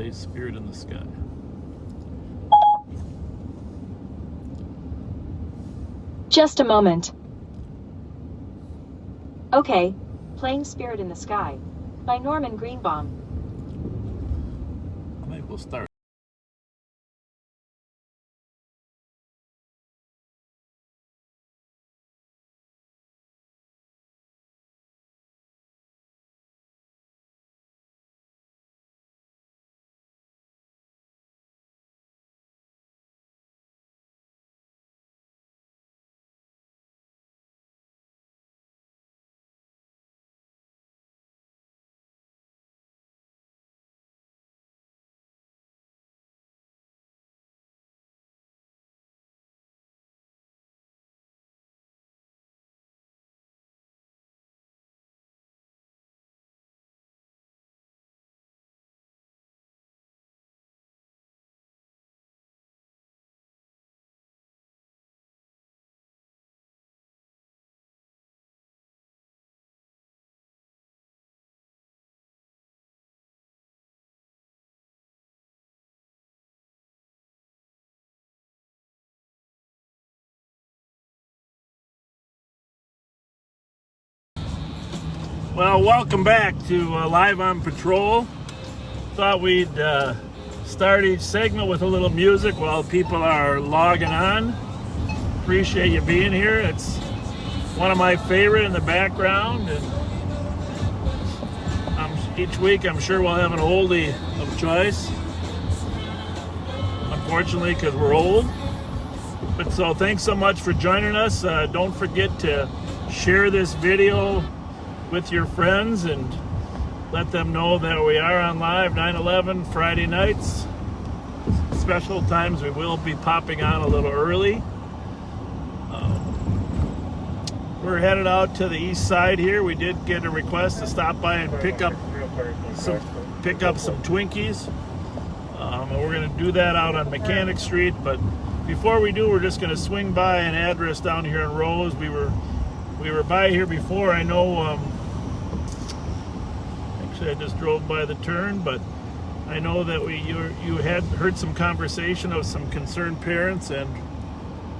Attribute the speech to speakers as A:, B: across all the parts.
A: play Spirit in the Sky.
B: Just a moment. Okay, playing Spirit in the Sky by Norman Greenbaum.
A: I think we'll start. Well, welcome back to Live on Patrol. Thought we'd start each segment with a little music while people are logging on. Appreciate you being here. It's one of my favorite in the background, and each week I'm sure we'll have an oldie of choice. Unfortunately, because we're old. But so thanks so much for joining us. Don't forget to share this video with your friends and let them know that we are on live 9/11 Friday nights. Special times we will be popping on a little early. We're headed out to the east side here. We did get a request to stop by and pick up some Twinkies. And we're going to do that out on Mechanic Street. But before we do, we're just going to swing by an address down here in Rose. We were by here before. I know. Actually, I just drove by the turn, but I know that you had heard some conversation of some concerned parents, and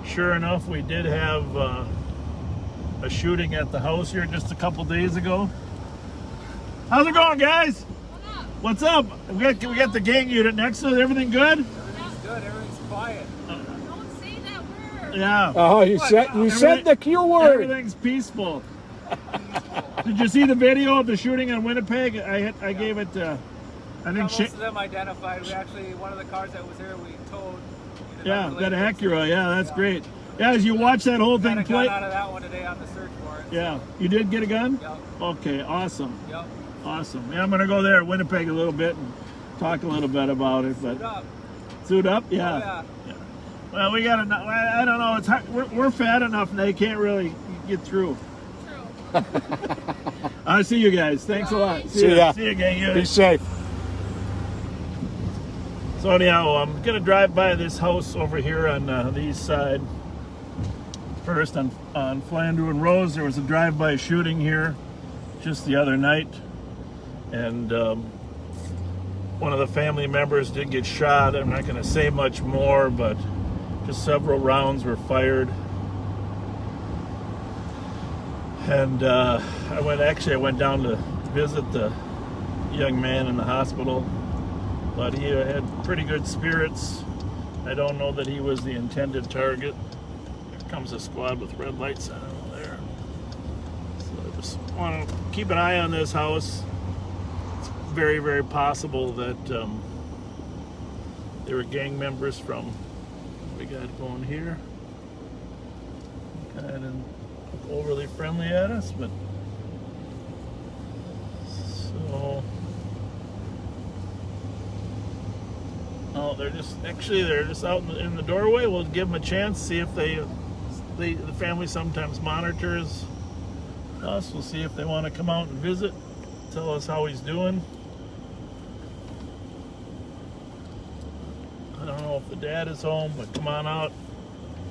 A: sure enough, we did have a shooting at the house here just a couple days ago. How's it going, guys? What's up? We got the gang unit next to us. Everything good?
C: Everything's good. Everything's quiet.
D: Don't say that word.
A: Yeah.
E: Oh, you said the Q word.
A: Everything's peaceful. Did you see the video of the shooting in Winnipeg? I gave it. I think
C: Most of them identified. We actually, one of the cars that was here, we towed.
A: Yeah, that Acura. Yeah, that's great. Yeah, as you watch that whole thing play.
C: Got out of that one today on the search warrant.
A: Yeah, you did get a gun?
C: Yep.
A: Okay, awesome.
C: Yep.
A: Awesome. Yeah, I'm gonna go there at Winnipeg a little bit and talk a little bit about it. But
C: Suit up.
A: Suit up? Yeah.
C: Oh, yeah.
A: Well, we got enough. I don't know. It's hard. We're fat enough, and they can't really get through.
D: True.
A: I'll see you guys. Thanks a lot.
E: See ya.
A: See you again.
E: Be safe.
A: So anyhow, I'm gonna drive by this house over here on the east side. First on Flandreau and Rose, there was a drive-by shooting here just the other night, and one of the family members did get shot. I'm not gonna say much more, but just several rounds were fired. And I went down to visit the young man in the hospital, but he had pretty good spirits. I don't know that he was the intended target. Here comes a squad with red lights on over there. So I just want to keep an eye on this house. It's very, very possible that they were gang members from what we got going here. Kind of overly friendly at us, but so they're just out in the doorway. We'll give them a chance, see if the family sometimes monitors us. We'll see if they want to come out and visit, tell us how he's doing. I don't know if the dad is home, but come on out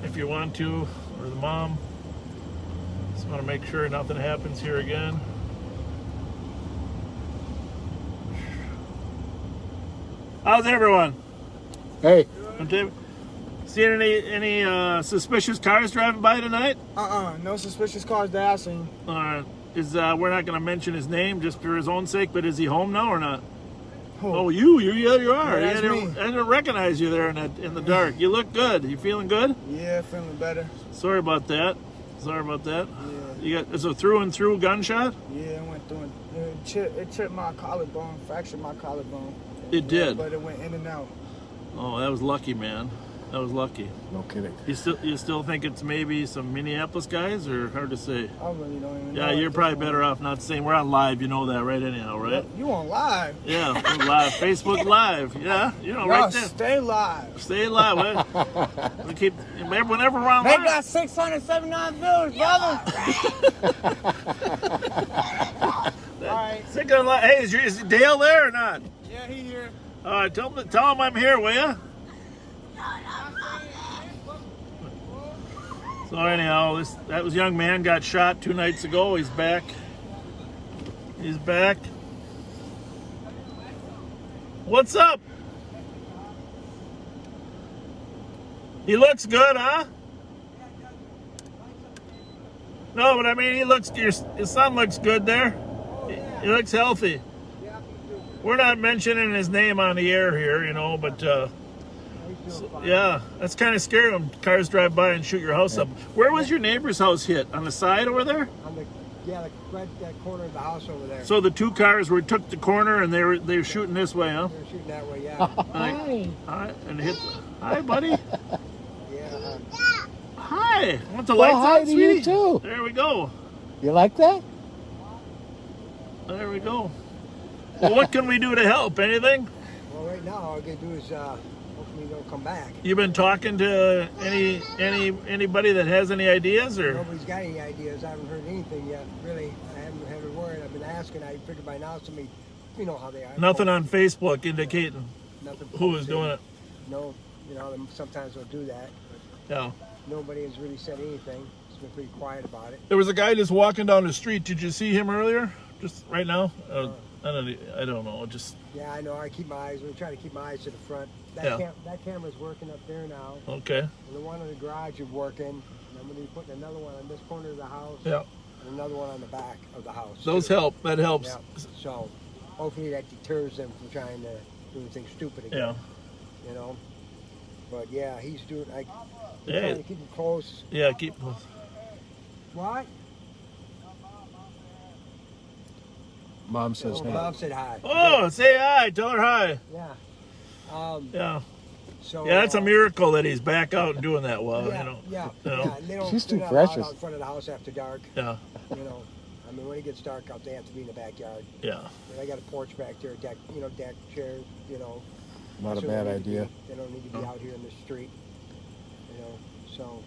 A: if you want to, or the mom. Just want to make sure nothing happens here again. How's everyone?
E: Hey,
A: Okay. Seeing any suspicious cars driving by tonight?
F: No suspicious cars that I seen.
A: We're not going to mention his name just for his own sake, but is he home now or not?
F: Who?
A: Oh, you are.
F: Yeah, that's
A: I
F: me.
A: didn't recognize you there in the dark. You look good. You feeling good?
F: Yeah, feeling better.
A: Sorry about that.
F: Yeah,
A: You got it's a through and through gunshot.
F: yeah, it went through. It chipped my collarbone, fractured my collarbone.
A: It did.
F: But it went in and out.
A: Oh, that was lucky, man. That was lucky.
E: no kidding.
A: You still think it's maybe some Minneapolis guys, or hard to say?
F: I really don't even know.
A: Yeah,
F: at
A: you're
F: this
A: probably
F: point.
A: better off not saying. We're on live, you know that, right? Anyhow, right?
F: You on live?
A: Yeah, we're live. Facebook Live. Yeah, you know,
F: Y'all
A: right there.
F: stay live.
A: Stay live. We keep whenever we're on
F: They
A: live.
F: got 679 views, brother. All right.
A: Sick of li- Hey, is Dale there or not?
F: Yeah, he here.
A: All right, tell him I'm here, will ya? So anyhow, that was young man got shot 2 nights ago. He's back. He's back. What's up? He looks good, huh? No, but I mean, your son looks good there. He looks healthy. We're not mentioning his name on the air here, you know, but yeah, that's kind of scary when cars drive by and shoot your house up. Where was your neighbor's house hit? On the side over there?
C: On the right that corner of the house over there.
A: So the two cars took the corner and they were shooting this way, huh?
C: They're shooting that way, yeah.
A: Hi, and hit. Hi, buddy.
C: Yeah.
A: Hi. Want the
E: Well,
A: lights
E: hi
A: on,
E: to
A: sweetie?
E: you too.
A: There we go.
E: You like that?
A: There we go. Well, what can we do to help? Anything?
C: Well, right now all I can do is hopefully they'll come back.
A: You've been talking to anybody that has any ideas, or
C: Nobody's got any ideas. I haven't heard anything yet. Really, I haven't had a word. I've been asking. I figured by now somebody, you know how they are.
A: nothing on Facebook indicating
C: Nothing
A: who was
C: posted.
A: doing it?
C: No, you know, sometimes they'll do that.
A: Yeah.
C: Nobody has really said anything. It's been pretty quiet about it.
A: There was a guy just walking down the street. Did you see him earlier? Just right now? I don't know. Just
C: Yeah, I know. I keep my eyes. We try to keep my eyes to the front. That
A: Yeah.
C: that camera's working up there now.
A: okay.
C: And the one in the garage is working. And I'm going to be putting another one on this corner of the house.
A: Yeah.
C: And another one on the back of the house.
A: Those
C: too.
A: help. That helps.
C: Yeah. So hopefully that deters them from trying to do anything stupid again.
A: Yeah.
C: You know. But yeah, he's doing. I'm
A: Yeah.
C: trying to keep him close.
A: Yeah. Keep.
C: What?
E: Mom says
C: Oh,
E: hi.
C: Bob said hi.
A: Oh, say hi. Tell her hi.
C: Yeah.
A: Yeah.
C: So.
A: Yeah. That's a miracle that he's back out and doing that well.
C: Yeah,
A: You know.
C: yeah,
A: You know?
C: yeah. And they don't,
E: She's too
C: they're not allowed
E: precious.
C: out in front of the house after dark.
A: Yeah.
C: You know, I mean, when it gets dark out, they have to be in the backyard.
A: Yeah.
C: And I got a porch back there, deck, deck chairs,
E: Not a
C: so
E: bad
C: they need to
E: idea.
C: be- They don't need to be out here in the street, so.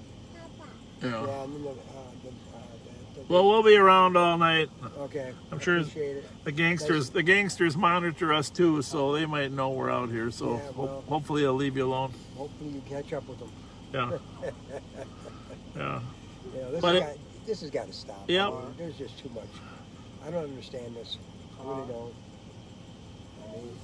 A: Yeah.
C: Yeah, and then
A: Well, we'll be around all night.
C: okay.
A: I'm sure
C: Appreciate it.
A: The gangsters monitor us too, so they might know we're out here. So
C: Yeah, well-
A: hopefully they'll leave you alone.
C: Hopefully you catch up with them.
A: Yeah. Yeah.
C: This this has got to stop.
A: Yep.
C: There's just too much. I don't understand this. I really don't. I mean,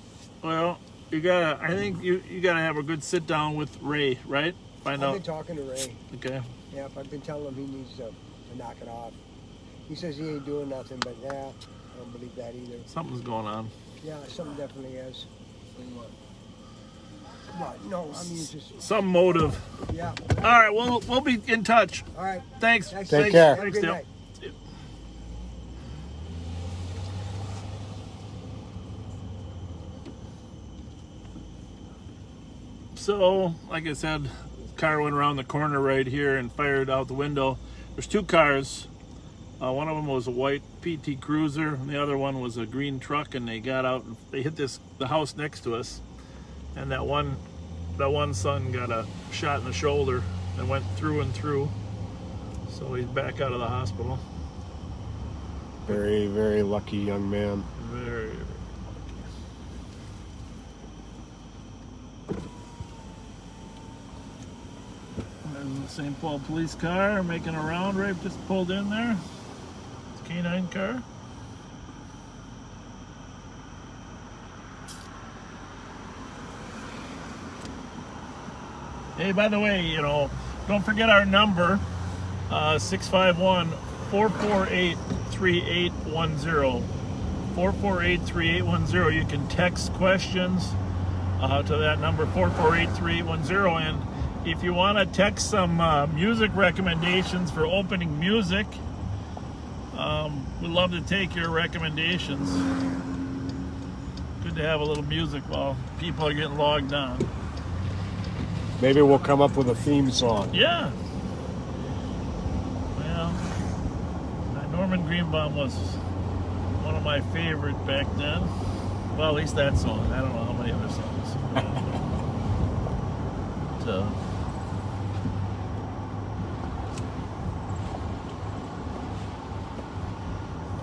A: Well, I think you gotta have a good sit down with Ray, right? Find
C: I've been
A: out.
C: talking to Ray.
A: Okay.
C: Yep, I've been telling him he needs to knock it off. He says he ain't doing nothing, but yeah, I don't believe that either.
A: Something's going on.
C: Yeah, something definitely is. But no, I mean, it's just,
A: Some motive.
C: yeah.
A: All right. We'll be in touch.
C: All right.
A: Thanks.
C: Thanks.
E: Take care.
C: Have a
A: Thanks,
C: good
A: Dale.
C: night.
A: So, like I said, car went around the corner right here and fired out the window. There's two cars. One of them was a white PT Cruiser, and the other one was a green truck. And they got out and they hit the house next to us. And that one son got a shot in the shoulder and went through and through. So he's back out of the hospital.
E: Very, very lucky young man.
A: Very. There's the St. Paul police car making a round right, just pulled in there. It's a canine car. Hey, by the way, you know, don't forget our number, 651-448-3810. 448-3810. You can text questions to that number, 448-3810. And if you want to text some music recommendations for opening music, we'd love to take your recommendations. Good to have a little music while people are getting logged on.
E: Maybe we'll come up with a theme song.
A: Yeah. Well, Norman Greenbaum was one of my favorite back then. Well, at least that song. I don't know how many other songs. So.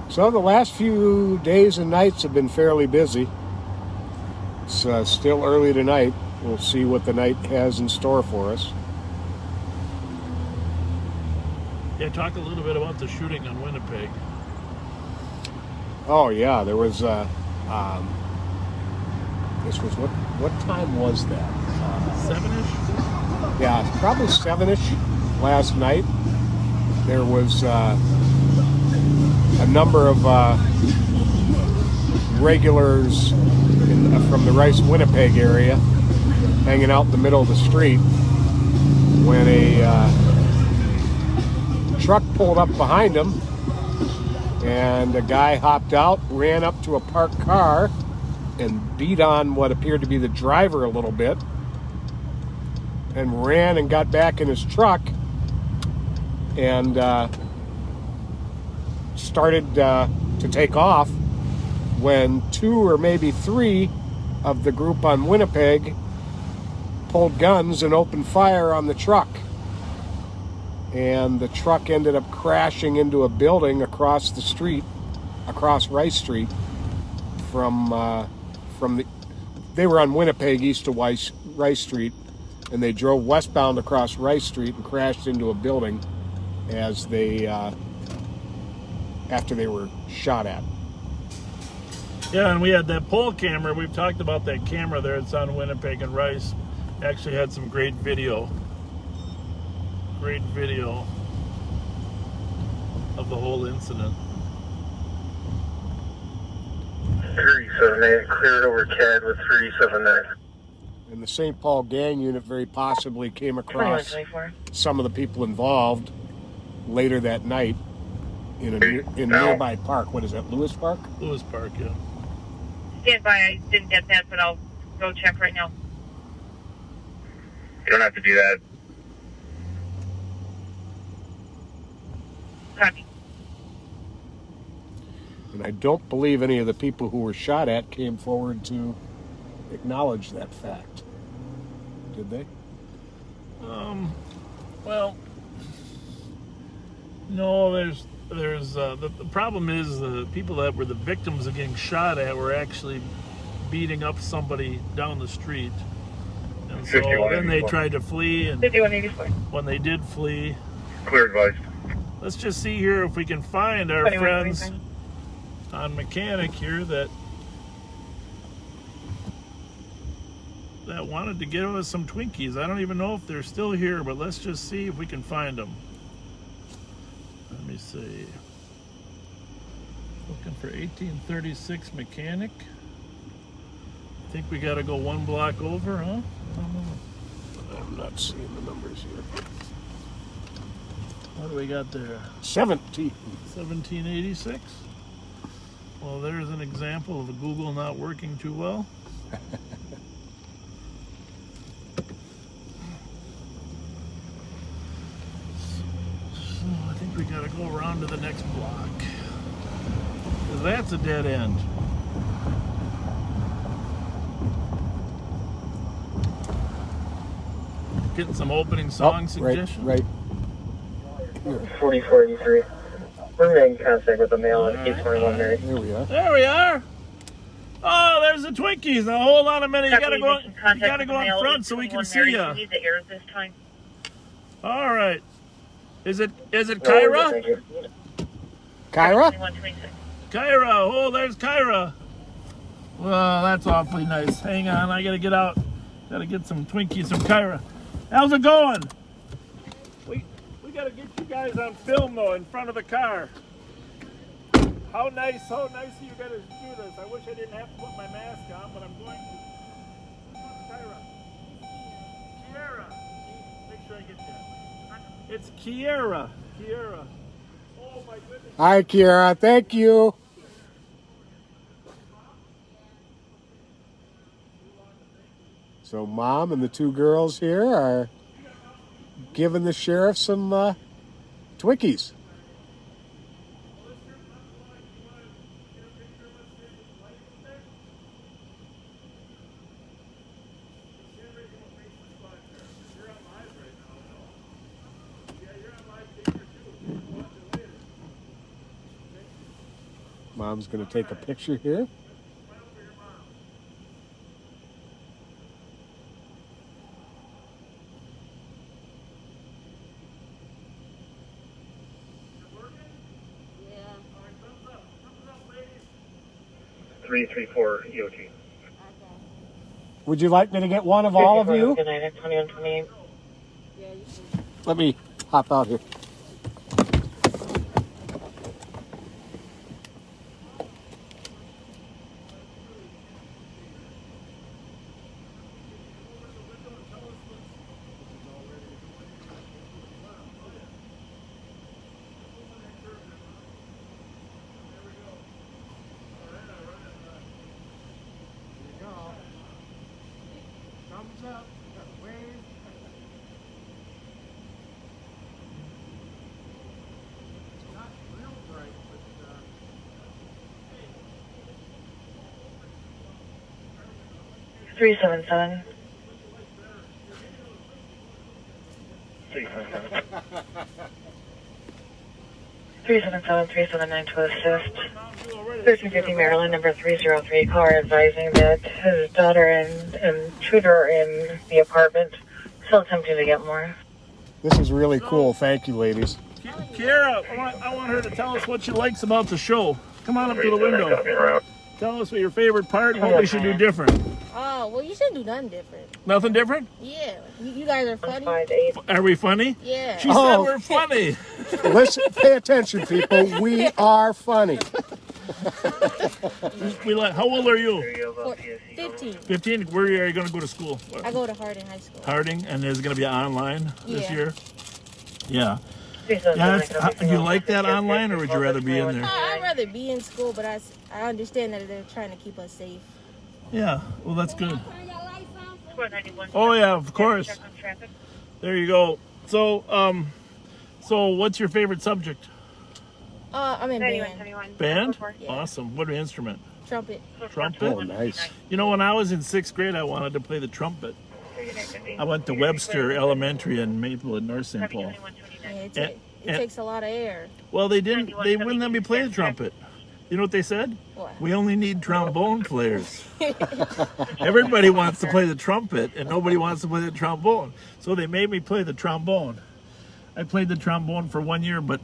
E: So the last few days and nights have been fairly busy. It's still early tonight. We'll see what the night has in store for us.
A: Yeah, talk a little bit about the shooting on Winnipeg.
E: Oh yeah, there was. This was what time was that?
A: 7-ish?
E: Yeah, probably 7-ish last night. There was a number of regulars from the Rice Winnipeg area hanging out in the middle of the street when a truck pulled up behind them, and a guy hopped out, ran up to a parked car, and beat on what appeared to be the driver a little bit, and ran and got back in his truck and started to take off when 2 or maybe 3 of the group on Winnipeg pulled guns and opened fire on the truck. And the truck ended up crashing into a building across the street, across Rice Street, they were on Winnipeg east of Rice Street, and they drove westbound across Rice Street and crashed into a building as they after they were shot at.
A: Yeah, and we had that pole camera. We've talked about that camera there. It's on Winnipeg and Rice. Actually had some great video. Great video of the whole incident.
G: 378, cleared over CAD with 379.
E: And the St. Paul gang unit very possibly came across some of the people involved later that night in a nearby park. What is that, Lewis Park?
A: Lewis Park, yeah.
H: Stand by, I didn't get that, but I'll go check right now.
G: You don't have to do that.
H: Copy.
E: And I don't believe any of the people who were shot at came forward to acknowledge that fact. Did they?
A: Well, no, there's the problem is the people that were the victims of getting shot at were actually beating up somebody down the street. And so then they tried to flee, and
H: 5184.
A: when they did flee,
G: Clear advice.
A: let's just see here if we can find our friends on Mechanic here that wanted to give us some Twinkies. I don't even know if they're still here, but let's just see if we can find them. Let me see. Looking for 1836 Mechanic. I think we got to go one block over, huh? I don't know.
E: I'm not seeing the numbers here.
A: What do we got there?
E: 1786.
A: Well, there's an example of a Google not working too well. So I think we gotta go around to the next block. 'Cause that's a dead end. Getting some opening song suggestions.
E: Right.
G: 4483. We're making contact with the male at 821 Mary.
E: There we are.
A: There we are. Oh, there's the Twinkies. Now hold on a minute. You gotta go. You
H: Contact
A: gotta
H: with
A: go
H: the
A: in
H: male
A: front so we can
H: 821
A: see
H: Mary.
A: you.
H: You need the air this time.
A: All right. Is it
G: No, we're
A: Kyra?
G: good, thank you.
E: Kyra?
H: 2126.
A: Kyra. Oh, there's Kyra. Well, that's awfully nice. Hang on. I gotta get out. Gotta get some Twinkies from Kyra. How's it going? We gotta get you guys on film though, in front of the car. How nice of you guys to do this. I wish I didn't have to put my mask on, but I'm going to. Kiara. Make sure I get that. It's Kiara. Kiara. Oh my goodness.
E: Hi, Kiara. Thank you. So Mom and the two girls here are giving the sheriff some Twinkies. Mom's going to take a picture here.
D: Yeah.
G: 334 EOT.
E: Would you like me to get one of all of you?
H: Good night, 2128.
D: Yeah, you can.
E: Let me hop out here. Thumbs up. Wave.
H: 377. 377, 379 to assist. 1350 Maryland, number 303, car advising that his daughter and tutor are in the apartment, still attempting to get more.
E: This is really cool. Thank you, ladies.
A: Kiara, I want her to tell us what she likes about the show. Come on up to the window. Tell us what your favorite part and what we should do different.
I: Oh, well, you shouldn't do nothing different.
A: Nothing different?
I: Yeah. You guys are funny.
H: 58.
A: Are we funny?
I: Yeah.
A: She said we're funny.
E: Listen, pay attention, people. We are funny.
A: How old are you?
I: 15.
A: 15. Where are you going to go to school?
I: I go to Harding High School.
A: Harding, and is it going to be online this
I: Yeah.
A: year? Yeah. Yeah, you like that online, or would you rather be in there?
I: I'd rather be in school, but I understand that they're trying to keep us safe.
A: Yeah, well, that's good.
H: 491.
A: Oh, yeah, of course.
H: Check on traffic.
A: There you go. So what's your favorite subject?
I: I'm in band.
H: 91.
A: Band?
I: Yeah.
A: Awesome. What instrument?
I: Trumpet.
A: Trumpet?
E: Oh, nice.
A: You know, when I was in 6th grade, I wanted to play the trumpet. I went to Webster Elementary in Maple and North St. Paul.
I: Yeah, it
A: And-
I: takes a lot of air.
A: Well, they wouldn't let me play the trumpet. You know what they said?
I: What?
A: We only need trombone players. Everybody wants to play the trumpet, and nobody wants to play the trombone. So they made me play the trombone. I played the trombone for 1 year, but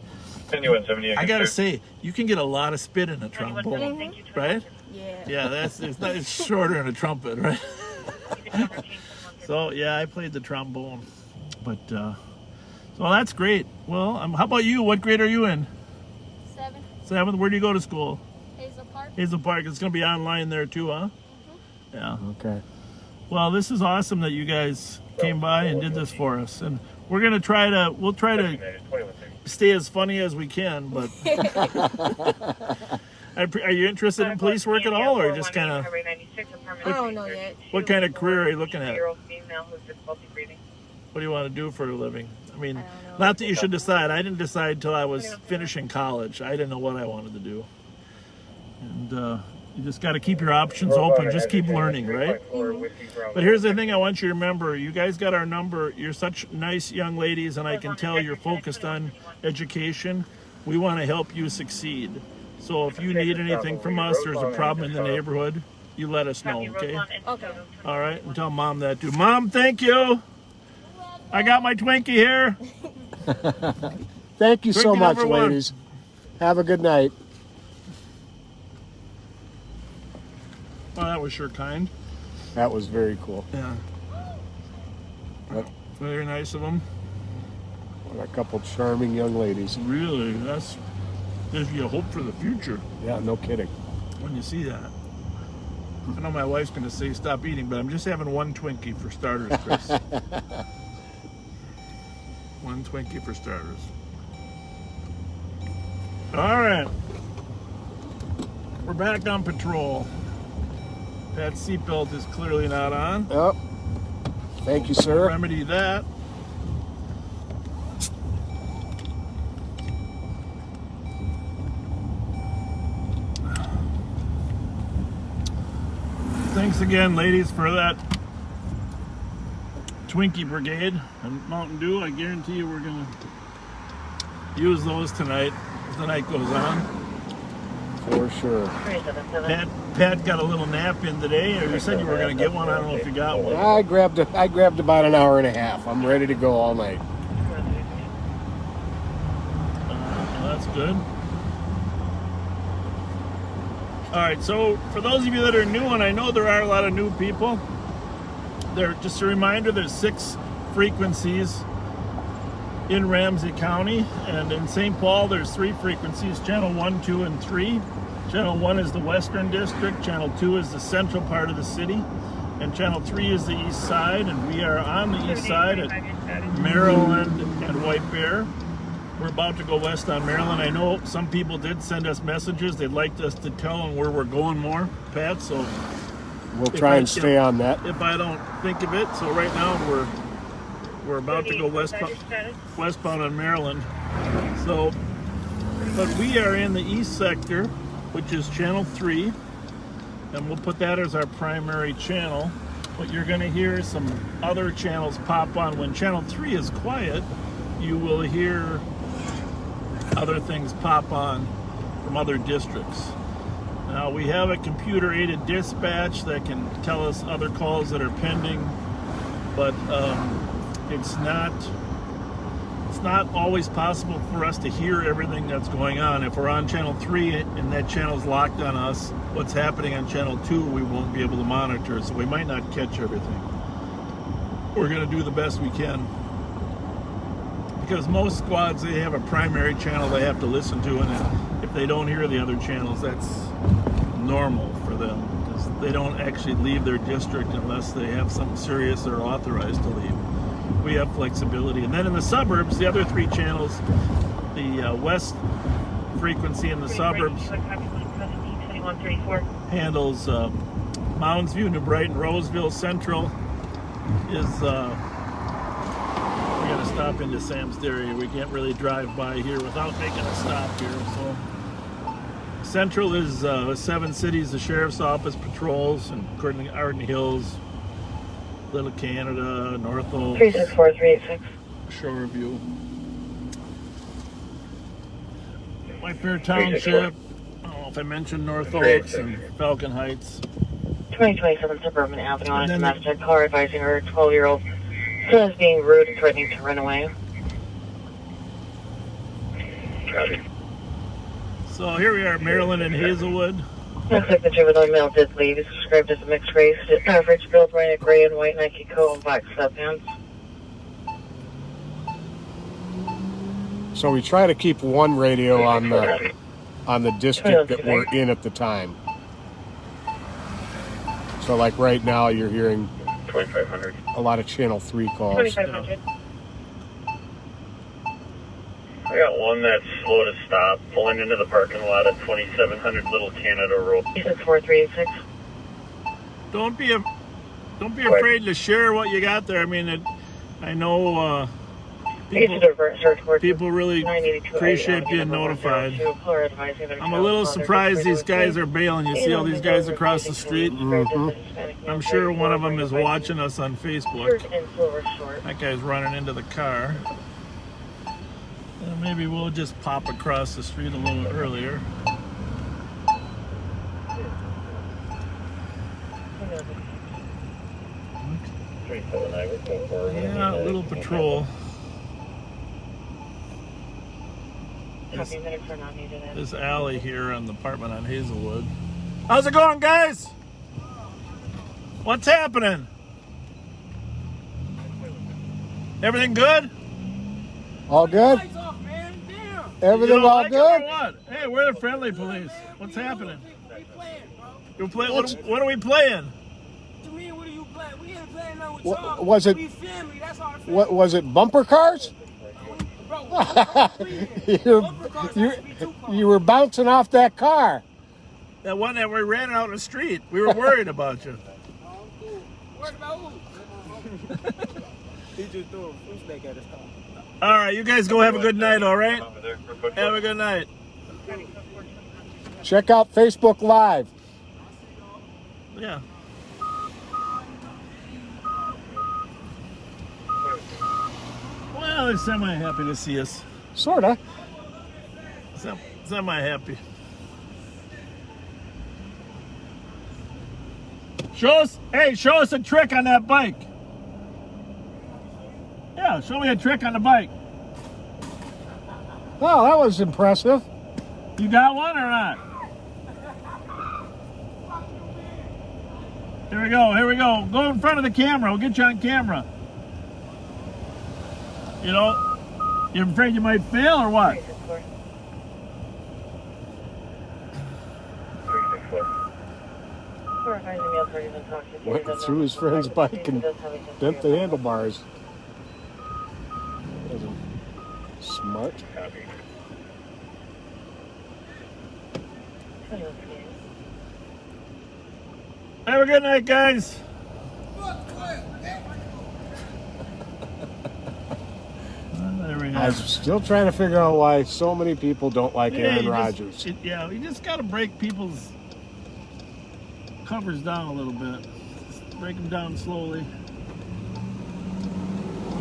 A: I gotta say, you can get a lot of spit in a trombone, right?
I: Yeah.
A: Yeah, it's shorter than a trumpet, right? So yeah, I played the trombone, but so that's great. Well, how about you? What grade are you in?
D: 7.
A: 7th. Where do you go to school?
D: Hazel Park.
A: Hazel Park. It's going to be online there too, huh? Yeah.
E: Okay.
A: Well, this is awesome that you guys came by and did this for us, and we'll try to stay as funny as we can. But are you interested in police work at all, or just kind of?
I: I don't know yet.
A: What kind of career are you looking at?
H: Female who's difficulty breathing.
A: What do you want to do for a living? I mean,
I: I don't know.
A: not that you should decide. I didn't decide till I was finishing college. I didn't know what I wanted to do, and you just got to keep your options open. Just keep learning, right? But here's the thing I want you to remember. You guys got our number. You're such nice young ladies, and I can tell you're focused on education. We want to help you succeed. So if you need anything from us, there's a problem in the neighborhood, you let us know, okay?
I: Okay.
A: All right, and tell Mom that too. Mom, thank you. I got my Twinkie here.
E: Thank you so
A: Twinkie
E: much,
A: number 1.
E: ladies. Have a good night.
A: Oh, that was sure kind.
E: That was very cool.
A: Yeah.
E: But
A: Very nice of them.
E: What a couple charming young ladies.
A: Really, that's gives you a hope for the future
E: Yeah, no kidding.
A: when you see that. I know my wife's going to say stop eating, but I'm just having one Twinkie for starters, Chris. One Twinkie for starters. All right. We're back on patrol. Pat's seatbelt is clearly not on.
E: Yep. Thank you, sir.
A: Remedy that. Thanks again, ladies, for that Twinkie Brigade and Mountain Dew. I guarantee you we're going to use those tonight as the night goes on.
E: For sure.
A: Pat got a little nap in today, or you said you were going to get one. I don't know if you got one.
E: I grabbed about an hour and a half. I'm ready to go all night.
A: That's good. All right, so for those of you that are new, and I know there are a lot of new people, just a reminder, there's 6 frequencies in Ramsey County, and in St. Paul there's 3 frequencies, channel 1, 2, and 3. Channel 1 is the western district, channel 2 is the central part of the city, and channel 3 is the east side, and we are on the east side at Maryland and White Bear. We're about to go west on Maryland. I know some people did send us messages. They'd like us to tell them where we're going more, Pat, so
E: We'll try and stay on that.
A: if I don't think of it. So right now we're about to go westbound on Maryland. So, but we are in the east sector, which is channel 3, and we'll put that as our primary channel. But you're going to hear some other channels pop on. When channel 3 is quiet, you will hear other things pop on from other districts. Now we have a computer-aided dispatch that can tell us other calls that are pending, but it's not always possible for us to hear everything that's going on. If we're on channel 3 and that channel's locked on us, what's happening on channel 2 we won't be able to monitor, so we might not catch everything. We're going to do the best we can, because most squads, they have a primary channel they have to listen to, and if they don't hear the other channels, that's normal for them, because they don't actually leave their district unless they have something serious or authorized to leave. We have flexibility. And then in the suburbs, the other 3 channels, the west frequency in the suburbs handles Mounds View, New Brighton, Roseville. Central is we got to stop into Sam's Dairy. We can't really drive by here without making a stop here. So Central is 7 cities, the sheriff's office patrols, including Arden Hills, Little Canada, North Oaks,
H: 364386.
A: Shoreview, White Bear Township. I don't know if I mentioned North Oaks and Falcon Heights.
H: 2027 Suburban Avenue on a
A: And then
H: domestic car advising her 12-year-old son is being rude and threatening to run away.
A: So here we are, Maryland and Hazelwood.
H: Looks like the juvenile male did leave. He's described as a mixed race, average build, wearing a gray and white Nike coat and black sweatpants.
E: So we try to keep one radio on the district that we're in at the time. So like right now you're hearing
G: 2500.
E: a lot of channel 3 calls.
H: 2500.
G: I got one that's slow to stop, pulling into the parking lot at 2700 Little Canada Road.
H: 4386.
A: Don't be afraid to share what you got there. I mean, I know people really appreciate being notified. I'm a little surprised these guys are bailing. You see all these guys across the street?
E: Mm-hmm.
A: I'm sure one of them is watching us on Facebook. That guy's running into the car. Maybe we'll just pop across the street a little earlier. Yeah, a little patrol. This alley here on the apartment on Hazelwood. How's it going, guys? What's happening? Everything good?
E: All good?
F: Lights off, man. Damn.
E: Everything
A: You don't
E: all
A: like it
E: good?
A: or what? Hey, we're the friendly police. What's happening?
F: We playing, bro.
A: You play, what are we playing?
F: To me, what are you playing? We ain't playing nothing with
E: What-
F: y'all.
E: was it-
F: We family. That's our family.
E: What was it? Bumper cars?
F: Bro,
E: you were bouncing off that car.
A: That one that we ran out in the street. We were worried about you.
F: Worried about who? He just threw a fruit snake at his car.
A: All right, you guys go have a good night, all right? Have a good night.
E: Check out Facebook Live.
A: Yeah. Well, they're semi-happy to see us.
E: Sorta.
A: Semi-happy. Show us a trick on that bike. Yeah, show me a trick on the bike.
E: Oh, that was impressive.
A: You got one or not? Here we go. Go in front of the camera. We'll get you on camera. You know, you're afraid you might fail or what?
G: 364.
E: Went through his friend's bike and bent the handlebars. Smart.
G: Copy.
A: Have a good night, guys. There we
E: I'm
A: have.
E: still trying to figure out why so many people don't like Aaron Rodgers.
A: You just got to break people's covers down a little bit. Just break them down slowly.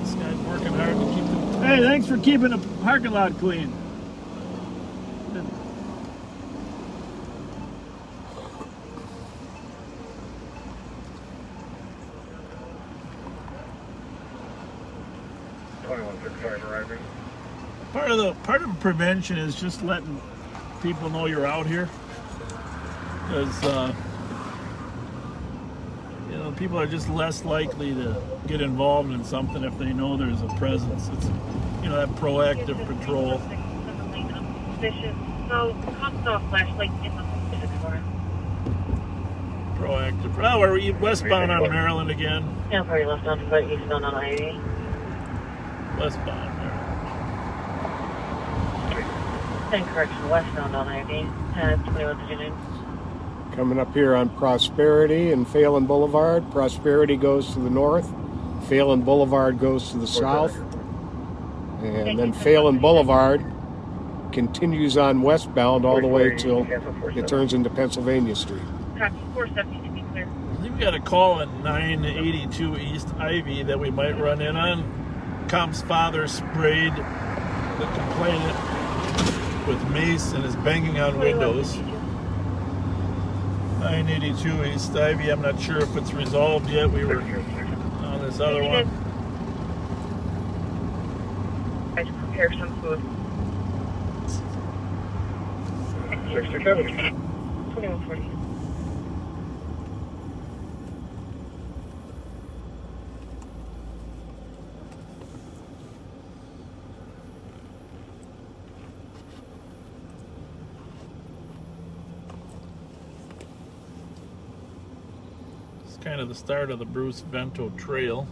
A: This guy's working hard to keep them. Hey, thanks for keeping the parking lot clean.
G: Arriving.
A: Part of prevention is just letting people know you're out here, because people are just less likely to get involved in something if they know there's a presence. It's that proactive patrol. Proactive. Oh, we're westbound on Maryland again.
H: Yeah, probably left-bound, but eastbound on Ivy.
A: Westbound there.
H: And correction, westbound on Ivy at 2139.
E: Coming up here on Prosperity and Phelan Boulevard. Prosperity goes to the north. Phelan Boulevard goes to the south. And then Phelan Boulevard continues on westbound all the way till it turns into Pennsylvania Street.
H: Copy 470 to be clear.
A: I think we got a call at 982 East Ivy that we might run in on. Comp's father sprayed the complainant with mace and is banging on windows. 982 East Ivy. I'm not sure if it's resolved yet. We were on this other one.
H: I should prepare some food.
G: 67.
H: 2140.
A: It's kind of the start of the Bruce Vento Trail.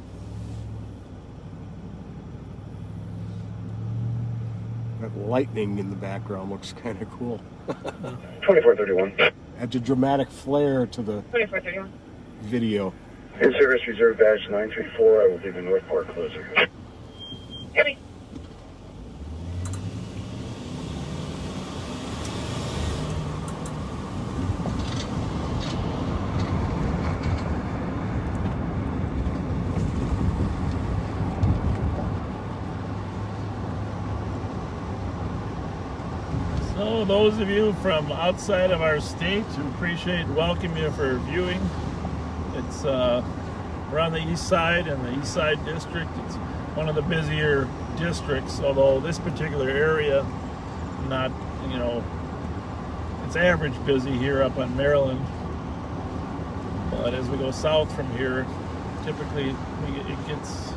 E: That lightning in the background looks kind of cool.
G: 2431.
E: Adds a dramatic flair to the
H: 2431.
E: video.
G: In service reserve badge 934. I will be the North Park closer.
H: Heavy.
A: So those of you from outside of our state, we appreciate and welcome you for viewing. It's we're on the east side in the East Side District. It's one of the busier districts, although this particular area, not, it's average busy here up on Maryland. But as we go south from here, typically it gets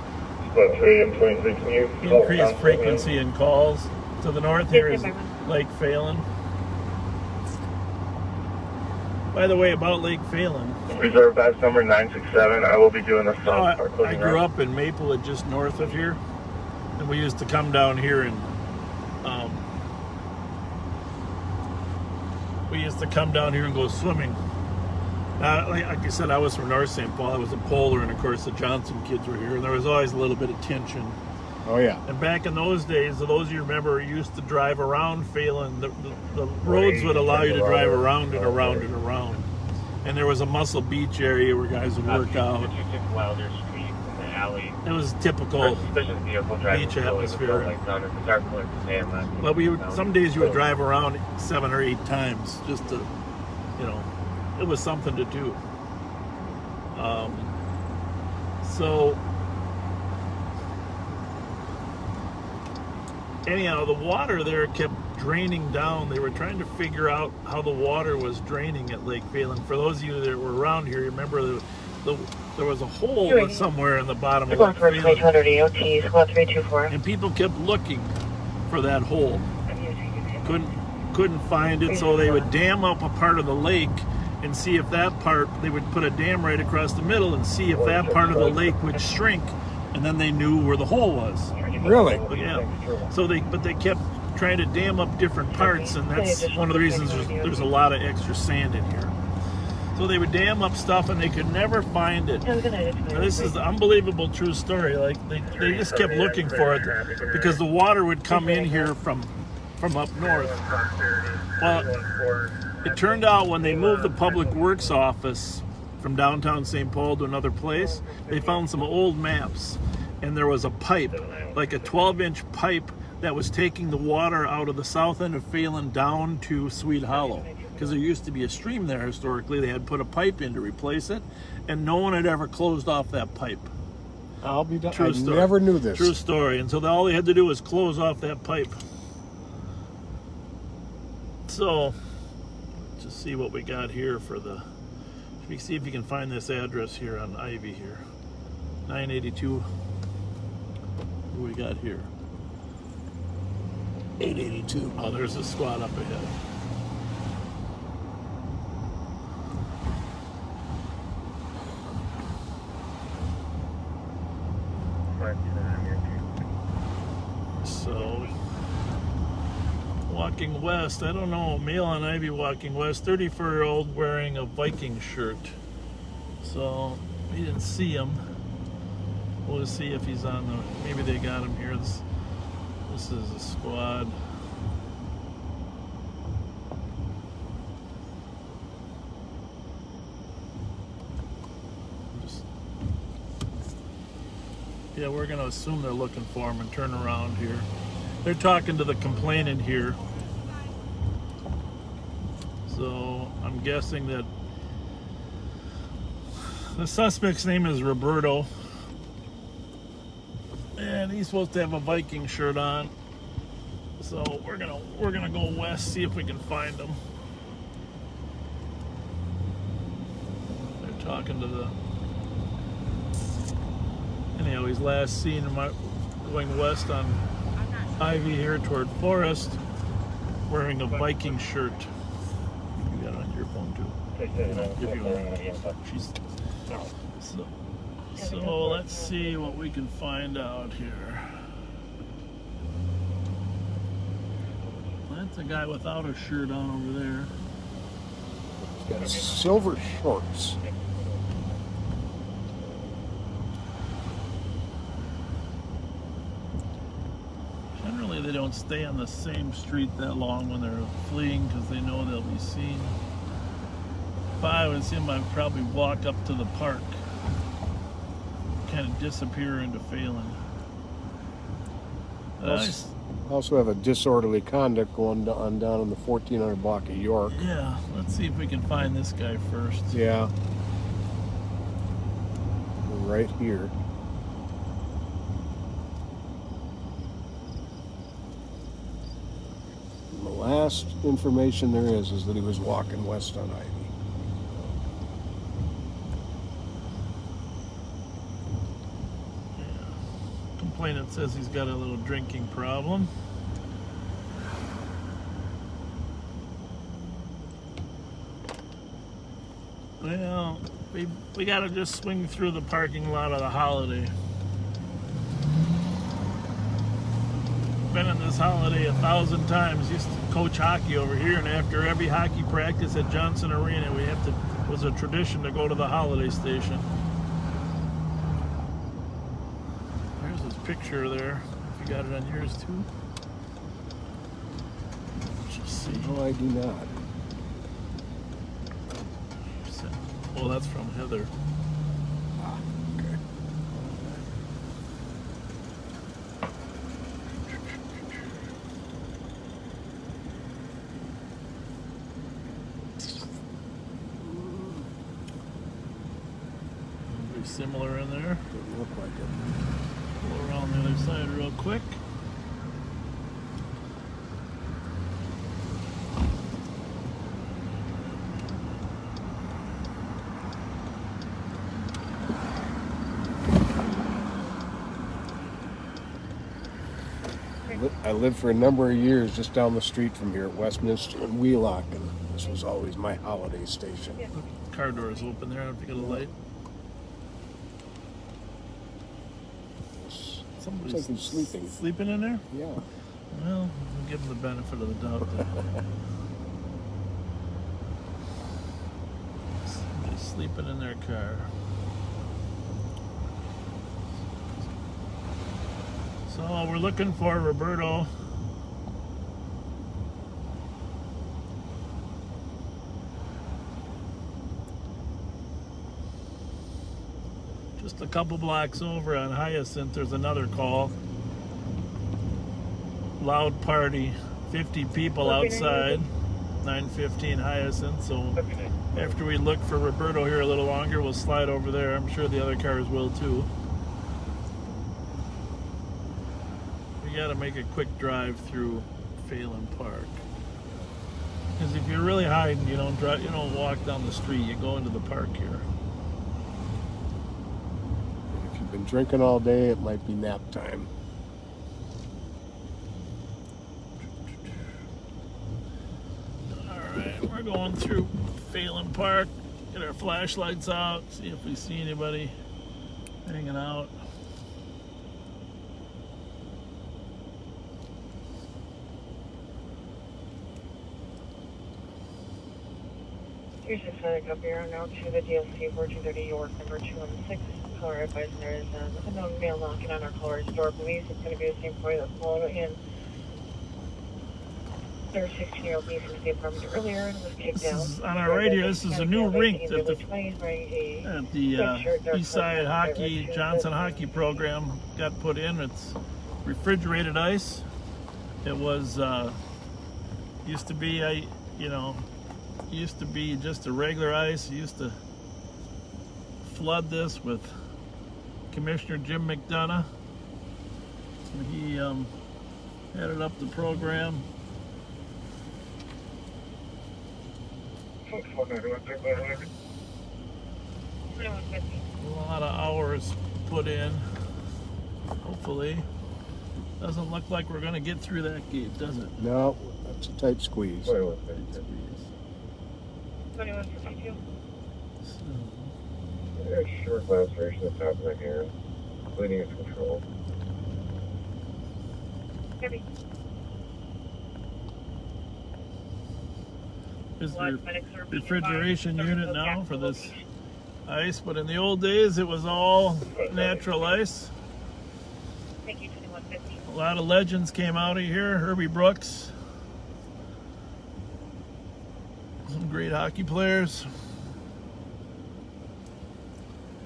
G: Split 3 and 26, can you
A: increased frequency in calls. To the north here is Lake Phelan. By the way, about Lake Phelan,
G: Reserve badge number 967. I will be doing the
A: I
G: South Park.
A: grew up in Maplewood, just north of here, and we used to come down here and go swimming. Like I said, I was from North St. Paul. I was a Polar, and of course the Johnson kids were here, and there was always a little bit of tension.
E: Oh yeah.
A: And back in those days, those of you remember, you used to drive around Phelan. The roads would allow you to drive around and around and around. And there was a Muscle Beach area where guys would work out.
G: Wilder Street in the alley.
A: It was typical
G: Suspicious vehicle driving
A: beach atmosphere.
G: But
A: Some days you would drive around 7 or 8 times just to, it was something to do. So anyhow, the water there kept draining down. They were trying to figure out how the water was draining at Lake Phelan. For those of you that were around here, remember there was a hole somewhere in the bottom of Lake Phelan.
H: 800 EOT, squad 324.
A: And people kept looking for that hole. Couldn't find it, so they would dam up a part of the lake and see if that part, they would put a dam right across the middle and see if that part of the lake would shrink, and then they knew where the hole was.
E: Really?
A: Yeah. So they kept trying to dam up different parts, and that's one of the reasons there's a lot of extra sand in here. So they would dam up stuff, and they could never find it. Now, this is the unbelievable true story. Like they just kept looking for it because the water would come in here from up north. Well, it turned out when they moved the Public Works office from downtown St. Paul to another place, they found some old maps, and there was a pipe, like a 12-inch pipe that was taking the water out of the south end of Phelan down to Sweet Hollow, because there used to be a stream there historically. They had put a pipe in to replace it, and no one had ever closed off that pipe.
E: I'll be done.
A: True
E: I
A: story.
E: never knew this.
A: True story. And so all they had to do was close off that pipe. So, just see what we got here for the. We see if you can find this address here on Ivy here. 982. What do we got here? 882. Oh, there's a squad up ahead. So, walking west, I don't know, male on Ivy walking west, 34-year-old wearing a Viking shirt. So, we didn't see him. We'll just see if he's on the, maybe they got him here. This is a squad. Yeah, we're going to assume they're looking for him and turn around here. They're talking to the complainant here. So I'm guessing that the suspect's name is Roberto. And he's supposed to have a Viking shirt on. So we're gonna go west, see if we can find him. They're talking to the. Anyhow, he's last seen going west on Ivy here toward Forest, wearing a Viking shirt. You got it on your phone too. Give you a, so let's see what we can find out here. That's a guy without a shirt on over there.
E: He's got silver shorts.
A: Generally, they don't stay on the same street that long when they're fleeing because they know they'll be seen. If I was him, I'd probably walk up to the park, kind of disappear into Phelan.
E: Also have a disorderly conduct going on down in the 1400 block of York.
A: Yeah, let's see if we can find this guy first.
E: Yeah. Right here. And the last information there is that he was walking west on Ivy.
A: Complainant says he's got a little drinking problem. Well, we gotta just swing through the parking lot of the Holiday. Been in this Holiday 1,000 times. Used to coach hockey over here, and after every hockey practice at Johnson Arena, it was a tradition to go to the Holiday station. There's his picture there. If you got it on yours too. Let's just see.
E: No, I do not.
A: Well, that's from Heather.
E: Ah, okay.
A: Very similar in there.
E: Doesn't look like it.
A: Go around the other side real quick.
E: I lived for a number of years just down the street from here at Westminster and Wheelock, and this was always my Holiday station.
A: Car door is open there. If you got a light. Somebody's
E: Looks like he's sleeping.
A: Sleeping in there?
E: Yeah.
A: Well, we'll give them the benefit of the doubt. Somebody's sleeping in their car. So we're looking for Roberto. Just a couple blocks over on Hyacinth, there's another call. Loud party, 50 people outside, 915 Hyacinth. So after we look for Roberto here a little longer, we'll slide over there. I'm sure the other cars will too. We gotta make a quick drive through Phelan Park. Because if you're really hiding, you don't drive, you don't walk down the street. You go into the park here.
E: If you've been drinking all day, it might be nap time.
A: All right, we're going through Phelan Park. Get our flashlights out. See if we see anybody hanging out.
H: Here's a Sonic up here now to the DLC 4230 York, number 216. Caller advising there is a known male knocking on our caller's door. Police, it's going to be the same party that called in. Their 16-year-old niece into the apartment earlier and was kicked
A: This
H: out.
A: is on our radio. This is a new rink at the East Side Hockey, Johnson Hockey program got put in. It's refrigerated ice. It was, used to be, used to be just a regular ice. Used to flood this with Commissioner Jim McDonough. He headed up the program. A lot of hours put in. Hopefully. Doesn't look like we're going to get through that gate, does it?
E: No, that's a tight squeeze.
H: 2152.
G: There's short laceration at the top of my hand, bleeding is controlled.
H: Heavy.
A: Is the refrigeration unit now for this ice, but in the old days it was all natural ice.
H: Thank you, 2150.
A: A lot of legends came out of here. Herbie Brooks, some great hockey players.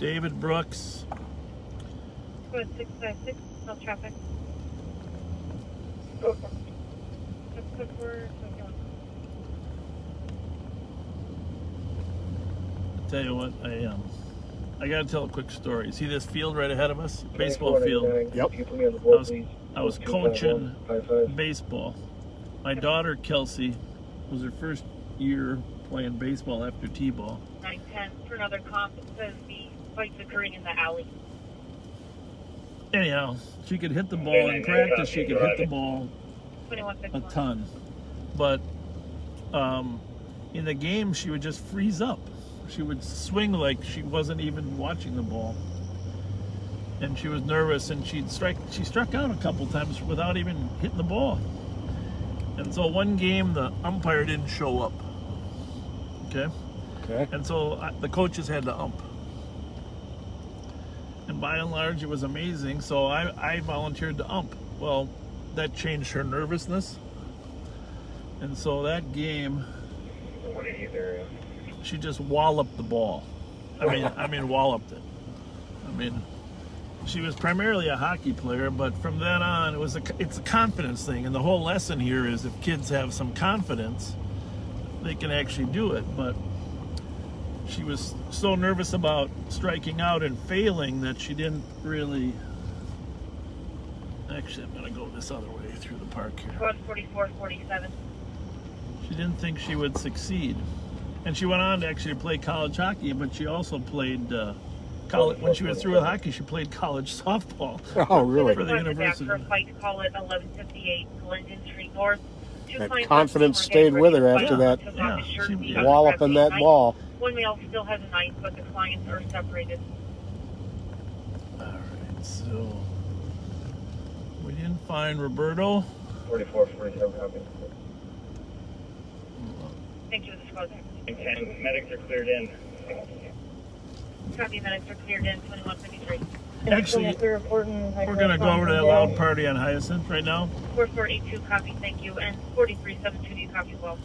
A: David Brooks.
H: Go ahead, 656, no traffic.
A: Tell you what, I gotta tell a quick story. See this field right ahead of us? Baseball field.
E: Yep.
A: I was coaching baseball. My daughter Kelsey was her first year playing baseball after T-ball.
H: 910 for another comp. It says the fight's occurring in the alley.
A: anyhow, she could hit the ball in practice. She could hit the ball a
H: 2151.
A: ton, but in the game she would just freeze up. She would swing like she wasn't even watching the ball, and she was nervous. And she struck out a couple times without even hitting the ball. And so one game the umpire didn't show up. Okay.
E: Okay.
A: And so the coaches had to ump. And by and large, it was amazing. So I volunteered to ump. Well, that changed her nervousness. And so that game, she just walloped the ball. I mean, walloped it. I mean, she was primarily a hockey player, but from then on, it's a confidence thing. And the whole lesson here is if kids have some confidence, they can actually do it. But she was so nervous about striking out and failing that she didn't really. Actually, I'm going to go this other way through the park here.
H: Squad 4447.
A: She didn't think she would succeed. And she went on to actually play college hockey, but she also played college. When she was through with hockey, she played college softball.
E: Oh, really?
A: For the university.
H: For fight call at 1158 Glendon Street North.
E: That confidence stayed with her after that walloping that ball.
H: One male still has a knife, but the clients are separated.
A: All right, so we didn't find Roberto.
G: 4447 copy.
H: Thank you, the squad.
G: And medics are cleared in.
H: Copy, medics are cleared in 2153.
A: Actually, we're going to go over to that loud party on Hyacinth right now.
H: 4482 copy, thank you, and 4372 do you copy as well?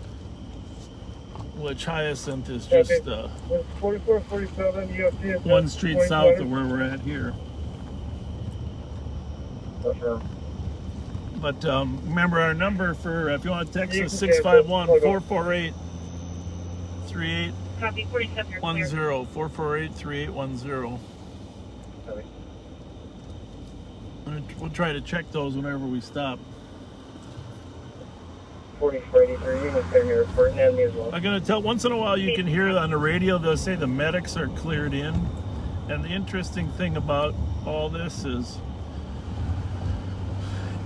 A: Which Hyacinth is just
G: 4447 UFC.
A: one street south of where we're at here. But remember our number for, if you want to text us, 651-448-3810,
H: Copy, 47, you're clear.
A: 448-3810. We'll try to check those whenever we stop.
G: 4483, you must have your report and me as well.
A: I'm going to tell, once in a while you can hear on the radio, they'll say the medics are cleared in. And the interesting thing about all this is,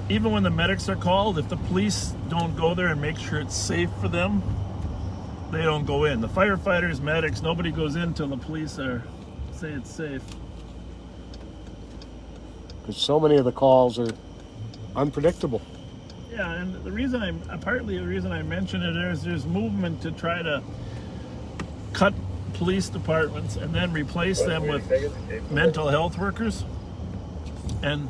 A: even when the medics are called, if the police don't go there and make sure it's safe for them, they don't go in. The firefighters, medics, nobody goes in until the police say it's safe.
E: Because so many of the calls are unpredictable.
A: Yeah, and partly the reason I mention it is there's movement to try to cut police departments and then replace them with mental health workers. And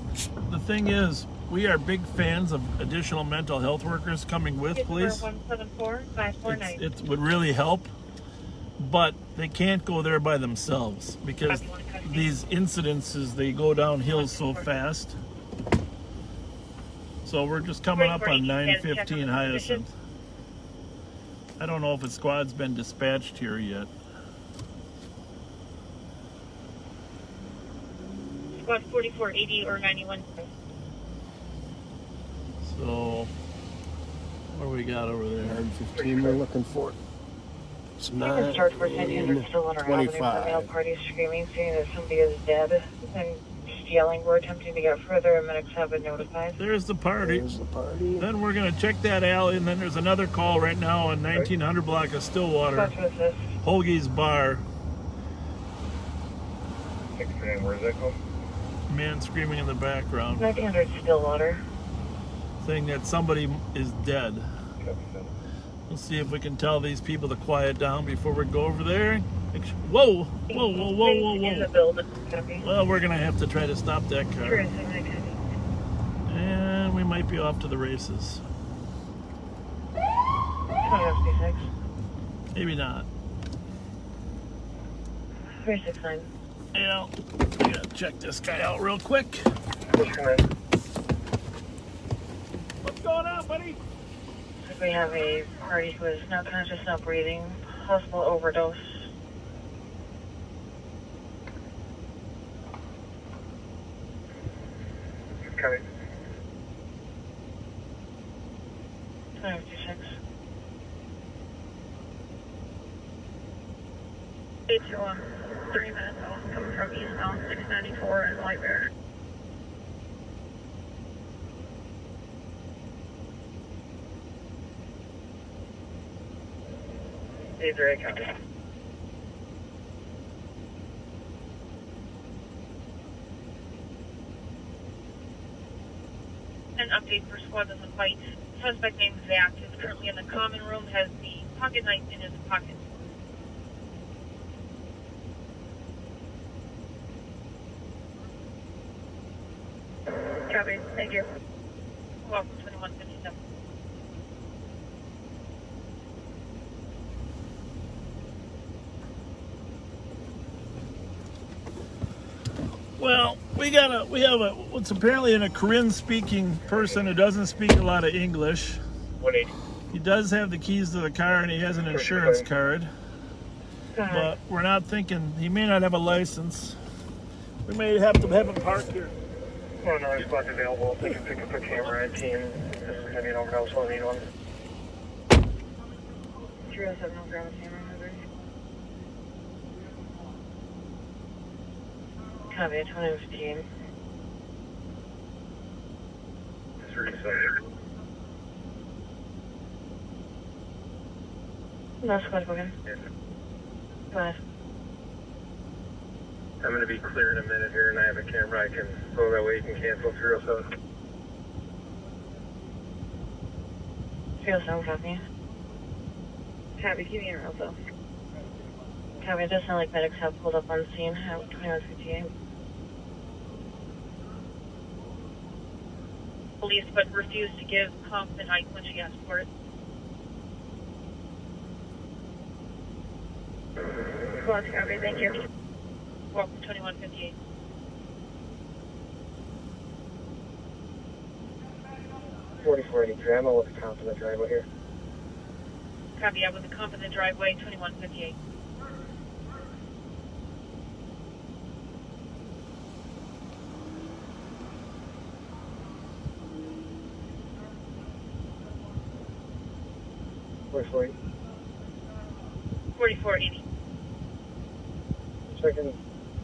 A: the thing is, we are big fans of additional mental health workers coming with police.
H: 174-549.
A: It would really help, but they can't go there by themselves because these incidences, they go downhill so fast. So we're just coming up on 915 Hyacinth. I don't know if a squad's been dispatched here yet.
H: Squad 4480 or 91.
A: So, what do we got over there?
E: 915 we're looking for. It's
H: Charge for 900 Stillwater Avenue for male
E: 9:25.
H: parties screaming, saying that somebody is dead and yelling. We're attempting to get further, and medics have been notified.
A: There's the party.
E: There's the party.
A: Then we're going to check that alley, and then there's another call right now on 1900 block of Stillwater.
H: Squad to assist.
A: Holgie's Bar.
G: 6-3, where's that call?
A: Man screaming in the background,
H: 1900 Stillwater.
A: saying that somebody is dead. We'll see if we can tell these people to quiet down before we go over there. Whoa, whoa, whoa, whoa, whoa,
H: In the
A: whoa.
H: building. Copy.
A: Well, we're going to have to try to stop that car.
H: Sure, 696.
A: And we might be off to the races.
H: 2056.
A: Maybe not.
H: 369.
A: Yeah, I got to check this guy out real quick. What's going on, buddy?
H: We have a party who is not conscious, not breathing, possible overdose.
G: Coming.
H: 256. 801. 3 minutes off, coming from eastbound 694 and White Bear. Desiree County.
J: An update for squad on the fight. Suspect named Zach is currently in the common room, has the pocket knife in his pocket.
H: Copy. Thank you.
J: Welcome 2157.
A: Well, we have what's apparently a Korean-speaking person who doesn't speak a lot of English.
G: 180.
A: He does have the keys to the car and he has an insurance card, but we're not thinking he may not have a license. We may have to have him parked here.
G: Oh, no response available. They can pick up a camera and team. This is going to be an overhouse 181.
H: 307 on ground camera. Copy. 2015.
G: 37.
H: No squad booking.
G: Yes.
H: Go ahead.
G: I'm going to be clear in a minute here, and I have a camera. I can go that way. You can cancel 307.
H: 307, copy. Copy, keep me in also. Copy, it does sound like medics have pulled up on scene at 2158.
J: Police, but refused to give Comp the knife when she asked for it.
H: Squad, copy, thank you.
J: Welcome 2158.
G: I'm with the comp in the driveway here.
J: Copy, I was a Comp in the driveway, 2158.
G: Where's 40?
J: 4480.
G: Checking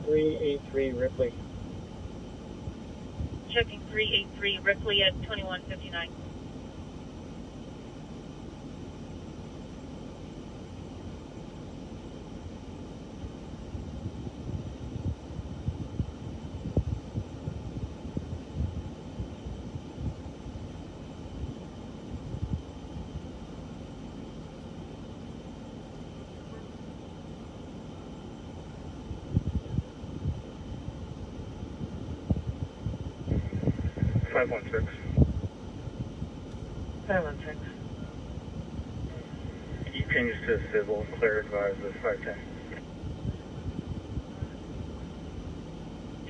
G: 383 Ripley.
J: Checking 383 Ripley at 2159.
G: Five one six.
H: 516.
G: You change to civil, clear advise the 510.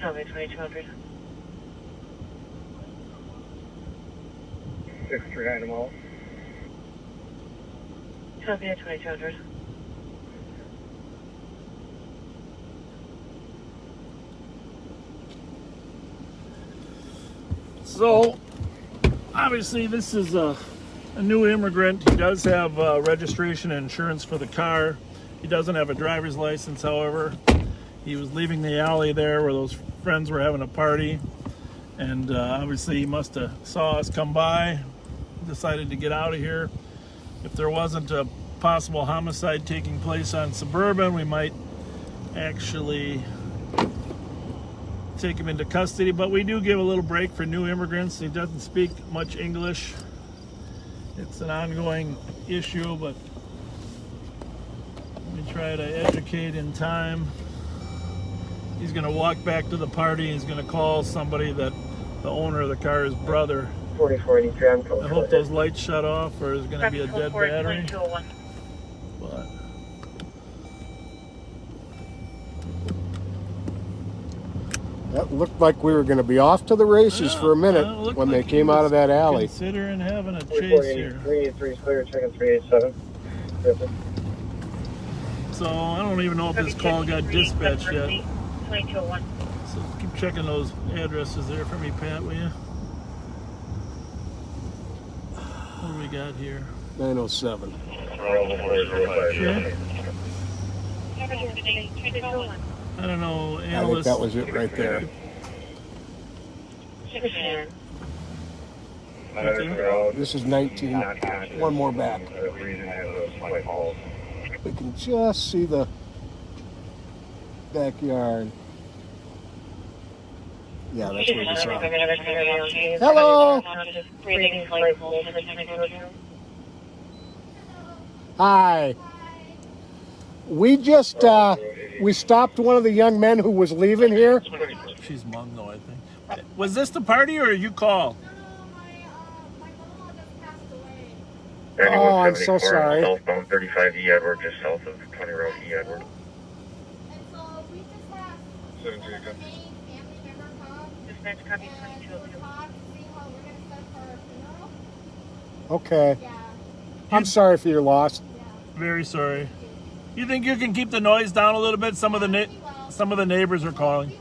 H: Copy, 2200.
G: 639 them all.
H: Copy at 2200.
A: So, obviously, this is a new immigrant. He does have registration and insurance for the car. He doesn't have a driver's license, however. He was leaving the alley there where those friends were having a party. And obviously, he must have saw us come by, decided to get out of here. If there wasn't a possible homicide taking place on Suburban, we might actually take him into custody, but we do give a little break for new immigrants. He doesn't speak much English. It's an ongoing issue, but we try to educate in time. He's going to walk back to the party. He's going to call somebody that the owner of the car is brother.
G: 4483.
A: I hope those lights shut off, or there's going to be a dead battery.
J: 2201.
A: But
E: That looked like we were going to be off to the races for a minute
A: well, it looked
E: when
A: like
E: they
A: he
E: came out of
A: was
E: that alley.
A: considering having a chase here.
G: 383 is clear, checking 387.
A: So I don't even know if this call got dispatched yet.
J: 2201.
A: So keep checking those addresses there for me, Pat, will you? What do we got here?
E: 907.
A: Okay. I don't know,
E: I think
A: analysts.
E: that was it right there.
A: Okay.
E: This is 19. One more back. We can just see the backyard. Yeah, that's where we saw it. Hello. Hi. We just we stopped one of the young men who was leaving here.
A: She's Hmong though, I think. Was this the party or you call?
E: Oh, I'm so sorry.
G: Southbound 35 E Edward, just south of County Road E Edward.
J: Dispatch copy 2202.
E: Okay. I'm sorry for your loss.
A: Very sorry. You think you can keep the noise down a little bit? Some of the neighbors are calling.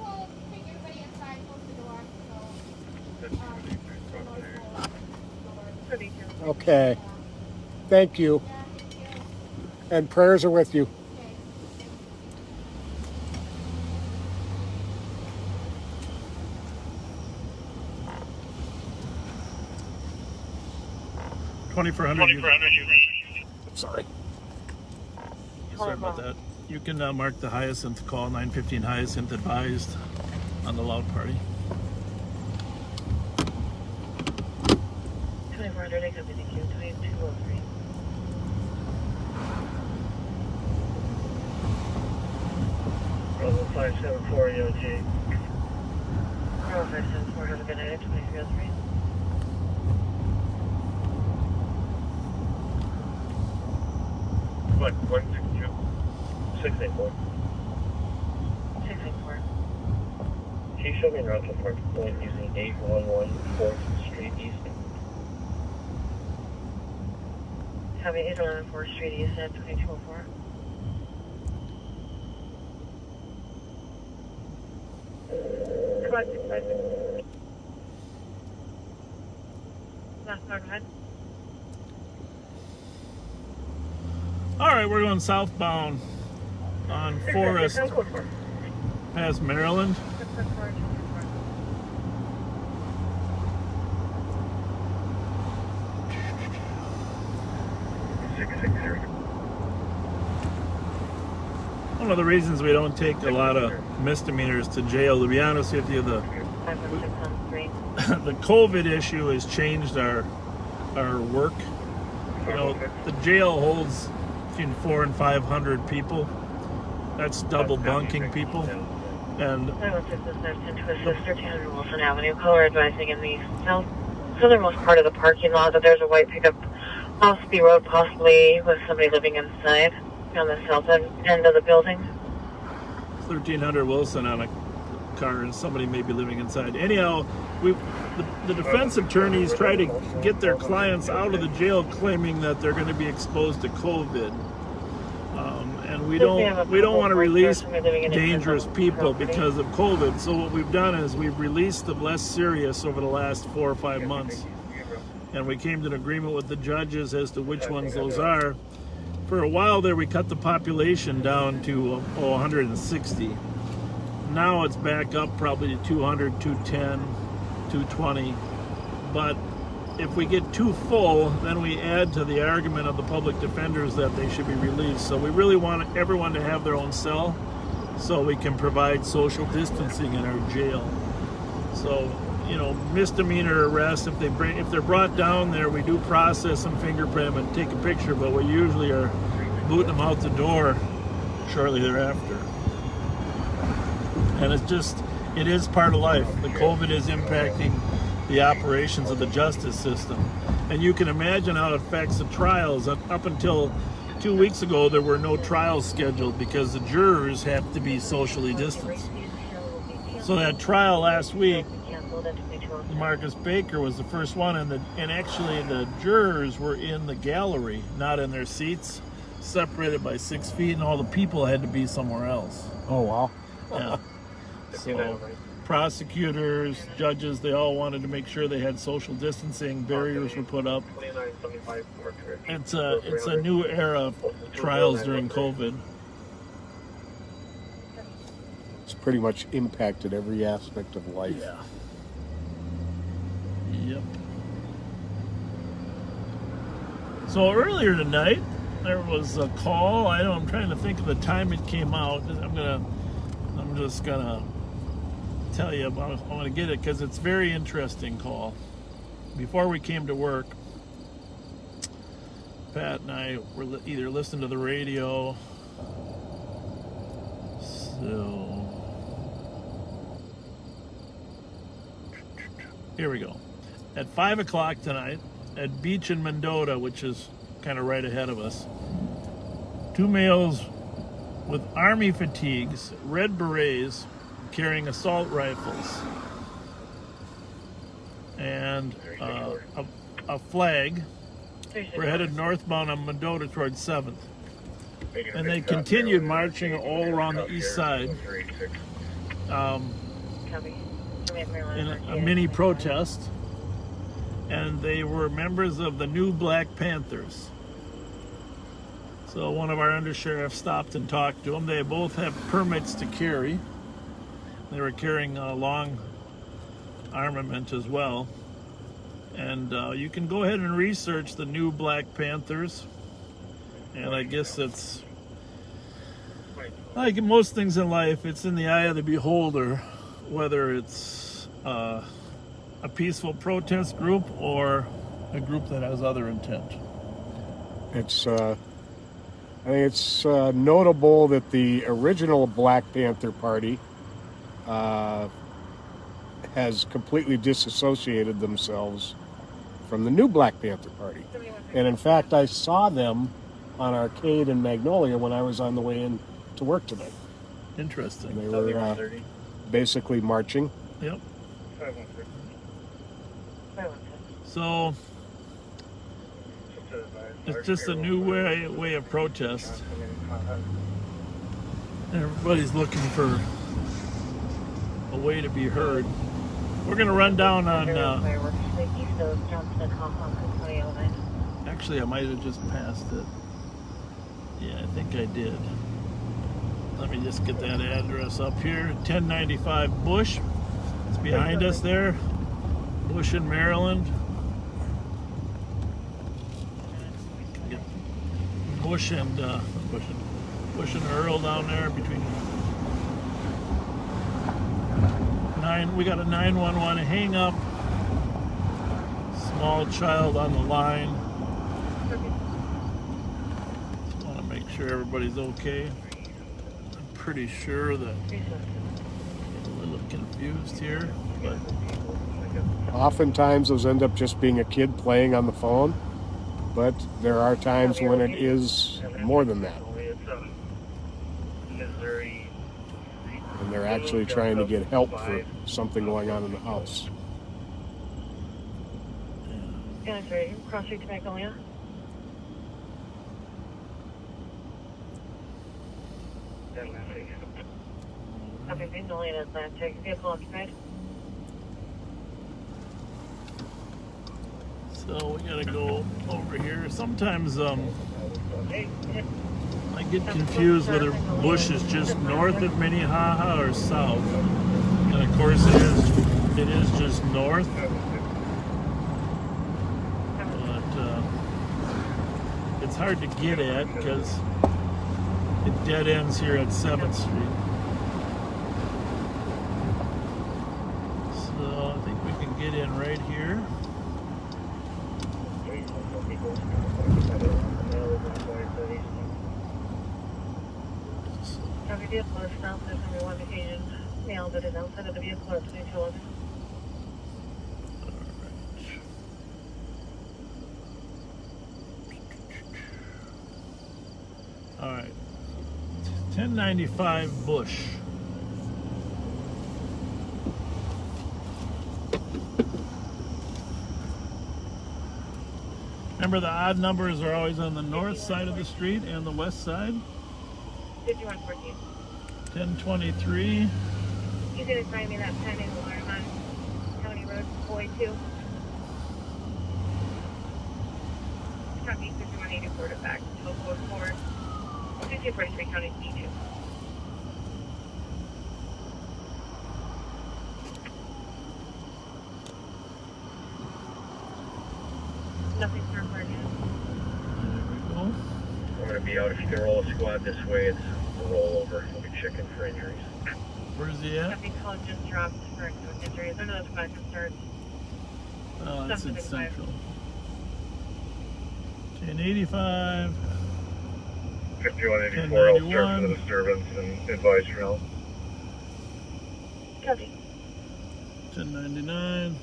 E: Okay. Thank you. And prayers are with you.
A: Sorry. Sorry about that. You can mark the Hyacinth call, 915 Hyacinth advised on the loud party.
H: 2400, I copy, thank you. 2203.
G: Bravo 574 EOT.
H: Bravo 574, have a good night. 2303.
G: What? 162? 684.
H: 684.
G: Chief, show me route to Park Point using 811 4th Street East.
H: Copy 811 4th Street East at 2204.
J: Last car, go ahead.
A: All right, we're going southbound on Forest past Maryland. One of the reasons we don't take a lot of misdemeanors to jail, to be honest with you, the
H: 516
A: the COVID issue has changed our work. You know, the jail holds between 400 and 500 people. That's double bunking people. And
H: 916 is there to assist 1300 Wilson Avenue. Caller advising in the southernmost part of the parking lot that there's a white pickup off the road, possibly with somebody living inside on the south end of the building.
A: 1300 Wilson on a car and somebody may be living inside. Anyhow, the defense attorneys try to get their clients out of the jail claiming that they're going to be exposed to COVID. And we don't want to release dangerous people because of COVID. So what we've done is we've released the less serious over the last 4 or 5 months. And we came to an agreement with the judges as to which ones those are. For a while there, we cut the population down to 160. Now it's back up probably to 200, 210, 220. But if we get too full, then we add to the argument of the public defenders that they should be released. So we really want everyone to have their own cell so we can provide social distancing in our jail. So, you know, misdemeanor arrests, if they're brought down there, we do process and fingerprint them and take a picture, but we usually are booting them out the door shortly thereafter. And it is part of life. The COVID is impacting the operations of the justice system. And you can imagine how it affects the trials. Up until 2 weeks ago, there were no trials scheduled because the jurors have to be socially distanced. So that trial last week, Marcus Baker was the first one, and actually the jurors were in the gallery, not in their seats, separated by 6 feet, and all the people had to be somewhere else.
E: Oh, wow.
A: Yeah. So prosecutors, judges, they all wanted to make sure they had social distancing, barriers were put up. It's a new era of trials during COVID.
E: It's pretty much impacted every aspect of life.
A: Yeah. Yep. So earlier tonight, there was a call. I'm trying to think of the time it came out. I'm just gonna tell you about it. I want to get it because it's a very interesting call. Before we came to work, Pat and I were either listening to the radio. So here we go. At 5 o'clock tonight at Beach in Mendota, which is kind of right ahead of us, 2 males with army fatigues, red berets, carrying assault rifles, and a flag. We're headed northbound on Mendota towards 7th. And they continued marching all around the east side in a mini protest. And they were members of the New Black Panthers. So one of our undersheriffs stopped and talked to them. They both have permits to carry. They were carrying long armament as well. And you can go ahead and research the New Black Panthers. And I guess it's like most things in life, it's in the eye of the beholder, whether it's a peaceful protest group or a group that has other intent.
E: It's I think it's notable that the original Black Panther Party has completely disassociated themselves from the new Black Panther Party. And in fact, I saw them on Arcade in Magnolia when I was on the way in to work today.
A: Interesting.
E: And they were basically marching.
A: Yep. So it's just a new way of protest. Everybody's looking for a way to be heard. We're going to run down on... actually, I might have just passed it. Yeah, I think I did. Let me just get that address up here. 1095 Bush. It's behind us there. Bush in Maryland. Bush and Earl down there between we got a 911 hang up. Small child on the line. Just want to make sure everybody's okay. I'm pretty sure that I'm a little confused here, but
E: oftentimes those end up just being a kid playing on the phone, but there are times when it is more than that. And they're actually trying to get help for something going on in the house.
H: Yeah, sorry. Cross Street to Magnolia. Okay, Magnolia Atlantic. Vehicle occupied.
A: so we gotta go over here. Sometimes I get confused whether Bush is just north of Minnehaha or south. And of course it is just north. But it's hard to get at because it dead ends here at 7th Street. So I think we can get in right here.
H: Every vehicle is stopped. There's only one occasion male that is outside of the vehicle at 2211.
A: All right. 1095 Bush. Remember, the odd numbers are always on the north side of the street and the west side.
H: 5114.
A: 1023.
H: You can assign me that timing alarm on County Road 42. Copy 5184 to back 1244. 2243 County C2. Nothing for yet.
A: There we go.
G: going to be out. If you can roll a squad this way, it's a rollover. We'll be checking for injuries.
A: Where's he at?
H: Copy, call just dropped for injuries. I know the squad can start.
A: Oh, that's in
H: 755.
A: Central. 1085.
G: 5184, I'll start for the disturbance and advise for help.
H: Copy.
A: 1099.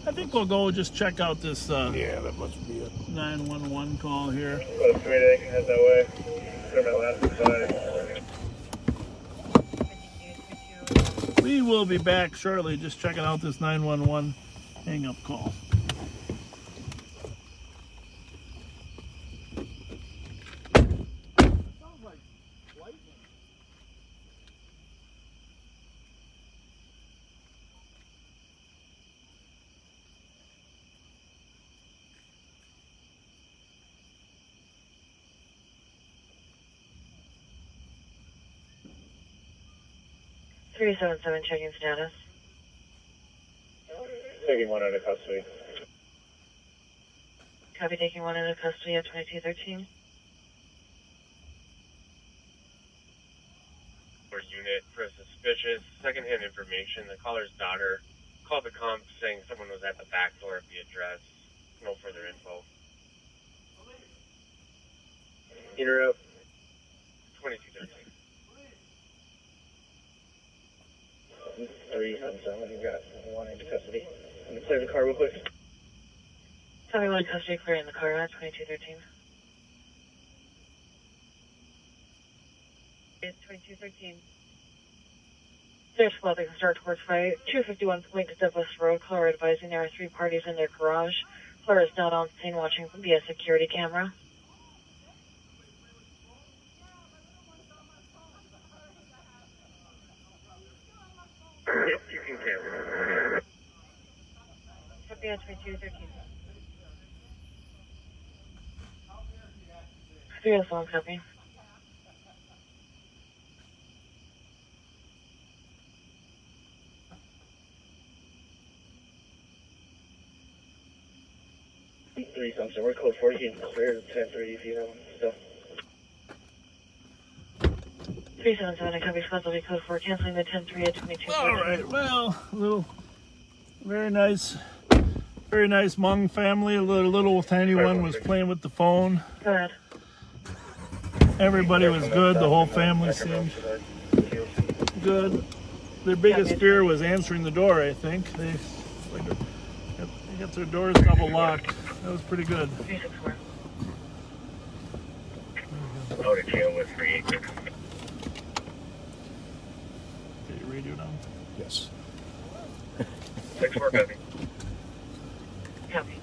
A: I think we'll go just check out this
E: Yeah, that must be it.
A: 911 call here.
G: Well, sweet, I can head that way. Clear my last side.
A: We will be back shortly, just checking out this 911 hang-up call.
H: Three 7-7 checking status.
G: Taking one out of custody.
H: Copy, taking one into custody at 2213.
G: Unit for suspicious secondhand information. The caller's daughter called the comp saying someone was at the back door of the address. No further info. Interrupt. 2213. 377, you got one into custody. Let me clear the car real quick.
H: Copy, one custody clearing the car at 2213. It's 2213. There's squad that can start towards fight. 251 Lincoln Douglas Road. Caller advising there are three parties in their garage. Caller is not on scene watching via security camera.
G: Yep, you can camera.
H: Copy on 2213. 301 copy.
G: Three something. We're code 40. You can clear 1030 if you have stuff.
H: 377, I copy squad will be code 4, canceling the 10-3 at 22.
A: All right, well, very nice Hmong family. A little tiny one was playing with the phone.
H: Go ahead.
A: Everybody was good. The whole family seemed good. Their biggest fear was answering the door, I think. They got their doors double locked. That was pretty good.
H: 364.
G: Out of jail with 386.
A: Get your radio down.
E: Yes.
G: 64 copy.
H: Copy.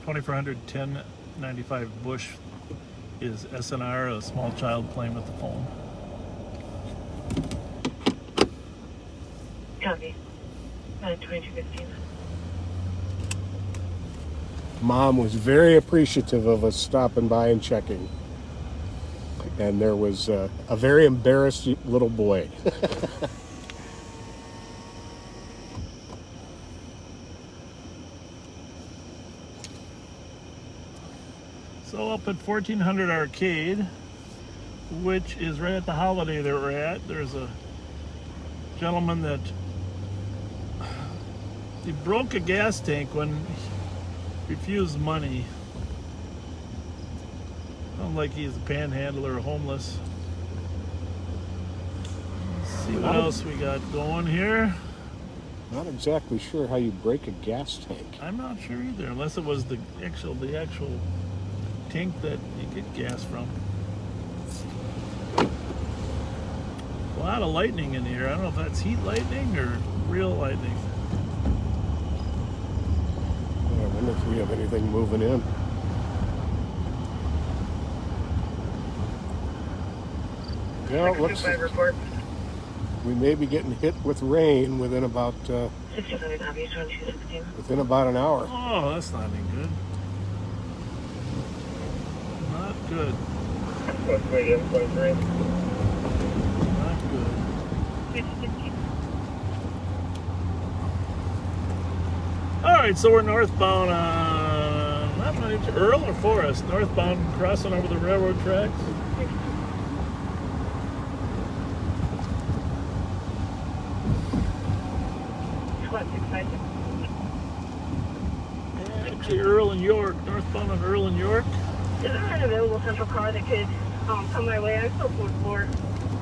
A: $2,400 1095 Bush is SNR, a small child playing with the phone.
H: Copy. 2215.
E: Mom was very appreciative of us stopping by and checking. And there was a very embarrassed little boy.
A: So up at 1400 Arcade, which is right at the Holiday that we're at, there's a gentleman that he broke a gas tank when he refused money. Sounds like he's a panhandler or homeless. Let's see what else we got going here.
E: Not exactly sure how you break a gas tank.
A: I'm not sure either, unless it was the actual tank that you get gas from. A lot of lightning in here. I don't know if that's heat lightning or real lightning.
E: I wonder if we have anything moving in. Yeah, it looks like
H: report.
E: we may be getting hit with rain within about
H: 65 copy, 2216.
E: within about an hour.
A: Oh, that's not any good. Not good.
G: What's waiting? 23.
A: Not good.
H: 2215.
A: All right. right, so we're northbound on, I'm not even sure, Earl or Forest? Northbound crossing over the railroad tracks.
J: Squad 656.
A: Actually, Earl and York, northbound on Earl and York.
J: Is there an available central car that could come my way? I'm still code 4.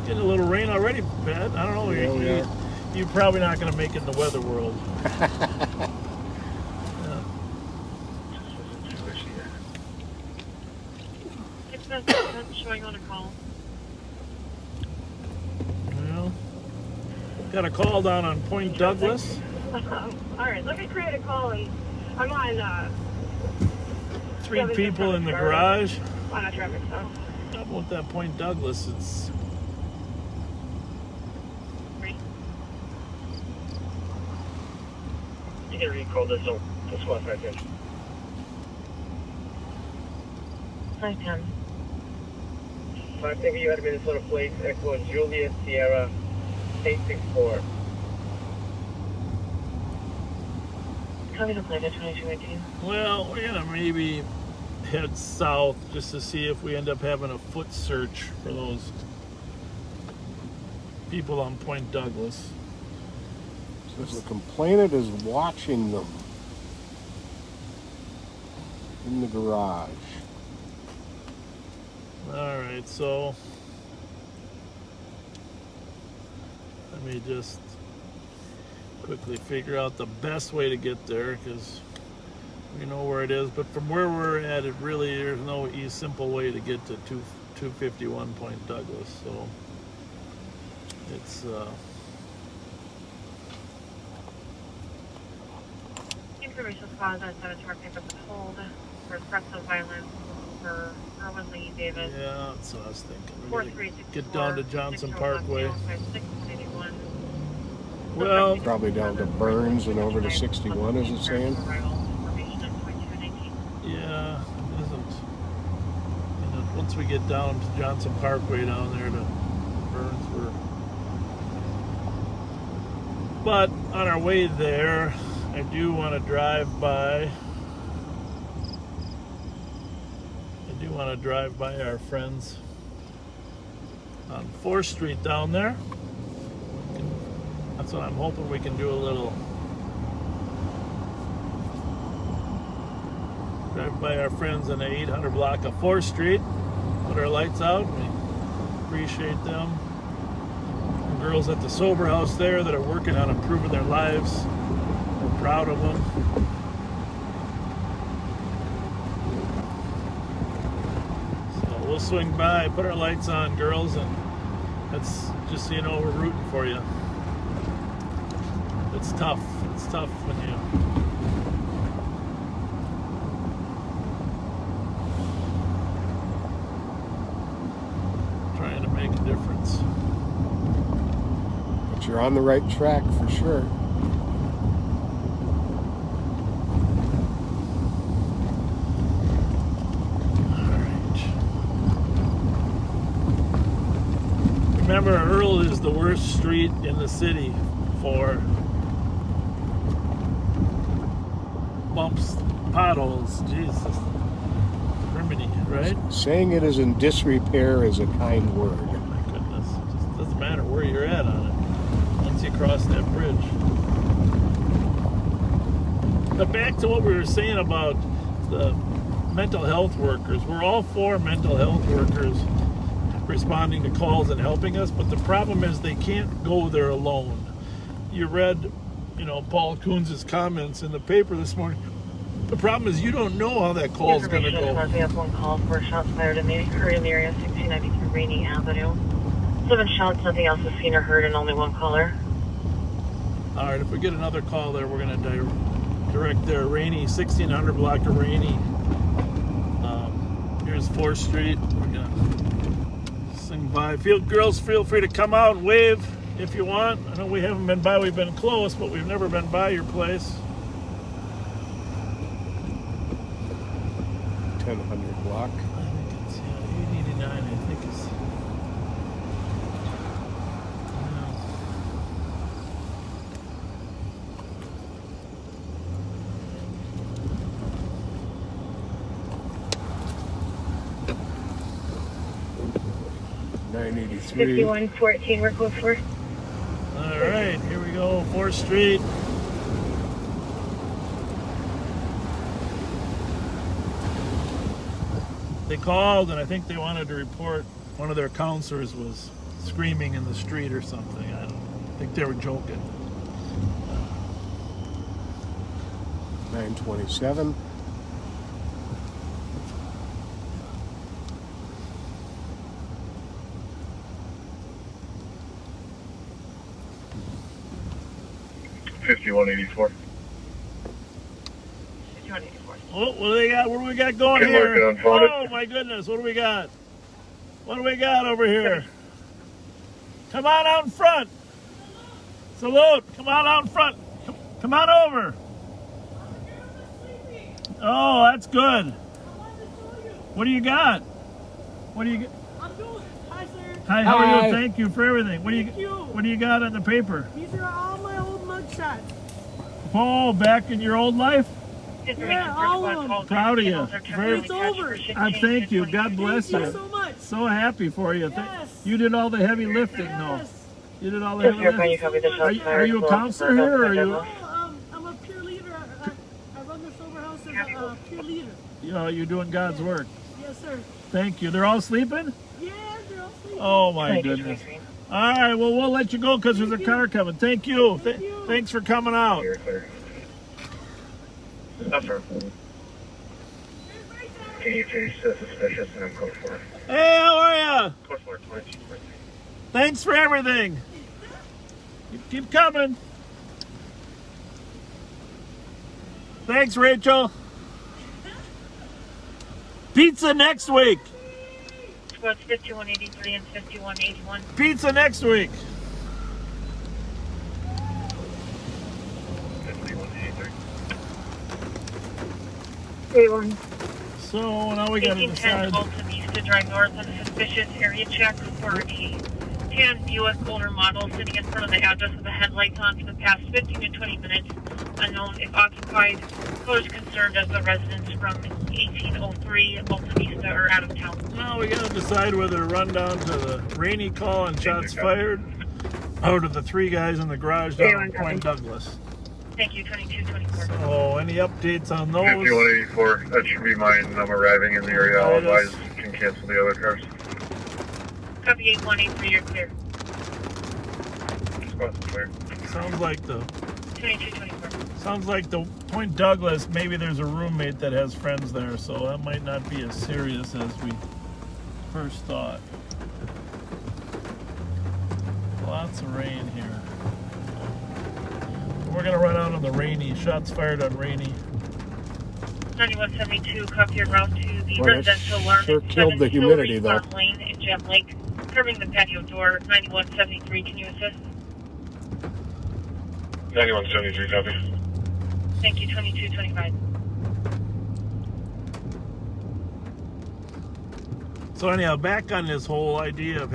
A: Getting a little rain already, Pat. I don't know.
E: Yeah.
A: You're probably not going to make it in the weather world.
J: It's not showing on a call.
A: Well, got a call down on Point Douglas.
J: Alright, let me create a call and I'm on
A: 3 people in the garage.
J: on a traffic stop.
A: Trouble with that Point Douglas, it's
G: You can recall this on the squad 510.
H: 510.
G: 510, you had a Minnesota plate, Echo Juliet Sierra 864.
H: Copy the plate at 2218.
A: well, we're gonna maybe head south just to see if we end up having a foot search for those people on Point Douglas.
E: Says the complainant is watching them in the garage.
A: All right, so let me just quickly figure out the best way to get there because we know where it is, but from where we're at, it really there's no simple way to get to 251 Point Douglas. So it's
J: Information squad that said a truck pickup was hold for threats of violence for Erwin Lee Davis.
A: yeah, that's what I was thinking. We gotta
J: 4364.
A: get down to Johnson Parkway.
J: 651.
A: Well,
E: Probably down to Burns and over to 61, is it saying?
A: yeah, it isn't. You know, once we get down to Johnson Parkway down there to Burnsburg. But on our way there, I do want to drive by. Our friends on 4th Street down there. That's what I'm hoping we can do a little. Drive by our friends in the 800 block of 4th Street. Put our lights out. We appreciate them. The girls at the Sober House there that are working on improving their lives. We're proud of them. So we'll swing by, put our lights on, girls, and that's just so you know we're rooting for you. It's tough. It's tough when you trying to make a difference.
E: But you're on the right track for sure. Remember, Earl is the worst street in the city for bumps, potholes. Jesus, criminy, right? Saying it is in disrepair is a kind word.
A: Oh my goodness, it just doesn't matter where you're at on it once you cross that bridge. But back to what we were saying about the mental health workers. We're all for mental health workers responding to calls and helping us, but the problem is they can't go there alone. You read, Paul Coons' comments in the paper this morning. The problem is you don't know how that call is going to go.
H: We have one call for shots fired in the area, 1693 Rainy Avenue. 7 shots, nothing else is seen or heard, and only one caller.
A: All right, if we get another call there, we're going to direct their Rainy, 1600 block of Rainy. Here's 4th Street. We're going to swing by. Girls, feel free to come out and wave if you want. I know we haven't been by. We've been close, but we've never been by your place.
E: 1000 block.
A: I think it's 889. I think it's.
E: 983.
H: 5114, we're close for.
A: All right, here we go, 4th Street. They called, and I think they wanted to report one of their counselors was screaming in the street or something. I don't think they were joking.
E: 927.
A: Oh, what do they got? What do we got going
G: Good
A: here?
G: working, unfolded.
A: Oh my goodness, what do we got? What do we got over here? Come on out in front. Salute. Come on out in front. Come on over. Oh, that's good. What do you got? What do you got?
K: I'm doing. Hi, sir.
A: Hi, how are
E: Hi.
A: you? Thank you for everything. What do
K: Thank you.
A: What do you got on the paper?
K: These are all my old mugshots.
A: Oh, back in your old life?
K: Yeah, all of them.
A: Proud of you. Very,
K: It's over.
A: thank you. God bless
K: Thank
A: you.
K: you so much.
A: So happy for you.
K: Yes.
A: You did all the heavy lifting, though.
K: Yes.
A: You did all the
H: Just
A: heavy
H: verifying you
A: lifting.
H: copy the shots
A: Are you a counselor here, or are you?
K: I'm a peer leader. I run the sober house as a peer leader.
A: You know, you're doing God's work.
K: Yes, sir.
A: Thank you. They're all sleeping?
K: Yeah, they're all sleeping.
A: Oh my goodness. All right, well, we'll let you go because there's a car coming. Thank you. Thanks for coming out.
G: You're clear. Affirmative. Can you change to suspicious and I'm code 4?
A: Hey, how are ya?
G: Code 4, 22.
A: Thanks for everything. You keep coming. Thanks, Rachel. Pizza next week.
J: Squads 5183 and 5181.
A: Pizza next week.
G: 5183.
H: 81.
A: So now we gotta
J: 1810
A: decide.
J: Alton East to drive north on a suspicious area check for a tan US older model sitting in front of the address with the headlights on for the past 15 to 20 minutes. Unknown if occupied. Colors conserved as the residents from 1803 Alta Vista are out of town.
A: Now we gotta decide whether to run down to the Rainey call and shots fired, or to the 3 guys in the garage down in Point Douglas.
J: Thank you, 2224.
A: So any updates on those?
G: 5184. That should be mine. I'm arriving in the area. I'll advise you can cancel the other cars.
J: Copy 8183, you're clear.
G: Squad's clear.
A: Sounds like the
J: 2224.
A: Sounds like the Point Douglas, maybe there's a roommate that has friends there, so that might not be as serious as we first thought. Lots of rain here. We're gonna run out on the Rainy. Shots fired on Rainy.
J: 9172, copy your route to the
E: Boy, that
J: residential alarm.
E: sure killed the humidity, though.
J: Farm Lane in Gem Lake, curving the patio door. 9173, can you assist?
G: 9173, copy.
J: Thank you, 2225.
A: So anyhow, back on this whole idea of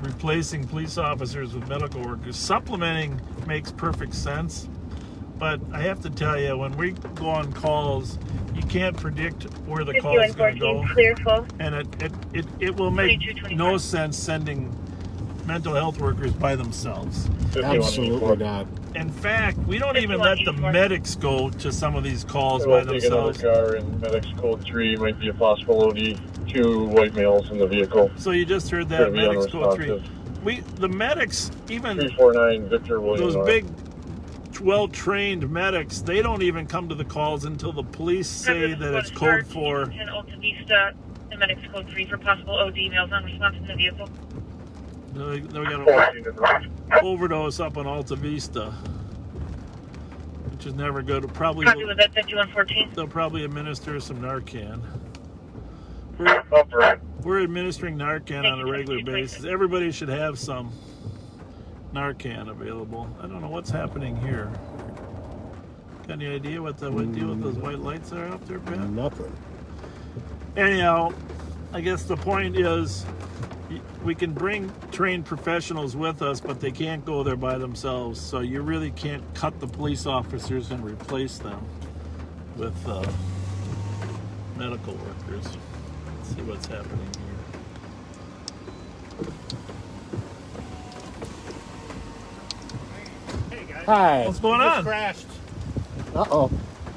A: replacing police officers with medical workers, supplementing makes perfect sense. But I have to tell you, when we go on calls, you can't predict where the call is going to go.
H: Clear full.
A: And it will make
J: 2225.
A: no sense sending mental health workers by themselves.
E: Absolutely not.
A: In fact, we don't even let the medics go to some of these calls by themselves.
G: Car in medics code 3 might be a possible OD. 2 white males in the vehicle.
A: So you just heard that,
G: Gonna be
A: medics code 3.
G: unresponsive.
A: The medics, even
G: 349 Victor William.
A: those big, well-trained medics, they don't even come to the calls until the police say that it's code 4.
J: 10 Alta Vista, the medics code 3 for possible OD males unresponsive in the vehicle.
A: Then we got an overdose up on Alta Vista, which is never good.
J: Copy with that 5114.
A: They'll probably administer some Narcan.
G: Upright.
A: We're administering Narcan on a regular basis. Everybody should have some Narcan available. I don't know what's happening here. Got any idea what deal with those white lights are up there, Ben?
E: Nothing.
A: Anyhow, I guess the point is we can bring trained professionals with us, but they can't go there by themselves. So you really can't cut the police officers and replace them with medical workers. Let's see what's happening here.
E: Hi.
A: What's going on?
L: Crashed.
E: Uh-oh.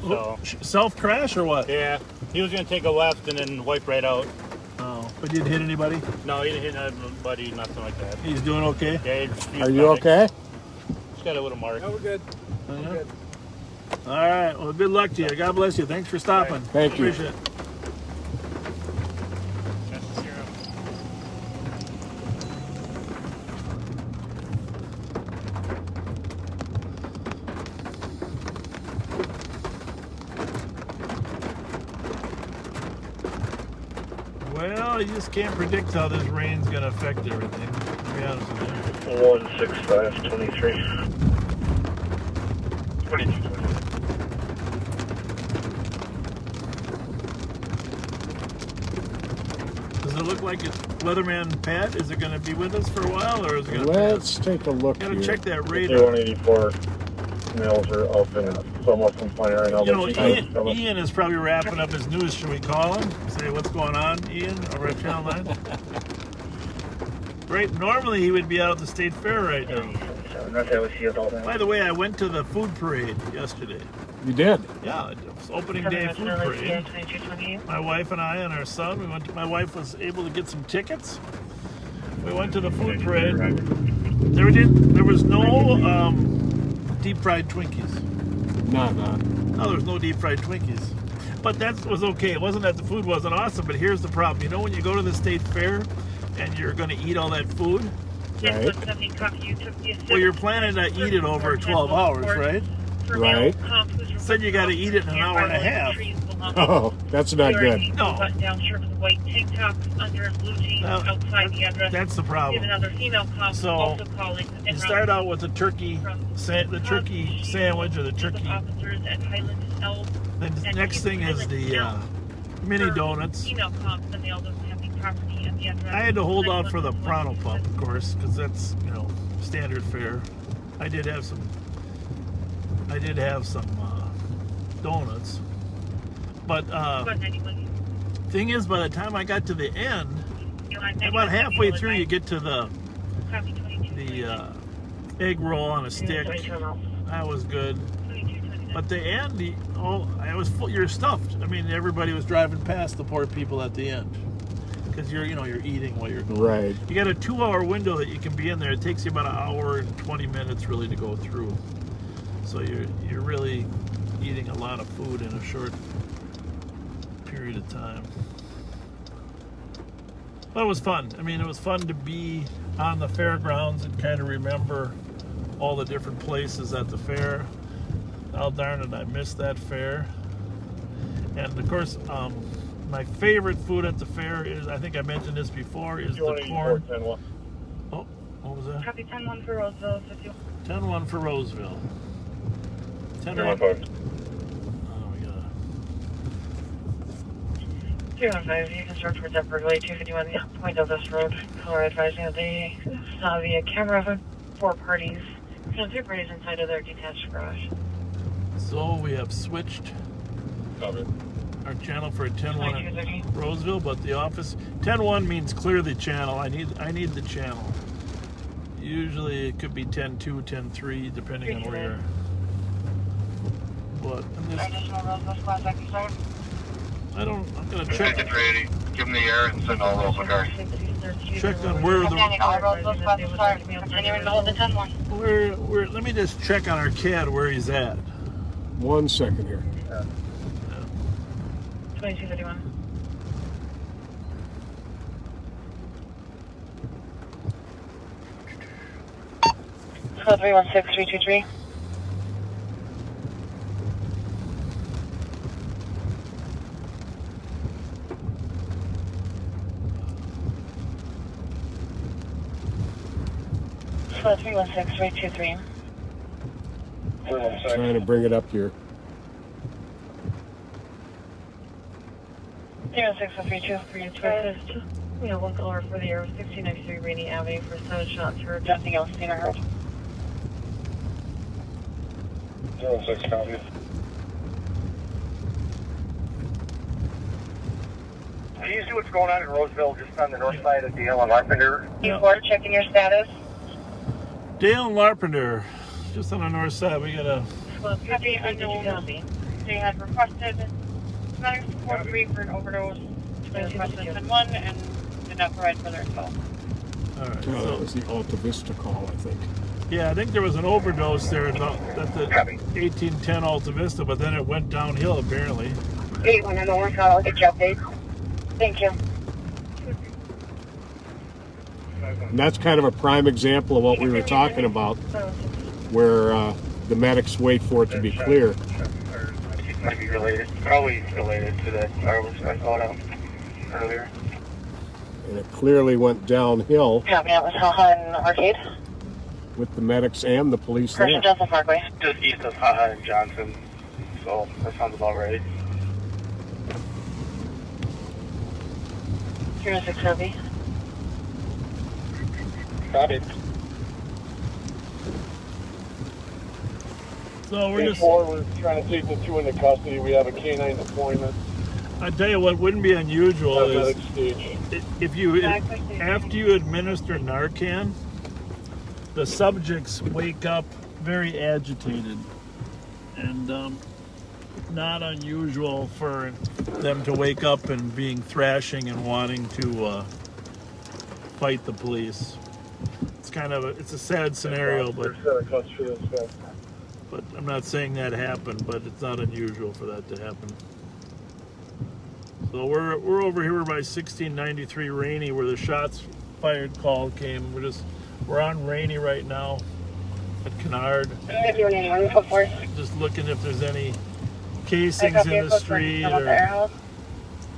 L: So
A: Self crash or what?
L: yeah, he was gonna take a left and then wipe right out.
A: Oh, but you didn't hit anybody?
L: No, he didn't hit anybody, nothing like that.
A: He's doing okay?
L: Yeah,
E: Are you okay?
L: He's got a little mark.
C: Oh, we're good.
A: Yeah.
C: We're good.
A: All right. Well, good luck to you. God bless you. Thanks for stopping.
E: Thank you.
A: Appreciate it. Well, you just can't predict how this rain's going to affect everything, to be honest with you.
G: 16523. 2220.
A: Does it look like it's Weatherman Pat? Is it going to be with us for a while, or is it going to
E: Let's take a look
A: Gotta
E: here.
A: check that radar.
G: 184 males are up and somewhat compliant right now.
A: You know,
G: but
A: Ian is probably wrapping up his news. Should we call him? Say, what's going on, Ian, over at Channel 9? Right, normally he would be out at the State Fair right now. By the way, I went to the food parade yesterday.
E: You did?
A: Yeah, it was opening day food parade. My wife and I and our son, we went. My wife was able to get some tickets. We went to the food parade. There was no deep fried Twinkies.
E: No.
A: No, there was no deep fried Twinkies. But that was okay. It wasn't that the food wasn't awesome, but here's the problem. You know when you go to the State Fair and you're going to eat all that food?
E: Right.
A: Well, you're planning to eat it over 12 hours, right?
E: Right.
A: Said you got to eat it in an hour and a half.
E: Oh, that's not good.
A: No.
J: White tank top, under blue jeans, outside the address.
A: That's the problem.
J: Even another female cop
A: So,
J: also calling.
A: You start out with the turkey sandwich or the turkey. Then the next thing is the mini donuts.
J: Female cops and they all don't have the property and the address.
A: I had to hold out for the Pronto Pup, of course, because that's, standard fare. I did have some donuts. But thing is, by the time I got to the end, about halfway through, you get to the egg roll on a stick. That was good. But the end, I was full. You're stuffed. I mean, everybody was driving past the poor people at the end because you're eating while you're going.
E: Right.
A: You got a 2-hour window that you can be in there. It takes you about an hour and 20 minutes really to go through. So you're really eating a lot of food in a short period of time. But it was fun. I mean, it was fun to be on the fairgrounds and kind of remember all the different places at the fair. Oh, darn it, I missed that fair. And of course, my favorite food at the fair is, I think I mentioned this before, is the corn. Oh, what was that?
J: Copy 10-1 for Roseville.
A: 10-1 for Roseville. 10-1. Oh, we got
H: 215, you can start towards Upper Way 251 point of this road. Caller advising that they saw via camera 4 parties. So 2 parties inside of their detached garage.
A: So we have switched our channel for a 10-1 at Roseville, but the office 10-1 means clear the channel. I need the channel. Usually it could be 10-2, 10-3, depending on where you're. But in this, I'm gonna check.
G: Give them the air and send all those cars.
A: Check on where let me just check on our CAD where he's at.
E: 1 second here.
H: 2251. Call 316-323. Call 316-323.
E: Trying to bring it up here.
H: 06132 for you to assist. We have 1 caller for the air 1693 Rainy Avenue for 7 shots heard. Nothing else seen or heard.
G: 06 copy.
M: Can you see what's going on in Roseville, just on the north side of Dale and Larpenter?
H: You are checking your status.
A: Dale and Larpenter, just on the north side. We got a.
J: Copy unknown. They had requested medical support for an overdose. They requested 10-1 and did not provide further info.
A: All right.
E: That
A: So,
E: was the Alta Vista call, I think.
A: yeah, I think there was an overdose there at the 1810 Alta Vista, but then it went downhill apparently.
H: 8-1 over, I'll get you update. Thank you.
E: And that's kind of a prime example of what we were talking about, where the medics wait for it to be clear.
M: Might be related, probably related to that fireworks I thought of earlier.
E: And it clearly went downhill
H: Copy, that was Haha and Arcade.
E: with the medics and the police
H: Person
E: there.
H: Johnson Parkway.
M: Just east of Haha and Johnson, so that sounds about right.
H: 06 copy.
M: Got it.
A: So we're just.
M: We're trying to take the two into custody. We have a canine deployment.
A: I tell you what wouldn't be unusual is
M: Stage.
A: if you after you administer Narcan, the subjects wake up very agitated, and not unusual for them to wake up and being thrashing and wanting to fight the police. It's kind of it's a sad scenario, but I'm not saying that happened, but it's not unusual for that to happen. So we're over here by 1693 Rainey, where the shots fired call came. We're on Rainey right now at Kennard. Just looking if there's any casings in the street or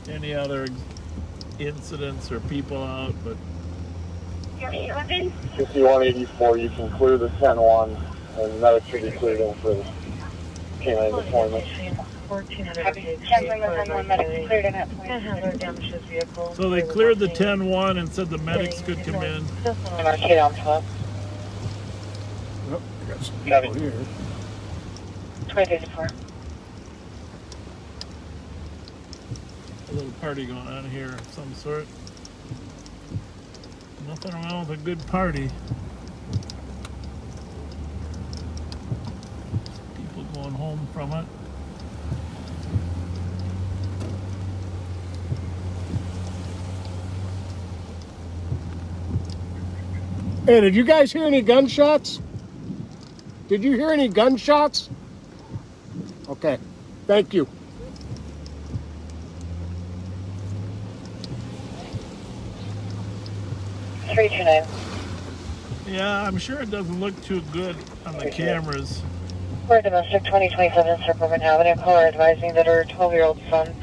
A: any other incidents or people out. But
M: 5184, you can clear the 10-1, and medics should be cleared in for canine deployment.
H: 1400.
A: so they cleared the 10-1 and said the medics could come in.
H: Arcade on top.
E: Oh, I got some people here.
H: 2034.
A: A little party going on here of some sort. Nothing wrong with a good party. People going home from it.
E: Hey, did you guys hear any gunshots? Did you hear any gunshots? Okay, thank you.
A: Yeah, I'm sure it doesn't look too good on the cameras.
H: We're domestic 2027 Suburban Avenue. Caller advising that her 12-year-old son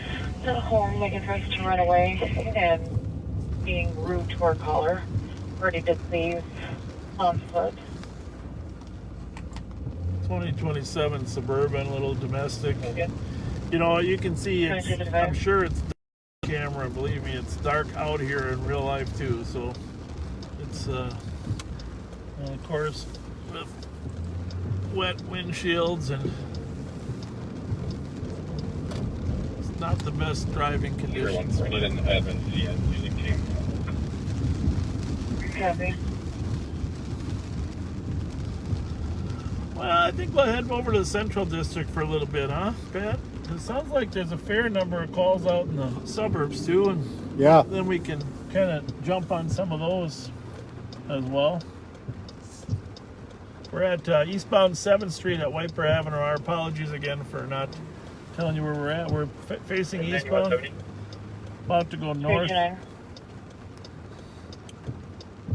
H: is at home making threats to run away and being rude to our caller. Already did leave on foot.
A: 2027 Suburban, little domestic. You know, you can see it's, I'm sure it's camera, believe me, it's dark out here in real life too, so it's of course with wet windshields, and it's not the best driving conditions.
H: Copy.
A: Well, I think we'll head over to the Central District for a little bit, huh, Pat? It sounds like there's a fair number of calls out in the suburbs too, and
E: yeah,
A: then we can kind of jump on some of those as well. We're at eastbound 7th Street at Wiper Avenue. Our apologies again for not telling you where we're at. We're facing eastbound, about to go north.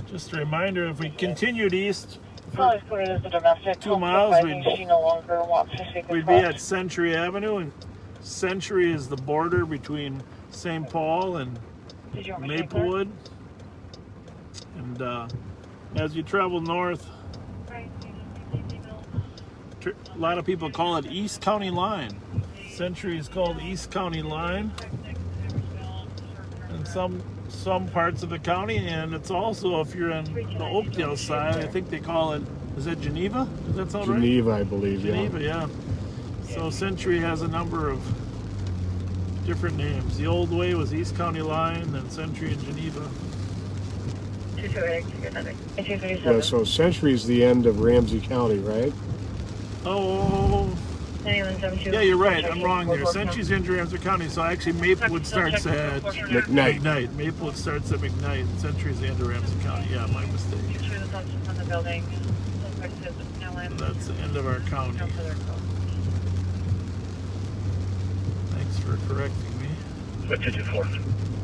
A: Just a reminder, if we continued east for 2 miles, we'd be at Century Avenue, and Century is the border between St. Paul and Maplewood. And as you travel north, a lot of people call it East County Line. Century is called East County Line in some parts of the county, and it's also, if you're on the Oakdale side, I think they call it, is that Geneva? Does that sound right?
E: Geneva, I believe,
A: Geneva, yeah. So Century has a number of different names. The old way was East County Line, then Century and Geneva.
H: 228,
E: Yeah, so Century's the end of Ramsey County, right?
A: Oh,
H: 9172.
A: yeah, you're right. I'm wrong there. Century's in Ramsey County, so actually Maplewood starts at
E: McKnight.
A: Maplewood starts at McKnight, and Century's the end of Ramsey County. Yeah, my mistake.
H: On the building.
A: That's the end of our county. Thanks for correcting me.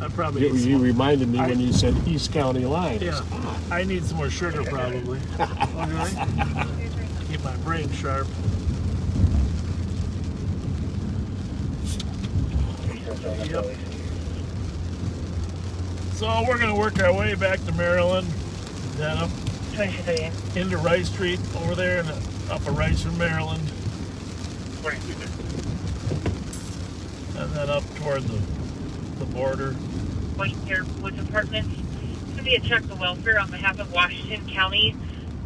A: I probably need some
E: You
A: more-
E: reminded me when you said East County Line.
A: Yeah, I need some more sugar probably. Okay. Keep my brain sharp. Yep. So we're gonna work our way back to Maryland, then up
H: 2238.
A: into Rice Street over there, and up a Rice from Maryland, and then up toward the border.
J: White Bear Woods Apartments. To be a check the welfare on behalf of Washington County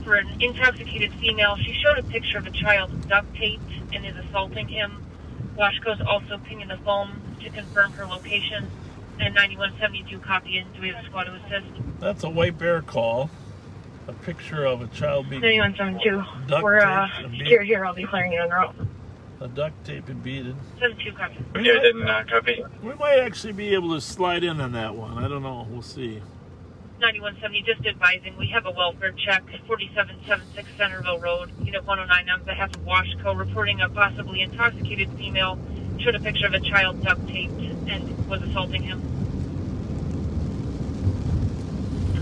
J: for an intoxicated female. She showed a picture of a child duct taped and is assaulting him. Washco's also pinging the phone to confirm her location. And 9172 copy in. Do we have a squad to assist?
A: That's a White Bear call. A picture of a child being
H: 9172.
A: duct
H: We're
A: taped and
H: secured here. I'll be clearing you on route.
A: a duct tape and beaded.
J: 72 copy.
G: Yeah, didn't copy.
A: We might actually be able to slide in on that one. I don't know. We'll see.
J: 9170, just advising, we have a welfare check, 4776 Centerville Road, Unit 109 on behalf of Washco, reporting a possibly intoxicated female, showed a picture of a child duct taped and was assaulting him.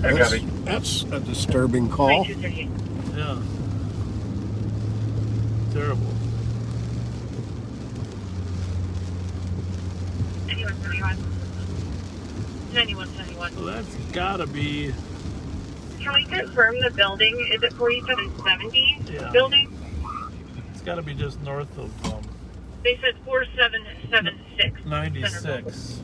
E: That's a disturbing call.
J: 9238.
A: Yeah. Terrible.
J: 9171.
A: So that's gotta be.
J: Can we confirm the building? Is it 4770
A: Yeah.
J: building?
A: It's gotta be just north of
J: They said 4776.
A: 96.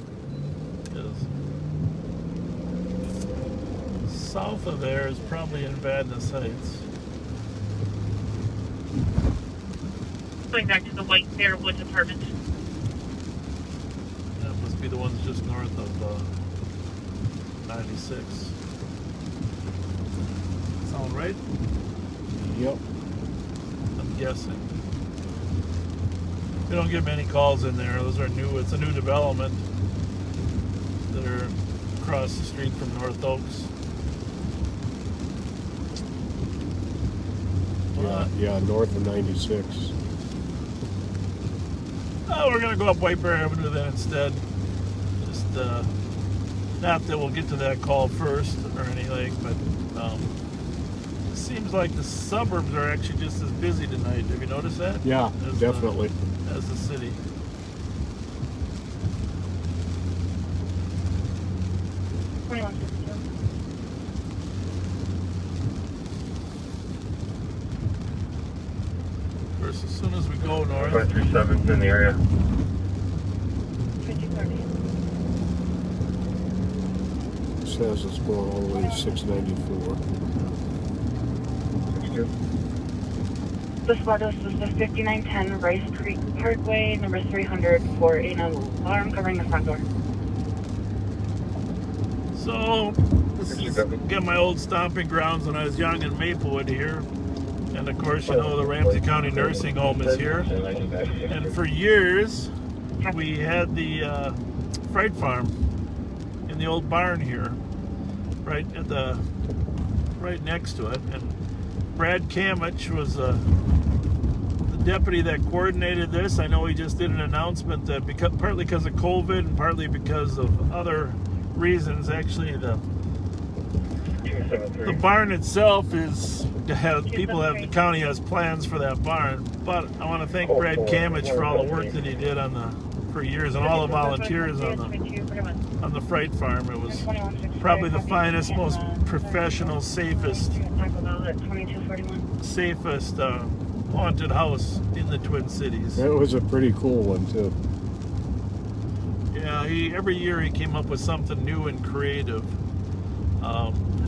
A: South of there is probably in Vadnais Heights.
J: Going back to the White Bear Woods Apartments.
A: That must be the ones just north of 96. Sound right?
E: Yep.
A: I'm guessing. We don't get many calls in there. Those are new. It's a new development. They're across the street from North Oaks.
E: Yeah, north of 96.
A: Oh, we're gonna go up White Bear Avenue then instead. Just not that we'll get to that call first or anything, but it seems like the suburbs are actually just as busy tonight. Have you noticed that?
E: Yeah, definitely.
A: As the city. Of course, as soon as we go north.
G: 537's in the area.
E: It says it's going all the way to 694.
H: The spot is the 5910 Rice Creek Parkway, number 300 for an alarm covering the front door.
A: So, this is got my old stomping grounds when I was young in Maplewood here. And of course, you know, the Ramsey County Nursing Home is here. And for years, we had the freight farm in the old barn here, right next to it. And Brad Kamich was the deputy that coordinated this. I know he just did an announcement that partly because of COVID and partly because of other reasons, actually the barn itself the county has plans for that barn. But I want to thank Brad Kamich for all the work that he did for years and all the volunteers on the freight farm. It was probably the finest, most professional, safest haunted house in the Twin Cities.
E: That was a pretty cool one too.
A: Yeah, every year he came up with something new and creative.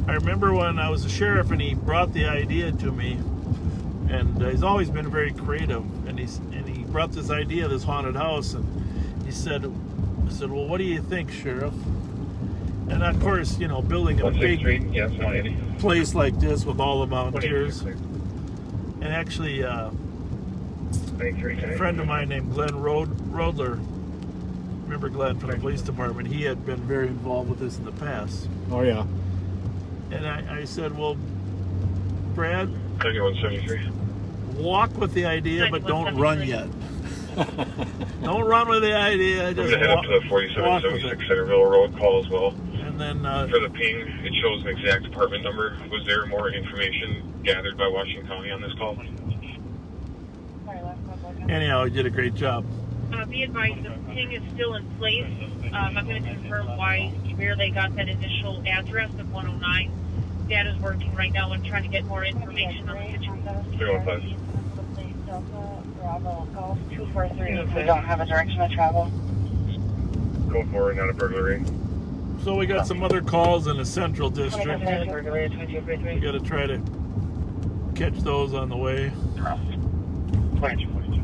A: I remember when I was a sheriff and he brought the idea to me, and he's always been very creative, and he brought this idea of this haunted house, and he said, I said, well, what do you think, Sheriff? And of course, you know, building a
G: 16th
A: big
G: Street, yes, 180.
A: place like this with all the volunteers.
G: 180.
A: And actually, a
G: 23,
A: friend of mine named Glenn Rodler, remember Glenn from the police department, he had been very involved with this in the past.
E: Oh, yeah.
A: And I said, well, Brad,
G: 3173.
A: walk with the idea, but don't run yet. Don't run with the idea.
G: I'm
A: Just
G: going to head up to the
A: walk with
G: 4776
A: it.
G: Centerville Road call as well.
A: And then,
G: For the ping, it shows an exact apartment number. Was there more information gathered by Washington County on this call?
A: anyhow, he did a great job.
J: Be advised, the ping is still in place. I'm going to confirm where they got that initial address of 109. Dad is working right now and trying to get more information on the situation.
G: 315.
H: Bravo, Golf 243. We don't have a direction of travel.
G: Code 4, not a burglary.
A: So we got some other calls in the central district.
H: Burglary 2243.
A: We got to try to catch those on the way.
G: 2242.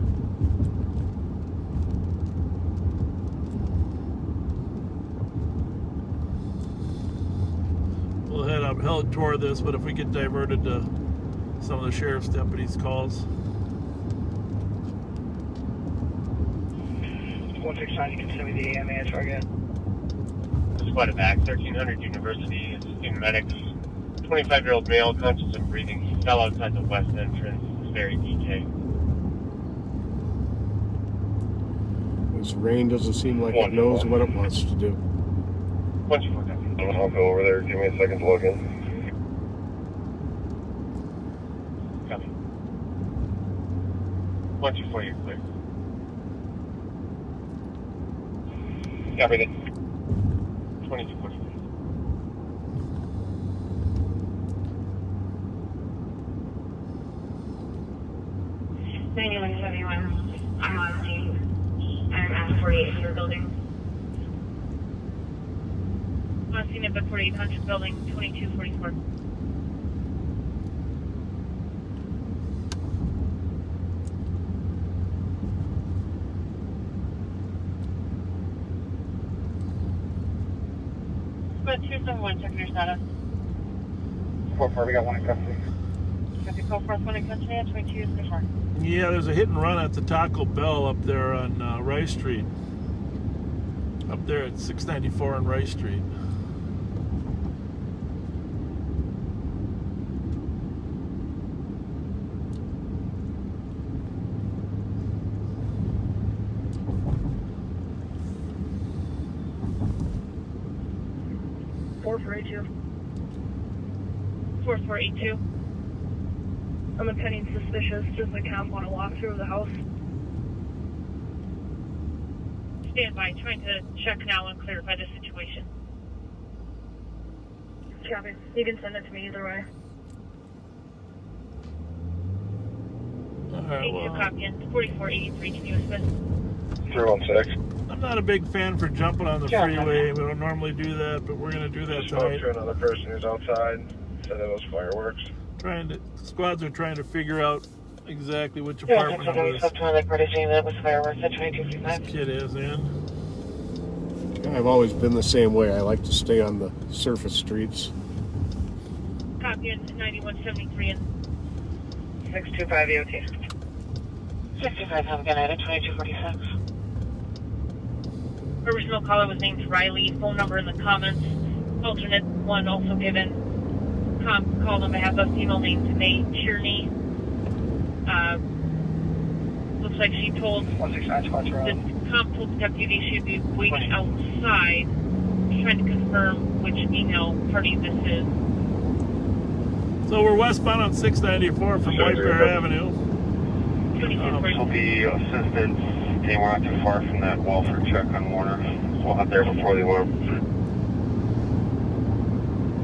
A: We'll head toward this, but if we get diverted to some of the sheriff's deputies' calls.
F: 169, you can send me the AMA target.
G: Squad back, 1300 University, student medics, 25-year-old male, conscious and breathing, fell outside the west entrance, very DK.
E: This rain doesn't seem like it knows what it wants to do.
G: I'll go over there, give me a second to log in. Copy. 124, you're clear. Copy that. 2243.
H: I'm on scene. I'm at 48 Hunter Building.
J: On scene at the 4800 building, 2244. But 271, check your status.
M: 4-4, we got one in custody.
J: Copy, call forth one in custody at 2244.
A: Yeah, there's a hit and run at the Taco Bell up there on Rice Street. Up there at 694 on Rice Street.
K: $4482.
J: 4482.
K: I'm impending suspicious. Does the cop want to walk through the house?
J: Stand by, trying to check now and clarify the situation.
K: Copy. You can send it to me either way.
A: All right,
J: 82
A: well,
J: copy in 4483, can you assist?
G: 316.
A: I'm not a big fan for jumping on the freeway. We don't normally do that, but we're going to do that
G: Spoke
A: tonight.
G: to another person who's outside, said it was fireworks.
A: Squads are trying to figure out exactly which
H: Yeah,
A: apartment
H: that's what
A: it
H: we
A: is.
H: spoke to another party saying that it was fireworks at 2245.
A: This kid is in.
E: I've always been the same way. I like to stay on the surface streets.
J: Copy in 9173 and
H: 625 EOT. 65, have a good night at 2246.
J: original caller was named Riley. Phone number in the comments. Alternate one also given. Called on behalf of female named May Tierney. Looks like she told the comp told the deputy she'd be waiting outside, trying to confirm which email party this is.
A: So we're westbound on 694 from White Bear Avenue.
G: So the assistance team, we're not too far from that welfare check on Warner. We'll head there before the alarm.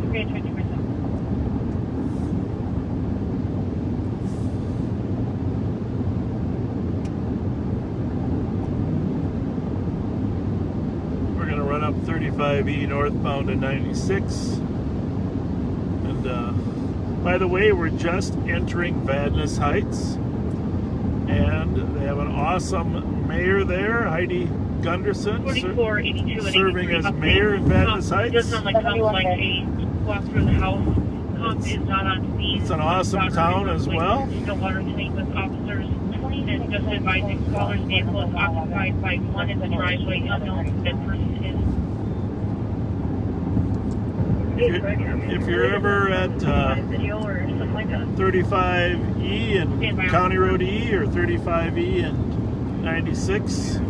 J: Okay, 20%.
A: We're going to run up 35E northbound to 96. And by the way, we're just entering Vadnais Heights. And they have an awesome mayor there, Heidi Gunderson,
J: 4482 and
A: serving
J: 83
A: as
J: update.
A: mayor in Vadnais
J: It
A: Heights.
J: does sound like Tom would like a walk through the house. Tom is not on scene.
A: It's an awesome
J: Daughter
A: town
J: is
A: as
J: like
A: well.
J: Stillwater tonight with officers and just advising callers vehicle is occupied by one in the driveway. Unknown who that person is.
A: If you're ever at
J: Video or something like that.
A: 35E and County Road E or 35E and 96,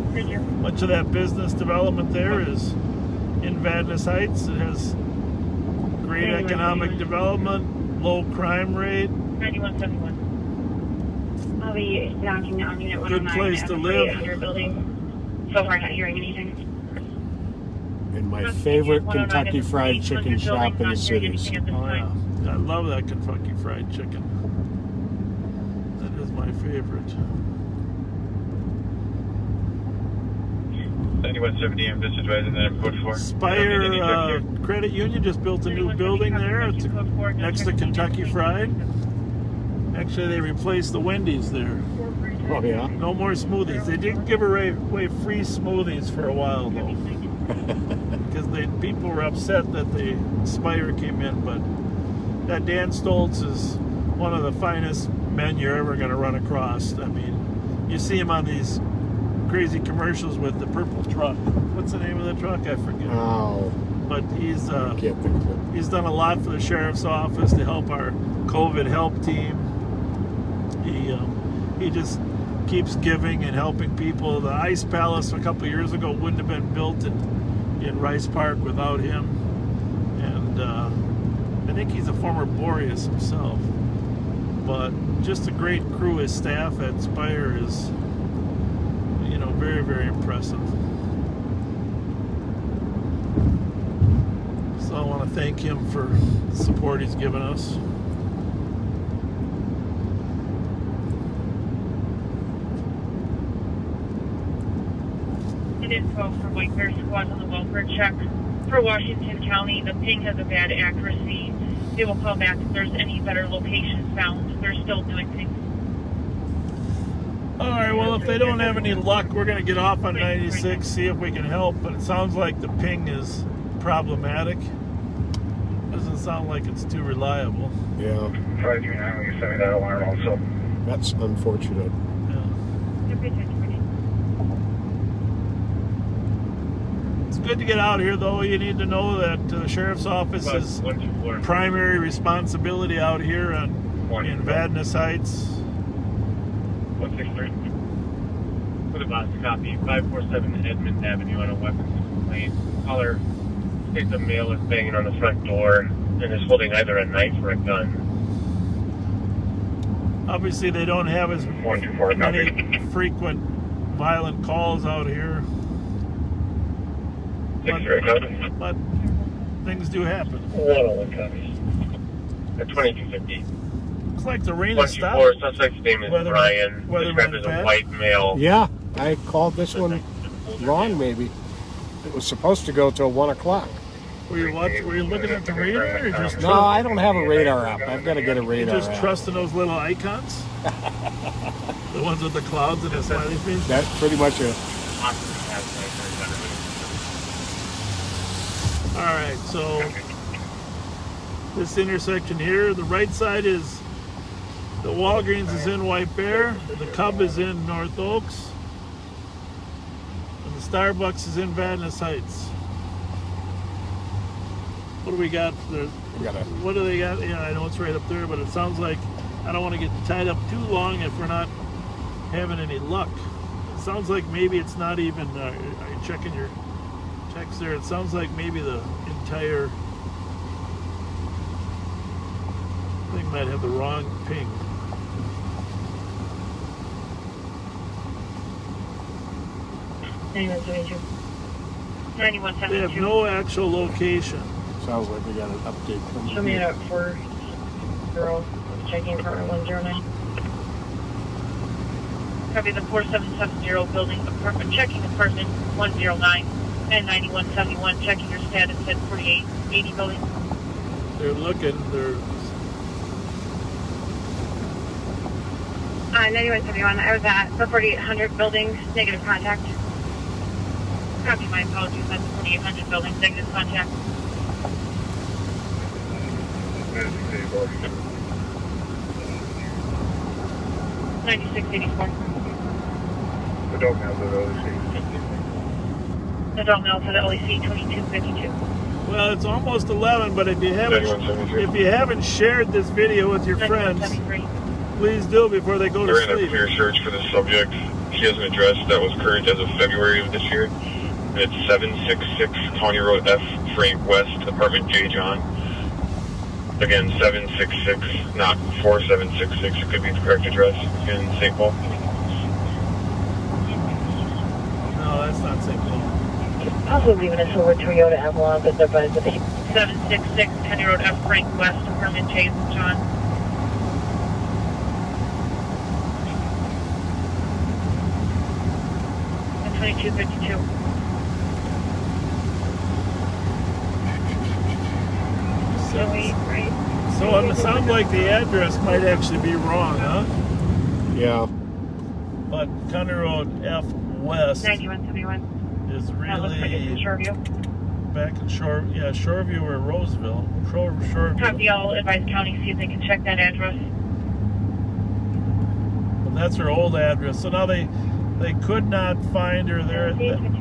A: much of that business development there is in Vadnais Heights. It has great economic development, low crime rate,
J: 9171.
H: I'll be knocking on unit 109.
A: good place to live.
H: Your building. So far, not hearing anything.
E: And my favorite Kentucky Fried Chicken shop in the cities.
A: Oh yeah, I love that Kentucky Fried Chicken. That is my favorite.
G: 9170, I'm just advising that I'm code 4.
A: Spire Credit Union just built a new building there. It's next to Kentucky Fried. Actually, they replaced the Wendy's there.
E: Oh, yeah?
A: No more smoothies. They did give away free smoothies for a while, though. Because people were upset that the Spire came in. But that Dan Stoltz is one of the finest men you're ever going to run across. I mean, you see him on these crazy commercials with the purple truck. What's the name of the truck? I forget.
E: Oh.
A: But he's
E: Can't think of it.
A: he's done a lot for the sheriff's office to help our COVID help team. He just keeps giving and helping people. The Ice Palace a couple years ago wouldn't have been built in Rice Park without him. And I think he's a former Boreas himself. But just a great crew. His staff at Spire is, very, very impressive. So I want to thank him for the support he's given us.
J: It is 12 for White Bear Squad on the welfare check. For Washington County, the ping has a bad accuracy. They will call back if there's any better locations found. They're still doing things.
A: All right, well, if they don't have any luck, we're going to get off on 96, see if we can help. But it sounds like the ping is problematic. Doesn't sound like it's too reliable.
E: Yeah.
M: Try to do now, you send me that alarm also.
E: That's unfortunate.
A: It's good to get out here, though. You need to know that the sheriff's office is primary responsibility out here in Vadnais Heights.
G: 163. For the box copy, 547 Edmund Avenue on a weapons complaint. Caller states a male is banging on the front door and is holding either a knife or a gun.
A: Obviously, they don't have as many frequent violent calls out here. But things do happen.
G: 101 copies. At 2250.
A: Looks like the rain has stopped.
G: 124, suspect's name is Brian, described as a white male.
E: Yeah, I called this one wrong, maybe. It was supposed to go till 1 o'clock.
A: Were you looking at the radar or just
E: No, I don't have a radar app. I've got to get a
A: you
E: radar
A: just
E: app.
A: trusting those little icons? The ones with the clouds and the smiley face?
E: That's pretty much it.
A: Alright, so this intersection here, the right side is the Walgreens is in White Bear, the Cub is in North Oaks, and the Starbucks is in Vadnais Heights. What do we got there? What do they got? Yeah, I know it's right up there, but it sounds like I don't want to get tied up too long if we're not having any luck. It sounds like maybe it's not even, are you checking your text there? It sounds like maybe the entire thing might have the wrong ping. They have no actual location.
E: Sounds like we got an update coming.
H: Show me it up for girl checking apartment 109.
J: Copy the 4770 building apartment checking apartment 109 and 9171 checking your status at 4880 building.
A: They're looking. They're
H: 9171. I was at the 4800 building. Negative contact.
J: Copy, my apologies. That's 4800 building. Negative contact. 9684.
M: Adult male to the OC.
J: Adult male to the OEC 2252.
A: Well, it's almost 11, but if you
M: Anyone
A: haven't shared this video with your friends,
J: 9173.
A: please do before they go to
M: We're in a
A: sleep.
M: clear search for the subject. He has an address that was current as of February of this year. And it's 766 County Road F, Frank West, apartment J. John. Again, 766, not 4766. It could be the correct address in St. Paul.
A: No, that's not St. Paul.
H: Also leaving a silver Toyota Avalon, but they're by the
J: 766 County Road F, Frank West, apartment J. John. And 2252. Right.
A: So it sounds like the address might actually be wrong, huh?
E: Yeah.
A: But County Road F West
J: 9171.
A: is
J: That looks like it's in
A: really
J: Shoreview.
A: back in Shoreview or Roseville. Shoreview.
J: Copy, all advise county, see if they can check that address.
A: But that's her old address. So now they could not find her there at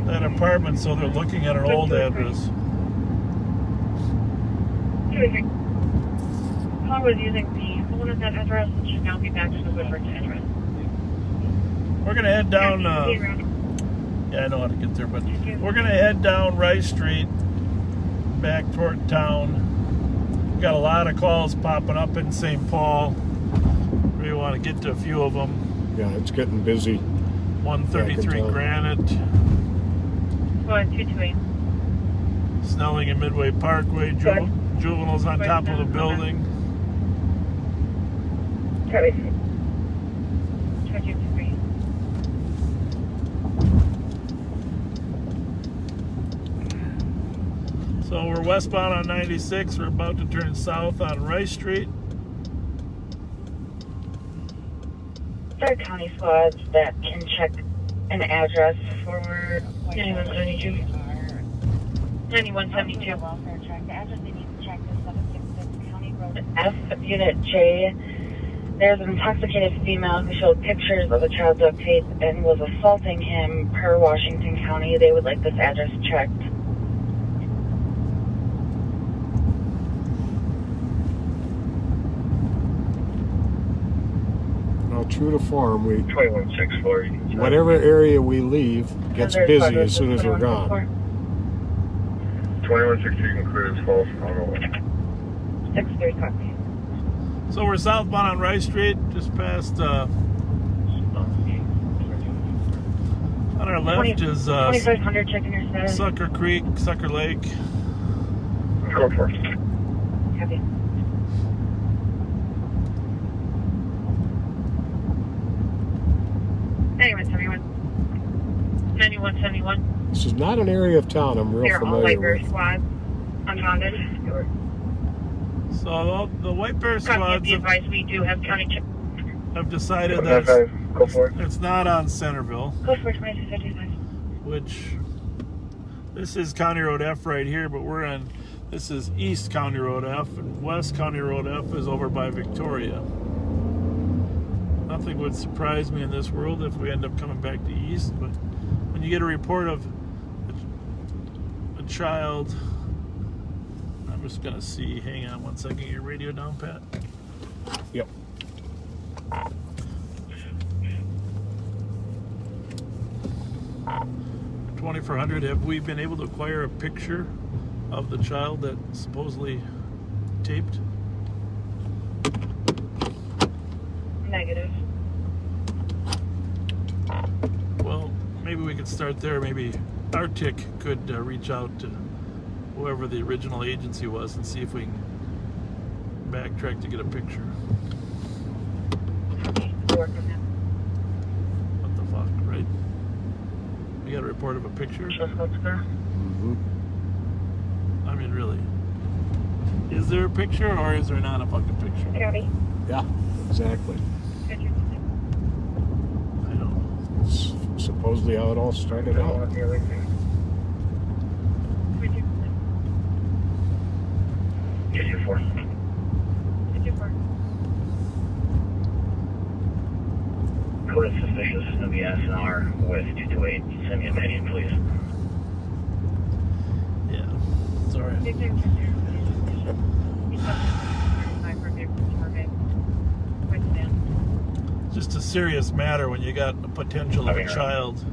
A: that apartment, so they're looking at her old address.
J: Caller was using the old of that address and should now be back to the Woodbridge address.
A: We're gonna head down. Yeah, I know how to get there, but we're gonna head down Rice Street, back toward town. We got a lot of calls popping up in St. Paul. We want to get to a few of them.
E: Yeah, it's getting busy.
A: 133
E: Yeah,
A: Granite,
J: 228.
A: Snelling and Midway Parkway. Juveniles on top of the building.
J: Copy. 223.
A: So we're westbound on 96. We're about to turn south on Rice Street.
H: There are county squads that can check an address for
J: 9172. 9172.
H: welfare check. The address they need to check is 766 County Road F, Unit J. There's an intoxicated female who showed pictures of a child duct tape and was assaulting him per Washington County. They would like this address checked.
E: Well, true to form,
M: 21640.
E: whatever area we leave gets busy as soon as we're gone.
M: 2163 includes false auto.
H: 63 copy.
A: So we're southbound on Rice Street, just past. On our left is
H: 2500 checking your status.
A: Sucker Creek, Sucker Lake.
M: Go for it.
H: Copy.
J: Anyone, 9171.
E: This is not an area of town I'm real
J: They're all
E: familiar
J: White Bear
E: with.
J: squad. Unbounded.
A: So the White Bear
J: Copy,
A: squads
J: be advised, we do have county check.
A: have decided that
M: Go for it.
A: it's not on Centerville,
J: Go for 2255.
A: which this is County Road F right here, but this is East County Road F, and West County Road F is over by Victoria. Nothing would surprise me in this world if we end up coming back to East, but when you get a report of a child, I'm just gonna see. Hang on one second. Your radio down, Pat?
E: Yep.
A: $2,400. Have we been able to acquire a picture of the child that supposedly taped?
J: Negative.
A: Well, maybe we could start there. Maybe Arctic could reach out to whoever the original agency was and see if we can backtrack to get a picture. What the fuck, right? We got a report of a picture?
E: Mm-hmm.
A: I mean, really. Is there a picture or is there not a fucking picture?
J: Copy.
E: Yeah, exactly.
A: I don't know.
E: It's supposedly how it all started out.
G: 224.
J: 224.
G: Code of suspicious of the SNR with 228. Send me a opinion, please.
A: Yeah. Sorry. Just a serious matter when you got a potential of a child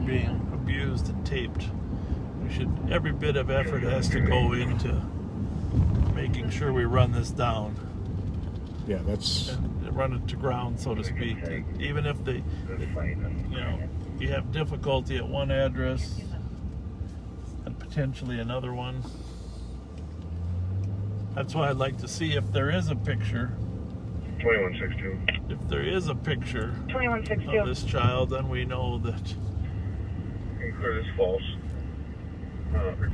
A: being abused and taped. Every bit of effort has to go into making sure we run this down.
E: Yeah, that's...
A: And run it to ground, so to speak. Even if you have difficulty at one address and potentially another one. That's why I'd like to see if there is a picture.
G: 2162.
A: If there is a picture
H: 2162
A: of this child, then we know that
G: Clear this false.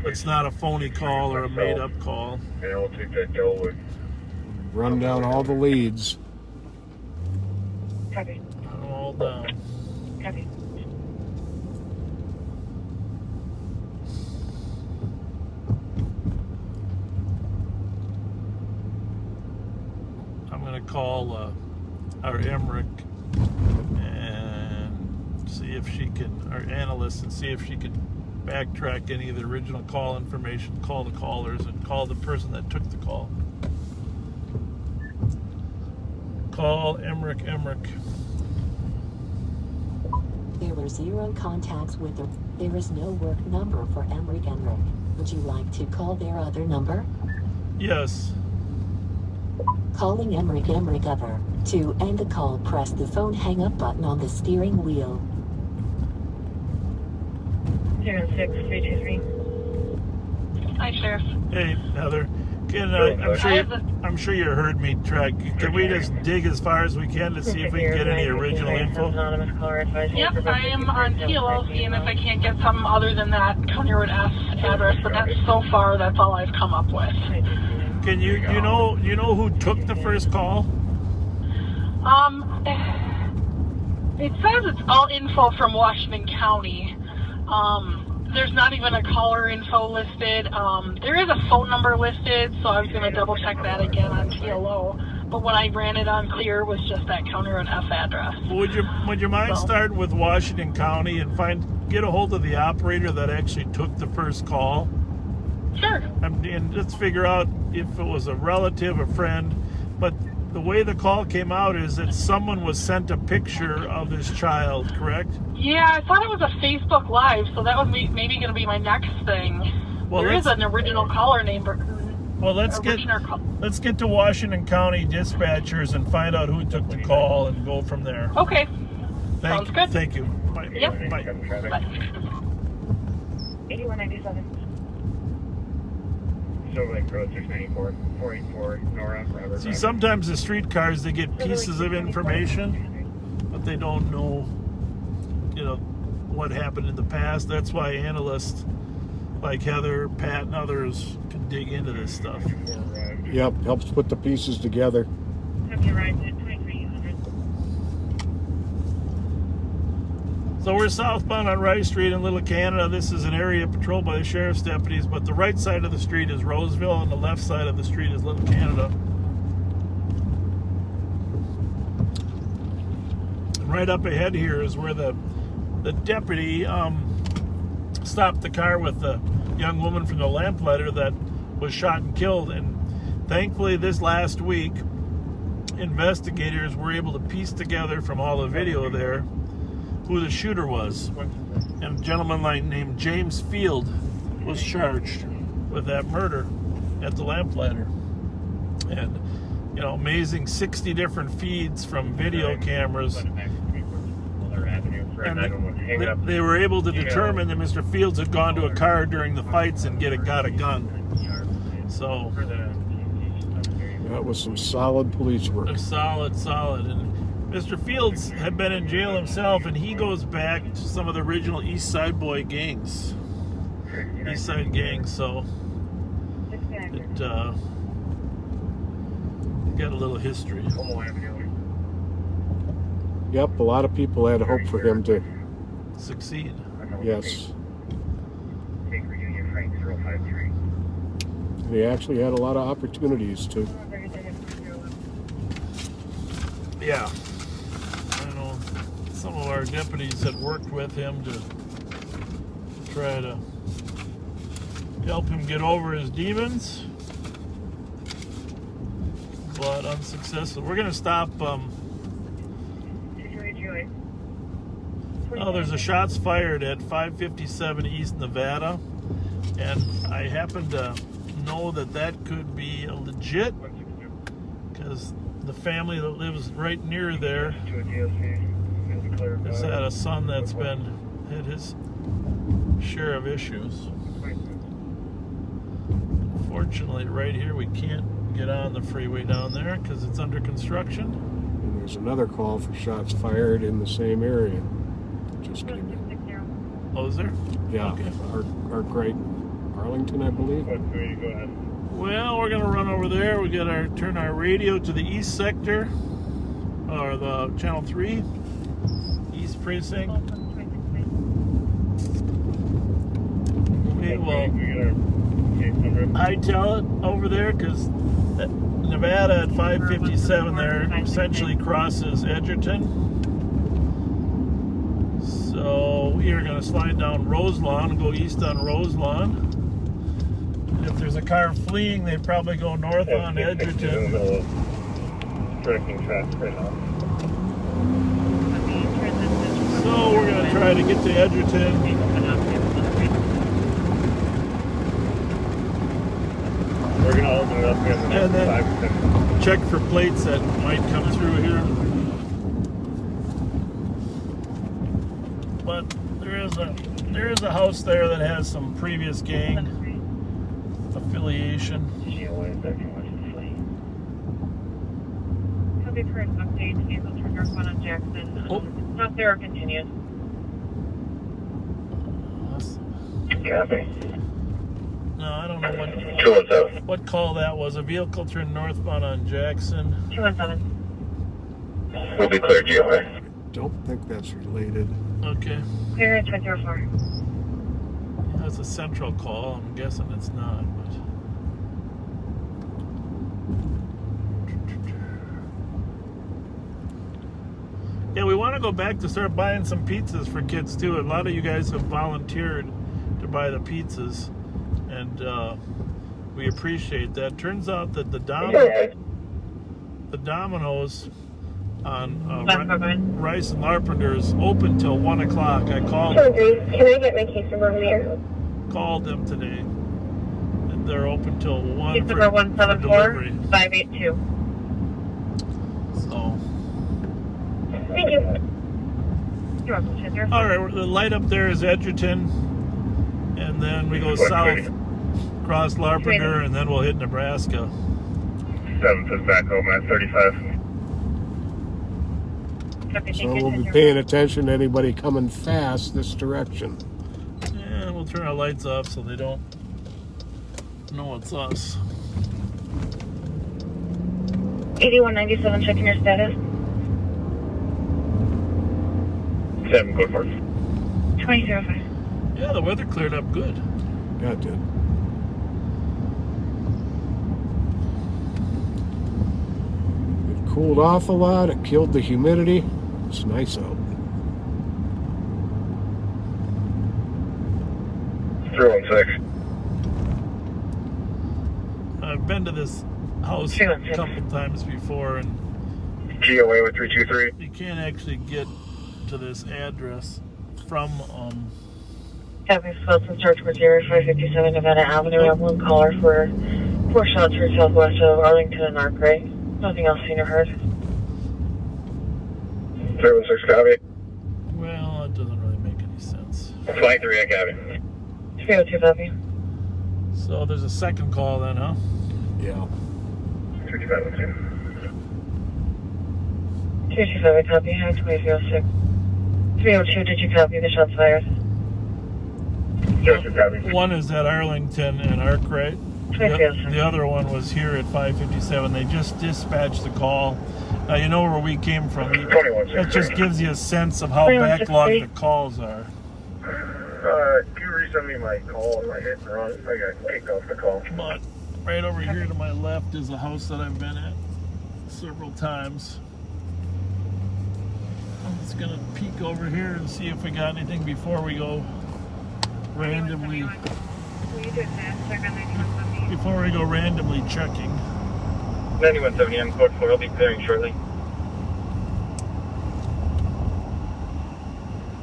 A: it's not a phony call or a made-up call.
G: And I will take that Delwood.
E: Run down all the leads.
H: Copy.
A: All down.
H: Copy.
A: I'm going to call our Emmerich and see if she can, our analyst, and see if she can backtrack any of the original call information, call the callers, and call the person that took the call. Call Emmerich.
N: There were 0 contacts with her. There is no work number for Emmerich. Would you like to call their other number?
A: Yes.
N: Calling Emmerich other. To end the call, press the phone hang up button on the steering wheel.
H: 06323.
J: Hi, Sheriff.
A: Hey, Heather. I'm sure you heard me try. Can we just dig as far as we can to see if we can get any original info?
J: Yep, I am on TLO seeing if I can't get something other than that County Road F address, but that's so far that's all I've come up with.
A: Can you know who took the first call?
J: It says it's all info from Washington County. There's not even a caller info listed. There is a phone number listed, so I was going to double check that again on TLO. But when I ran it on Clear, it was just that County Road F address.
A: Would you mind starting with Washington County and get a hold of the operator that actually took the first call?
J: Sure.
A: And let's figure out if it was a relative, a friend. But the way the call came out is that someone was sent a picture of this child, correct?
J: Yeah, I thought it was a Facebook Live, so that was maybe going to be my next thing.
A: Well,
J: there is an original caller name.
A: Well, let's get to Washington County dispatchers and find out who took the call and go from there.
J: Okay. Sounds good.
A: Thank you. Bye.
J: Yep.
A: Bye.
H: 8197.
G: Silver Lake Road 694, 484 Nora, Robert.
A: See, sometimes the street cars, they get pieces of information, but they don't know, what happened in the past. That's why analysts like Heather, Pat, and others can dig into this stuff.
E: Yep, helps put the pieces together.
H: Have you arrived at 2300?
A: So we're southbound on Rice Street in Little Canada. This is an area patrolled by the sheriff's deputies, but the right side of the street is Roseville and the left side of the street is Little Canada. And right up ahead here is where the deputy stopped the car with the young woman from the Lamplighter that was shot and killed. And thankfully this last week, investigators were able to piece together from all the video there who the shooter was. And a gentleman named James Field was charged with that murder at the Lamplighter. And, amazing 60 different feeds from video cameras. And they were able to determine that Mr. Fields had gone to a car during the fights and got a gun. So
E: that was some solid police work.
A: Solid. And Mr. Fields had been in jail himself, and he goes back to some of the original East Side Boy gangs. East Side gangs, so it got a little history.
E: Yep, a lot of people had hope for him to
A: succeed.
E: Yes. He actually had a lot of opportunities to.
A: Yeah. I know some of our deputies had worked with him to try to help him get over his demons, but unsuccessful. We're going to stop. Oh, there's a shots fired at 557 East Nevada, and I happen to know that that could be a legit, because the family that lives right near there has had a son that's had his share of issues. Fortunately, right here we can't get on the freeway down there because it's under construction.
E: And there's another call for shots fired in the same area. Just came in.
A: Oh, is there?
E: Yeah,
A: okay.
E: Arc Right, Arlington, I believe.
G: Go ahead.
A: Well, we're gonna run over there. We gotta turn our radio to the east sector, or the channel 3, East Precinct. We will hightail it over there because Nevada at 557 there essentially crosses Edgerton. So we are going to slide down Roselawn and go east on Roselawn. And if there's a car fleeing, they probably go north on Edgerton.
G: Directing traffic right now.
A: So we're going to try to get to Edgerton.
G: We're going to open it up here in the next
A: And then
G: 5 to 10 minutes.
A: check for plates that might come through here. But there is a house there that has some previous gang affiliation.
H: Copy for an update. Vehicle to northbound on Jackson. Stop there or continues.
G: Copy.
A: No, I don't know
G: 217.
A: what call that was. A vehicle turned northbound on Jackson.
H: 217.
G: We'll be clear, GOA.
E: Don't think that's related.
A: Okay.
H: Clear at 204.
A: That's a central call. I'm guessing it's not, but. Yeah, we want to go back to start buying some pizzas for kids too. A lot of you guys have volunteered to buy the pizzas, and we appreciate that. Turns out that the Domino's on Rice and Larpenter is open till 1 o'clock. I called.
H: Can I get my case number here?
A: Called them today, and they're open till 1
H: Case
A: for,
H: number
A: for delivery.
H: 174-582.
A: So.
H: Thank you. You're welcome.
A: All right, the light up there is Edgerton, and then we go south, cross Larpenter, and then we'll hit Nebraska.
G: 7th is back home at 35.
E: So we'll be paying attention to anybody coming fast this direction.
A: And we'll turn our lights off so they don't know it's us.
H: 8197, checking your status.
G: 7, go for it.
H: 2005.
A: Yeah, the weather cleared up good.
E: Yeah, it did. It cooled off a lot. It killed the humidity. It's nice out.
G: 316.
A: I've been to this house a couple times before, and
G: GOA with 323.
A: you can't actually get to this address from
H: Copy, Wilson Search with 0557 Nevada Avenue. I have one caller for 4 shots for southwest of Arlington and Arc Right. Nothing else seen or heard.
G: 316, copy.
A: well, it doesn't really make any sense.
G: Flight 3, I copy.
H: 302, copy.
A: So there's a second call then, huh?
E: Yeah.
G: 325,
H: 325, copy. 2006. 302, did you copy the shots fired?
G: 202, copy.
A: One is at Arlington and Arkwright. The other one was here at 557. They just dispatched the call. You know where we came from. That just gives you a sense of how backlogged the calls are.
G: Can you resend me my call and my hit and run? I got kicked off the call.
A: But Right over here to my left is a house that I've been at several times. I'm just gonna peek over here and see if we got anything before we go randomly. Before we go randomly checking.
G: 9170, I'm code 4. I'll be clearing shortly.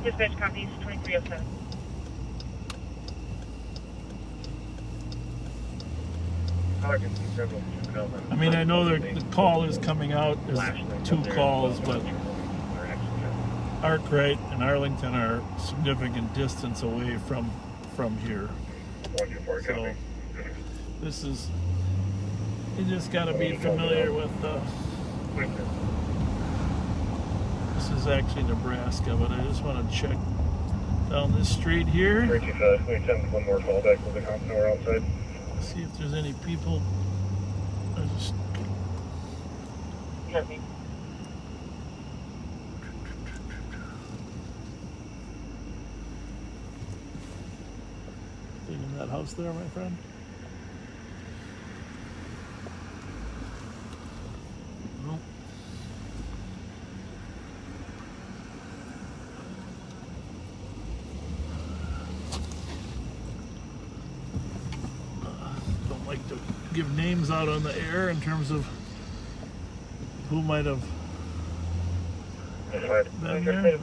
J: Dispatch copies 2307.
A: I mean, I know the call is coming out as 2 calls, but Arkwright and Arlington are significant distance away from here. So this is, you just got to be familiar with this is actually Nebraska, but I just want to check down this street here.
G: 325, we send one more call back with the cop tower outside.
A: See if there's any people. I just in that house there, my friend. Nope. Don't like to give names out on the air in terms of who might have been there.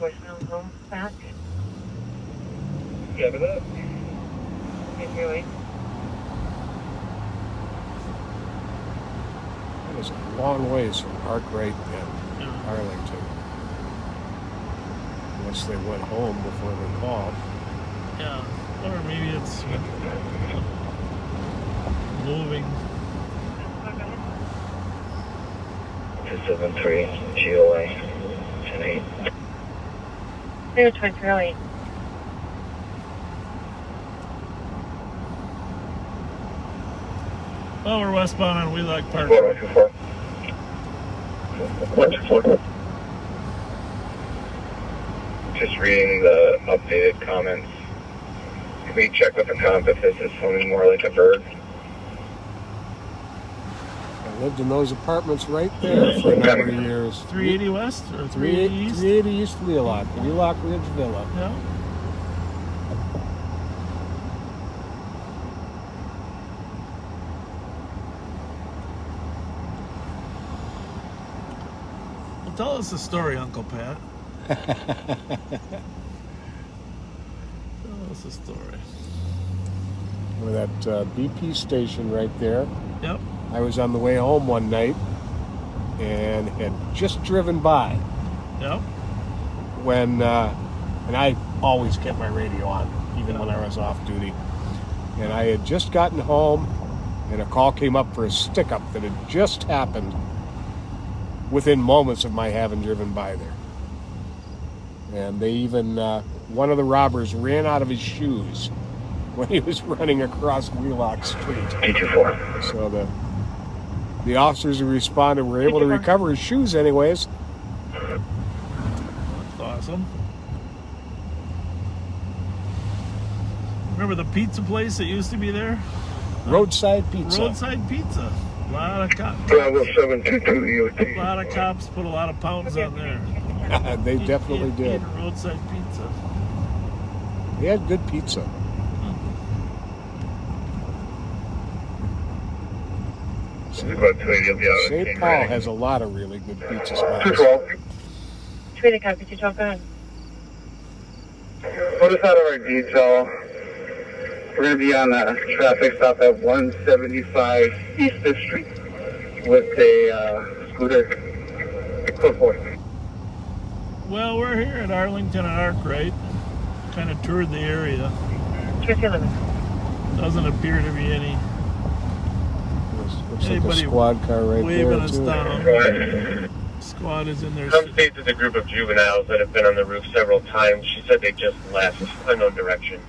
G: Yeah, but that.
E: That is a long ways from Arkwright and Arlington. Unless they went home before they called.
A: Yeah, or maybe it's moving.
G: 273 GOA 10-8.
J: 02308.
A: Oh, we're westbound on Wheelock Park.
G: 4124. 124. Just reading the updated comments. Can we check with the comp if this is sounding more like a bird?
E: I lived in those apartments right there for a number of years.
A: 380 West or 380 East?
E: 380 East Wheelock, Wheelock Ridge Villa.
A: Yeah. Well, tell us the story, Uncle Pat. Tell us the story.
E: With that BP station right there.
A: Yep.
E: I was on the way home one night and had just driven by.
A: Yep.
E: When, and I always kept my radio on, even when I was off duty. And I had just gotten home and a call came up for a stick-up that had just happened within moments of my having driven by there. And they even, one of the robbers ran out of his shoes when he was running across Wheelock Street.
G: 824.
E: So the officers who responded were able to recover his shoes anyways.
A: That's awesome. Remember the pizza place that used to be there?
E: Roadside Pizza.
A: Roadside Pizza. A lot of cops.
G: Bravo 722
A: A lot of cops put a lot of pounds on there.
E: They definitely did.
A: Roadside Pizza.
E: They had good pizza. St. Paul has a lot of really good pizza spots.
J: 212. Copy, 212, go ahead.
G: Put us out of our detail. We're going to be on a traffic stop at 175 East 5th Street with a scooter. Code 4.
A: Well, we're here at Arlington and Arkwright. Kind of toured the area.
J: 211.
A: Doesn't appear to be any
E: Looks like a
A: anybody
E: squad car right
A: waving
E: there
A: us
E: too.
A: down. Squad is in there.
G: Some states it's a group of juveniles that have been on the roof several times. She said they just left unknown direction.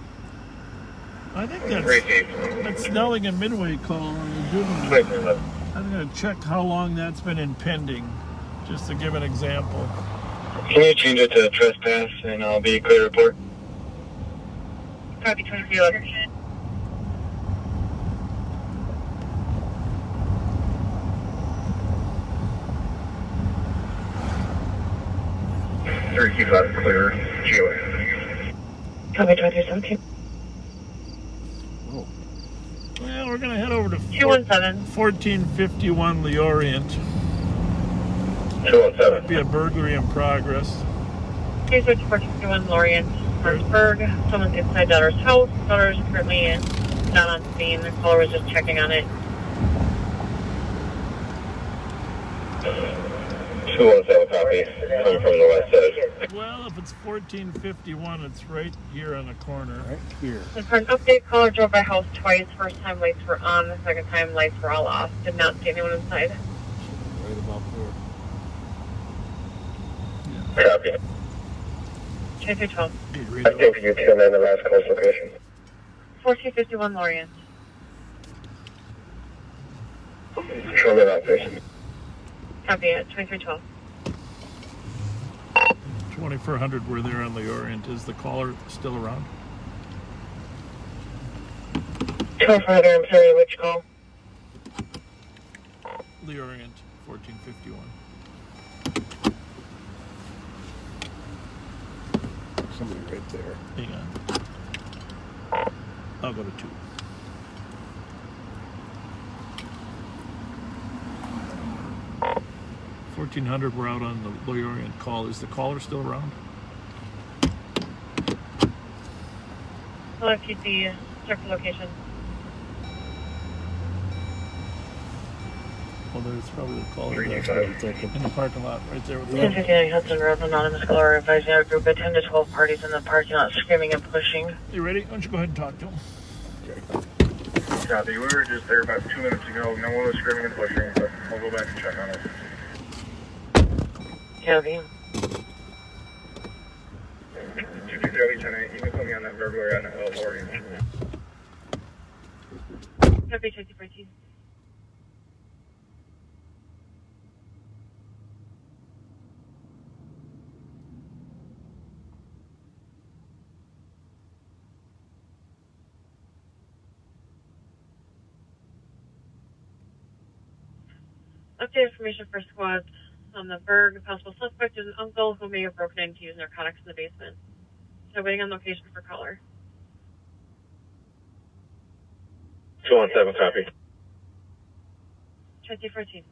A: I think
G: Great day.
A: that's Snelling and Midway call on the juvenile. I'm going to check how long that's been impending, just to give an example.
G: Can you change it to trespass and I'll be clear report?
J: Copy, 2311.
M: 30 left, clear, GOA.
H: Copy 2317.
A: Well, we're gonna head over to
H: 217.
A: 1451 the Orient.
M: 217.
A: Be a burglary in progress.
H: 26421 Lorient, Martinsburg. Someone's inside daughter's house. Daughter is currently not on scene. The caller was just checking on it.
M: 217 copy. Coming from the west side.
A: Well, if it's 1451, it's right here on the corner.
E: Right here.
H: And for an update, caller drove by house twice. First time lights were on. The second time lights were all off. Did not see anyone inside.
E: Right about
M: Copy.
H: Okay, 212.
M: I think you can in the last close location.
H: 1451 Lorient.
M: Show me that, please.
H: Copy it. 2312.
A: 2400 we're there on the Orient. Is the caller still around?
H: 2400, I'm sorry, which call?
A: The Orient, 1451.
E: Somebody right there.
A: Hang on. I'll go to 2. $1,400. We're out on the Orient call. Is the caller still around?
H: Hello, QC, circle location.
A: Well, there's probably the caller there.
M: 325.
A: In the parking lot, right there with the
H: 1059 Hudson Road, anonymous caller advising our group of 10 to 12 parties in the parking lot screaming and pushing.
A: You ready? Why don't you go ahead and talk to him?
M: Copy. We were just there about 2 minutes ago. No one was screaming and pushing, but we'll go back and check on it.
H: Copy.
M: 220 tonight. You can put me on that burglary on the Orient.
H: Copy 2014. Update information for squads on the Berg. Possible suspect is an uncle who may have broken in to use narcotics in the basement. So waiting on location for caller.
M: 217 copy.
H: 2014.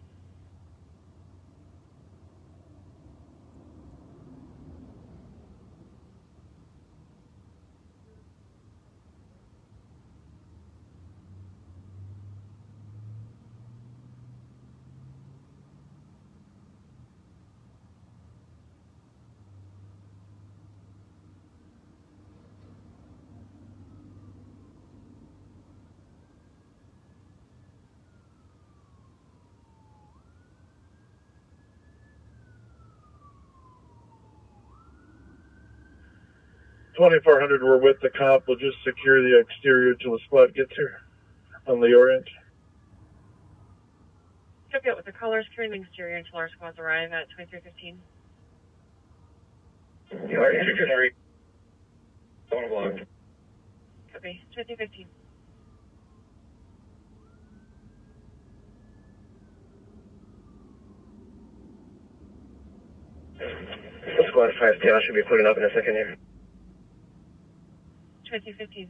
M: $2,400. We're with the cop. We'll just secure the exterior till the squad gets here on the Orient.
H: Copy out with the caller securing the exterior until our squads arrive at 2315.
M: Orient 223. 1 o'clock.
H: Copy. 2015.
M: Squad 5 tail should be putting up in a second here.
H: 2015.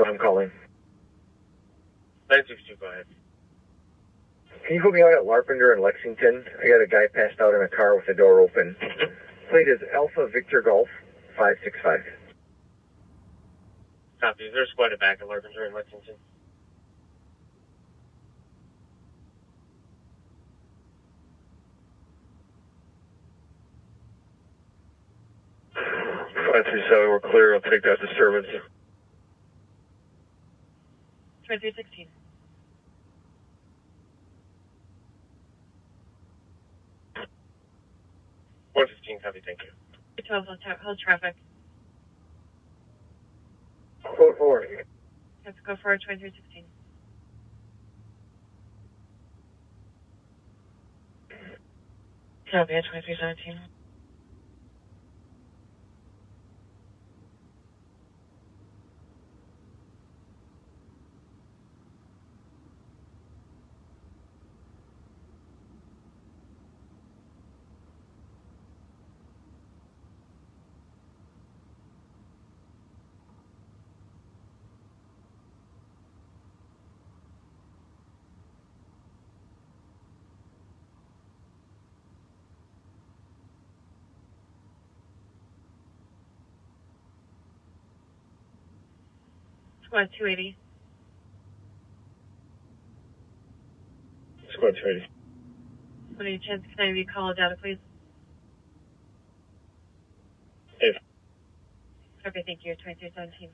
M: I'm calling. 962, go ahead. Can you put me out at Larpenter in Lexington? I got a guy passed out in a car with the door open. Plate is Alpha Victor Golf 565. Copy. There's quite a back at Larpenter in Lexington. We're clear. I'll take that disturbance.
H: 2316.
M: 115, copy, thank you.
H: 12 hold traffic.
M: Code 4.
H: Let's go for 2316. Copy at 2317.
J: Squad 280.
G: Squad 280.
J: What any chance can I recall data, please?
G: If
J: Okay, thank you. 2317.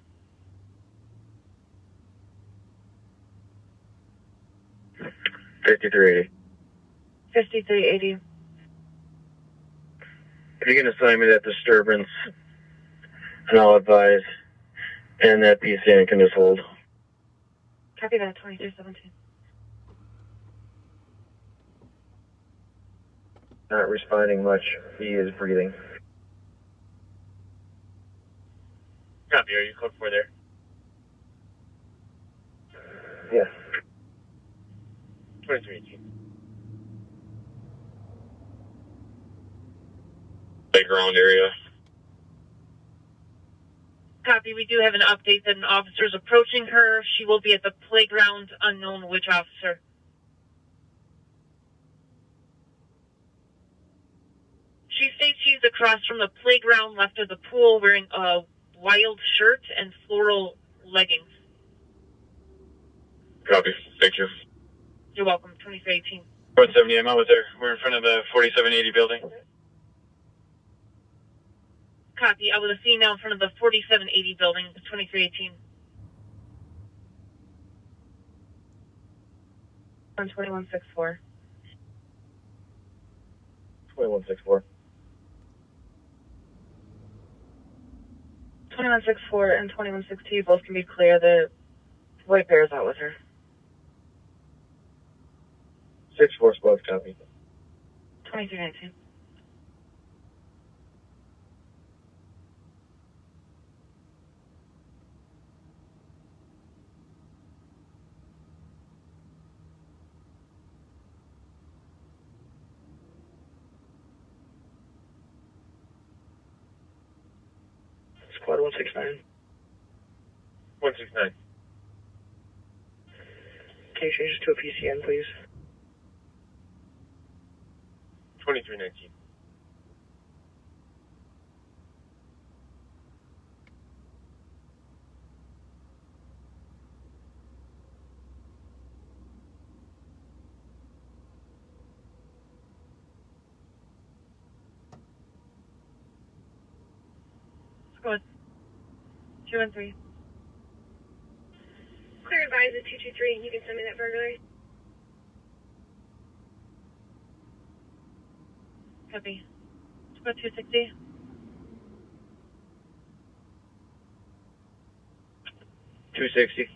G: $53.80.
J: 5380.
G: If you can assign me that disturbance, and I'll advise, and that PCN can just hold.
J: Copy that. 2317.
G: Not responding much. He is breathing. Copy. Are you code 4 there? Yes. 2318. Playground area.
J: Copy. We do have an update that an officer is approaching her. She will be at the playground, unknown which officer. She states she's across from the playground left of the pool wearing a wild shirt and floral leggings.
G: Copy. Thank you.
J: You're welcome. 2318.
G: 170, I'm out with her. We're in front of the 4780 building.
J: Copy. I was seeing now in front of the 4780 building, 2318.
H: 2164.
G: 2164.
H: 2164 and 2162 both can be clear. The white bear is out with her.
G: 6-4 squads, copy.
H: 2319.
G: Squad 169. 169.
H: Can you change it to a PCN, please?
G: 2319.
J: Squad 2 and 3.
I: Clear advise at 223. You can send me that burglary.
J: Copy. Squad 260.
G: 260.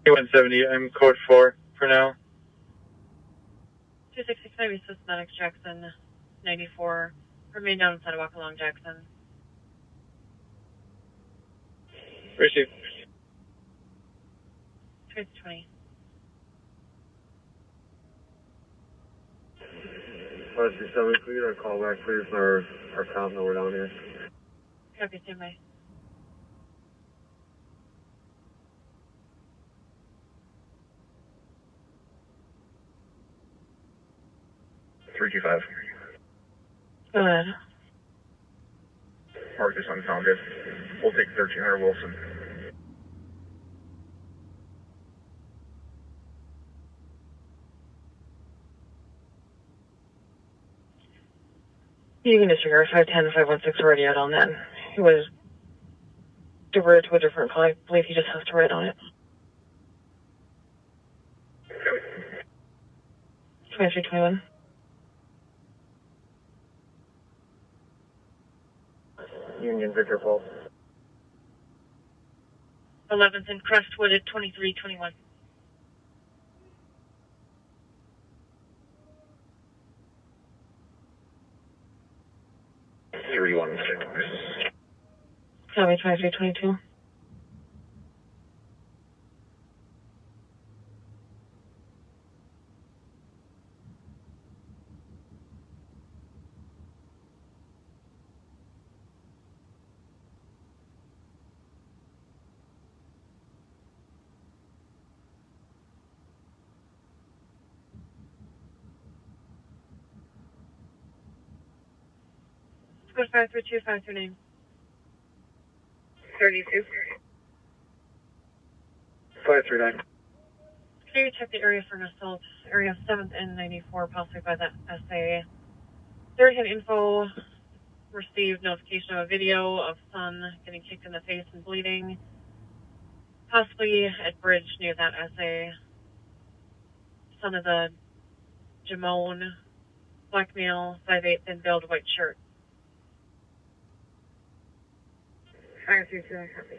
G: $170. I'm code 4 for now.
J: 260 can I be systematic Jackson 94. Remain down the sidewalk along Jackson.
G: Receive.
J: 2320.
G: Let's be 7 clear. Our call back, please. Our comp know we're down here.
J: Copy, stand by.
G: $325.
H: Go ahead.
G: Mark this unfounded. We'll take 1300 Wilson.
H: You can disregard 510 and 516 already out on that. He was diverted to a different call. I believe he just has to write on it. 2321.
G: Union Victor Falls.
J: 11th and Crestwood at 2321.
G: Three one six.
H: Copy 2322.
J: Squad 532, 539.
H: 32.
G: 539.
J: Can you check the area for an assault? Area 7th and 94, possibly by the SA. There's an info. Received notification of a video of son getting kicked in the face and bleeding. Possibly at bridge near that SA. Son of the Jamone. Black male, 5'8", thin build, white shirt.
H: 532, I copy.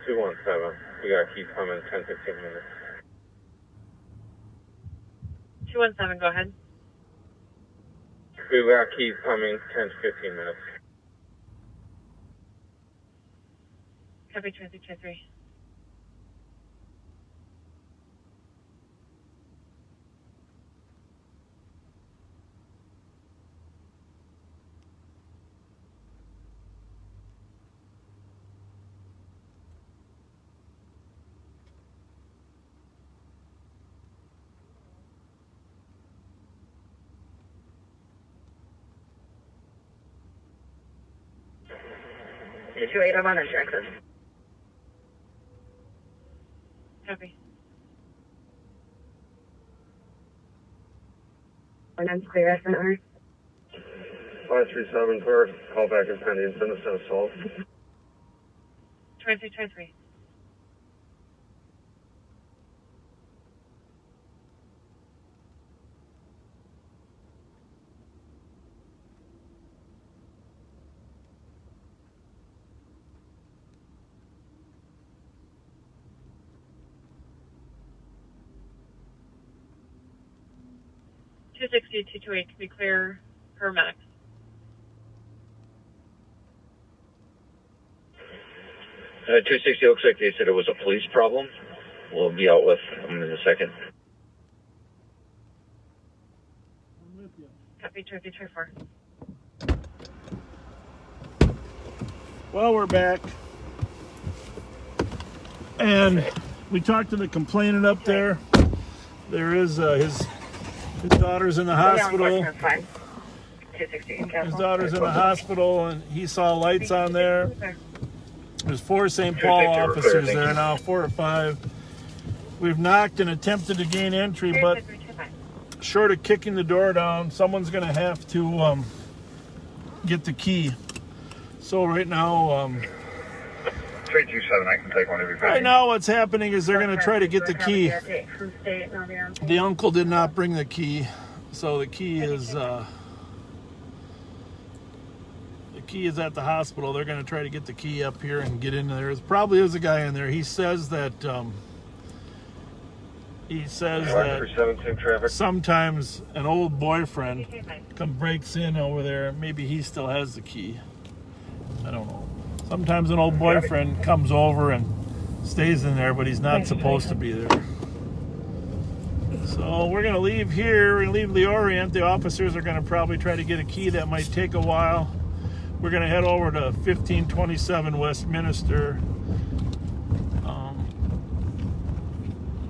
G: 217. We got keep coming 10-15 minutes.
J: 217, go ahead.
G: We got keep coming 10-15 minutes.
J: Copy 2323.
H: Two-eight, I'm on insurance.
J: Copy.
H: And I'm clear as an R.
G: 537 first. Call back in pending. Send us an assault.
J: 2323. $260, $228 can be clear. Paramedics.
O: $260 looks like they said it was a police problem. We'll be out with them in a second.
J: Copy 2324.
A: Well, we're back. And we talked to the complainant up there. There is his daughter's in the hospital. His daughter's in the hospital, and he saw lights on there. There's 4 St. Paul officers there now, 4 or 5. We've knocked and attempted to gain entry, but short of kicking the door down, someone's going to have to get the key. So right now,
M: 327, I can take one of your
A: right now what's happening is they're going to try to get the key. The uncle did not bring the key, so the key is at the hospital. They're going to try to get the key up here and get in there. There probably is a guy in there. He says that sometimes an old boyfriend breaks in over there. Maybe he still has the key. I don't know. Sometimes an old boyfriend comes over and stays in there, but he's not supposed to be there. So we're going to leave here. We're going to leave the Orient. The officers are going to probably try to get a key. That might take a while. We're going to head over to 1527 Westminster.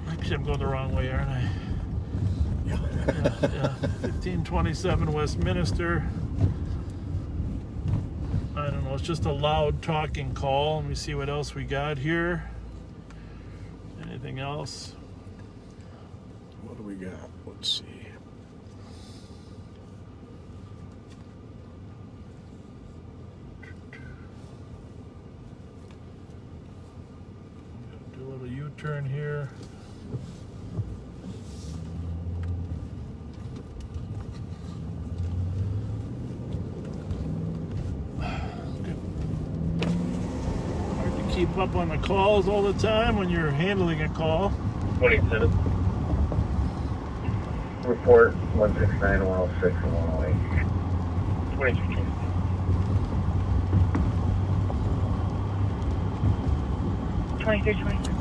A: Actually, I'm going the wrong way, aren't I? Yeah. 1527 Westminster. I don't know. It's just a loud talking call. Let me see what else we got here. Anything else?
E: What do we got? Let's see.
A: Do a little U-turn here. Keep up on the calls all the time when you're handling a call.
G: 27. Report 169, 106, and 108. 23.
J: 2323.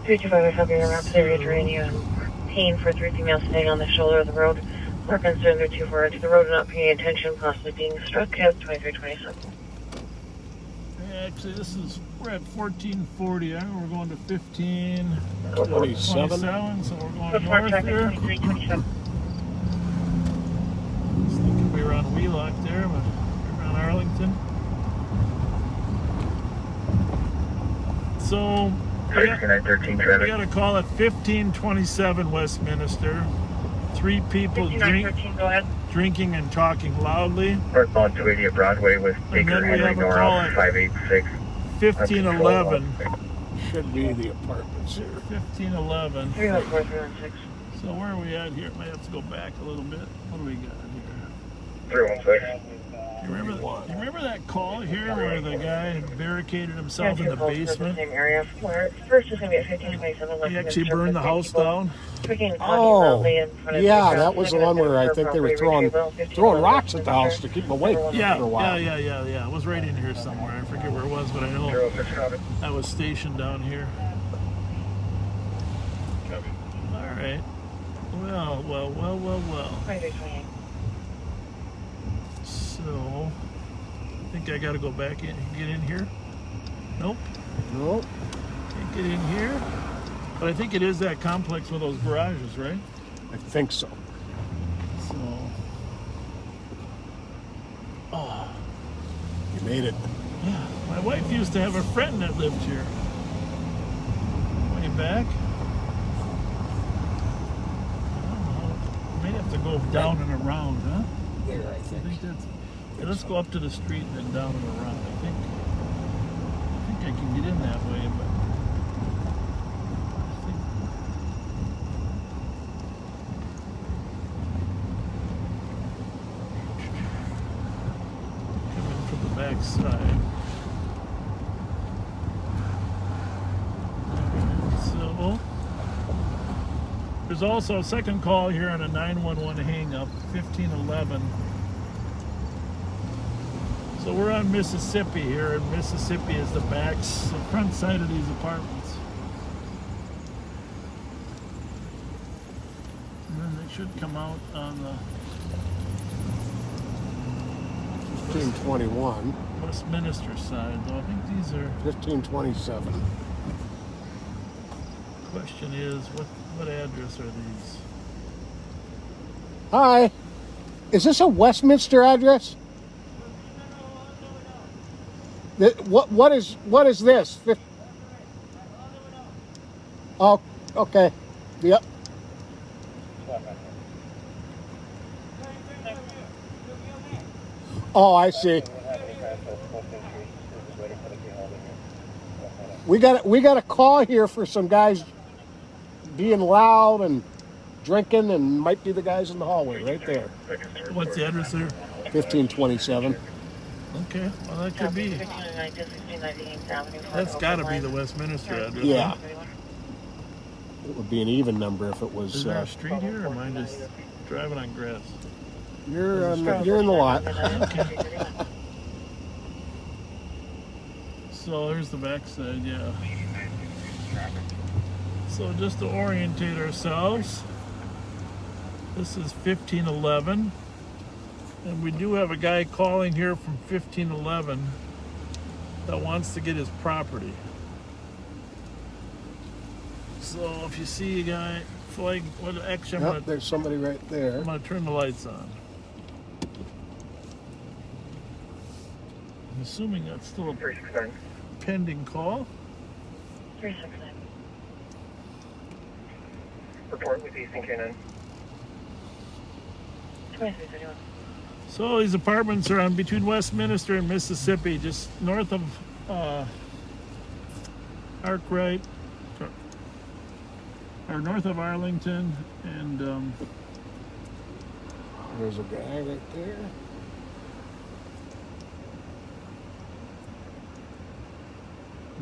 H: Have you around area drain you pain for 3 females sitting on the shoulder of the road. We're concerned they're too far into the road and not paying attention, possibly being struck at 2327.
A: Actually, we're at 1440. I know we're going to 1527,
E: 27.
A: so we're going
H: Before
A: north
H: traffic
A: there.
H: 2327.
A: I was thinking we were on Wheelock there, but we're on Arlington. So we got a call at 1527 Westminster. 3 people
H: 5913, go ahead.
A: drinking and talking loudly.
O: Northbound 280 Broadway with
A: And
O: Baker
A: then we
O: Henry
A: have a call
O: North
A: at
O: 586.
A: 1511.
E: Should be the apartments here.
A: 1511.
H: 314, 316.
A: So where are we at here? Might have to go back a little bit. What do we got here?
O: 316.
A: You remember that call here where the guy barricaded himself in the
H: The
A: basement?
H: same area. First is going to be at 1527.
A: He actually burned the house down.
E: Oh, yeah, that was the one where I think they were throwing rocks at the house to keep them awake
A: Yeah,
E: for a while.
A: yeah. It was right in here somewhere. I forget where it was, but I know I was stationed down here. All right. Well.
H: 2328.
A: So, I think I got to go back in and get in here. Nope. Can't get in here. But I think it is that complex with those garages, right?
E: I think so.
A: So,
E: You made it.
A: yeah. My wife used to have a friend that lived here. Way back. I don't know. We may have to go down and around, huh?
E: There, I think.
A: I think that's. Yeah, let's go up to the street and then down and around. I think I can get in that way, but I think come in from the back side. So there's also a second call here on a 911 hang-up, 1511. So we're on Mississippi here, and Mississippi is the front side of these apartments. And then they should come out on the
E: 1521.
A: Westminster side, though. I think these are.
E: 1527.
A: Question is, what address are these?
E: Hi. Is this a Westminster address? What is this? Oh, okay. Yep. Oh, I see. We got a call here for some guys being loud and drinking, and might be the guys in the hallway right there.
A: What's the address there?
E: 1527.
A: Okay, well that could be. That's got to be the Westminster address.
E: Yeah.
A: Huh?
E: It would be an even number if it was.
A: Is there a street here, or am I just driving on grass?
E: You're in the lot.
A: Okay. So there's the backside, yeah. So just to orientate ourselves, this is 1511, and we do have a guy calling here from 1511 that wants to get his property. So if you see a guy flag, actually
E: Yep, there's somebody right there.
A: I'm gonna turn the lights on. I'm assuming that's still a pending call.
H: 369.
G: Report with Easton Canaan.
H: 2331.
A: So these apartments are on between Westminster and Mississippi, just north of Arkwright, or north of Arlington, and
E: There's a guy right there.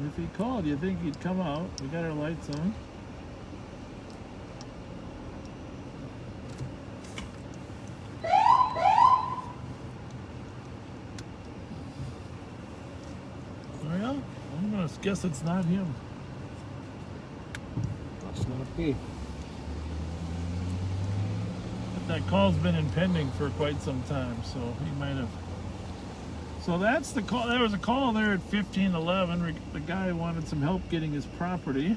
A: if he called, you think he'd come out? We got our lights on. Well, I'm gonna guess it's not him.
E: Must not be.
A: that call's been impending for quite some time, so he might have. So that's the call. There was a call there at 1511. The guy wanted some help getting his property.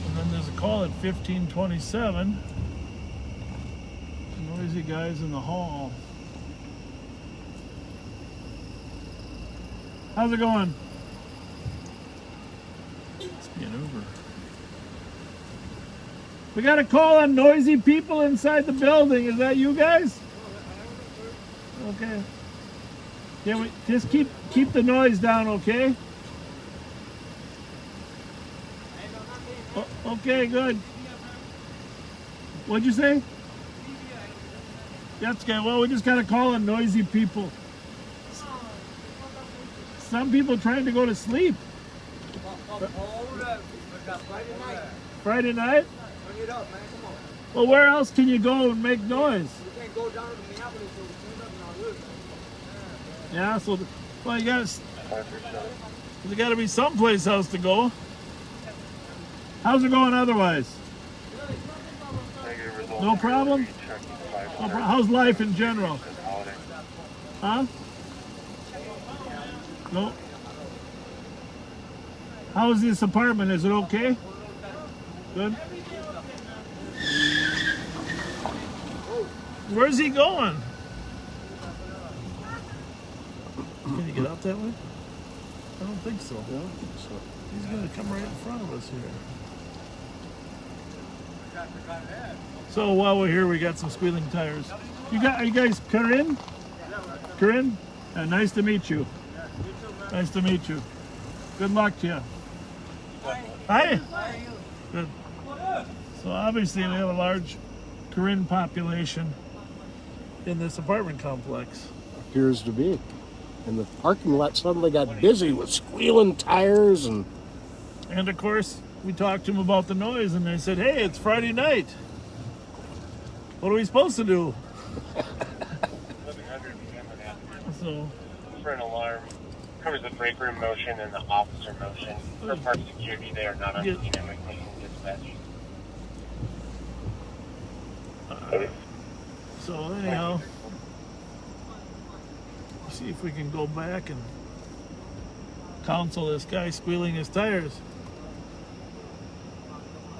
A: And then there's a call at 1527. Noisy guys in the hall. How's it going? Must be an Uber. We got a call on noisy people inside the building. Is that you guys? Okay. Yeah, we just keep the noise down, okay? Okay, good. What'd you say? That's good. Well, we just got a call on noisy people. Some people trying to go to sleep. Friday night?
C: Bring it up, man. Come on.
A: Well, where else can you go and make noise?
C: You can't go down to Minneapolis so we clean up and all this.
A: Yeah, so, well, you gotta, there's gotta be someplace else to go. How's it going otherwise? No problem? No pro- How's life in general? Huh? No? How's this apartment? Is it okay? Good? Where's he going? Can he get out that way? I don't think so.
E: Yeah, I don't think so.
A: He's gonna come right in front of us here. So while we're here, we got some squealing tires. Are you guys Corinne? Corinne? Nice to meet you. Nice to meet you. Good luck to you. Hi. Good. So obviously we have a large Corinne population in this apartment complex.
E: Appears to be. And the parking lot suddenly got busy with squealing tires and...
A: And of course, we talked to them about the noise and they said, hey, it's Friday night. What are we supposed to do? So,
G: for an alarm, covers the break room motion and the officer motion. For park security, they are not on scene and making dispatch.
A: So anyhow, see if we can go back and counsel this guy squealing his tires.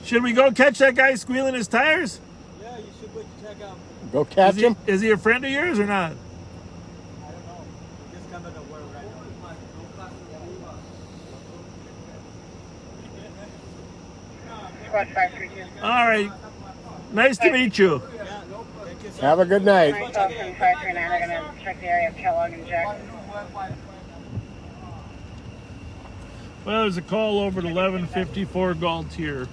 A: Should we go catch that guy squealing his tires?
C: Yeah, you should wait to check out.
E: Go catch him?
A: Is he a friend of yours or not?
C: I don't know. Just come to where we're at.
H: Squad 532.
A: All right. Nice to meet you.
E: Have a good night.
H: 539 are going to check the area of Kellogg and Jackson.
A: Well, there's a call over to 1154 Gaultier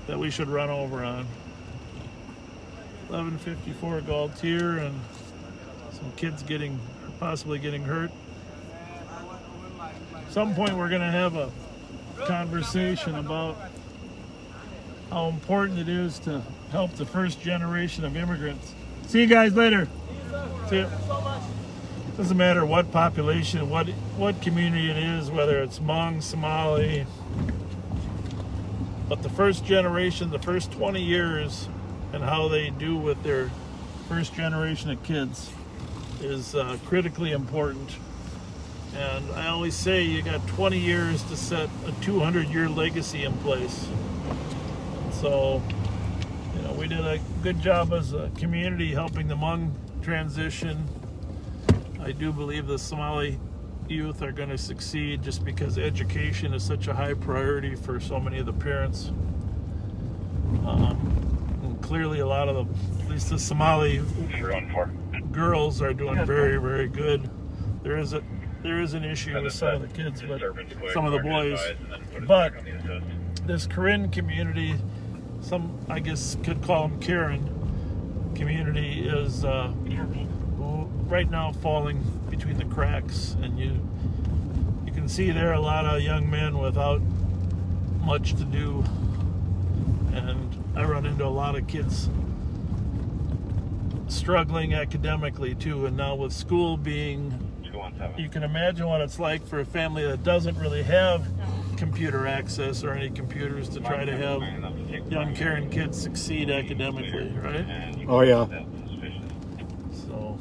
A: that we should run over on. 1154 Gaultier and some kids possibly getting hurt. At some point we're going to have a conversation about how important it is to help the first generation of immigrants. See you guys later. See you. Doesn't matter what population, what community it is, whether it's Hmong, Somali, but the first generation, the first 20 years, and how they do with their first generation of kids is critically important. And I always say you got 20 years to set a 200-year legacy in place. So, you know, we did a good job as a community helping the Hmong transition. I do believe the Somali youth are going to succeed just because education is such a high priority for so many of the parents. And clearly a lot of the, at least the Somali girls are doing very, very good. There is an issue with some of the kids, but some of the boys. But this Corinne community, some I guess could call them Karen community, is right now falling between the cracks, and you can see there are a lot of young men without much to do, and I run into a lot of kids struggling academically too, and now with school being, you can imagine what it's like for a family that doesn't really have computer access or any computers to try to have young Karen kids succeed academically, right?
E: Oh yeah.
A: So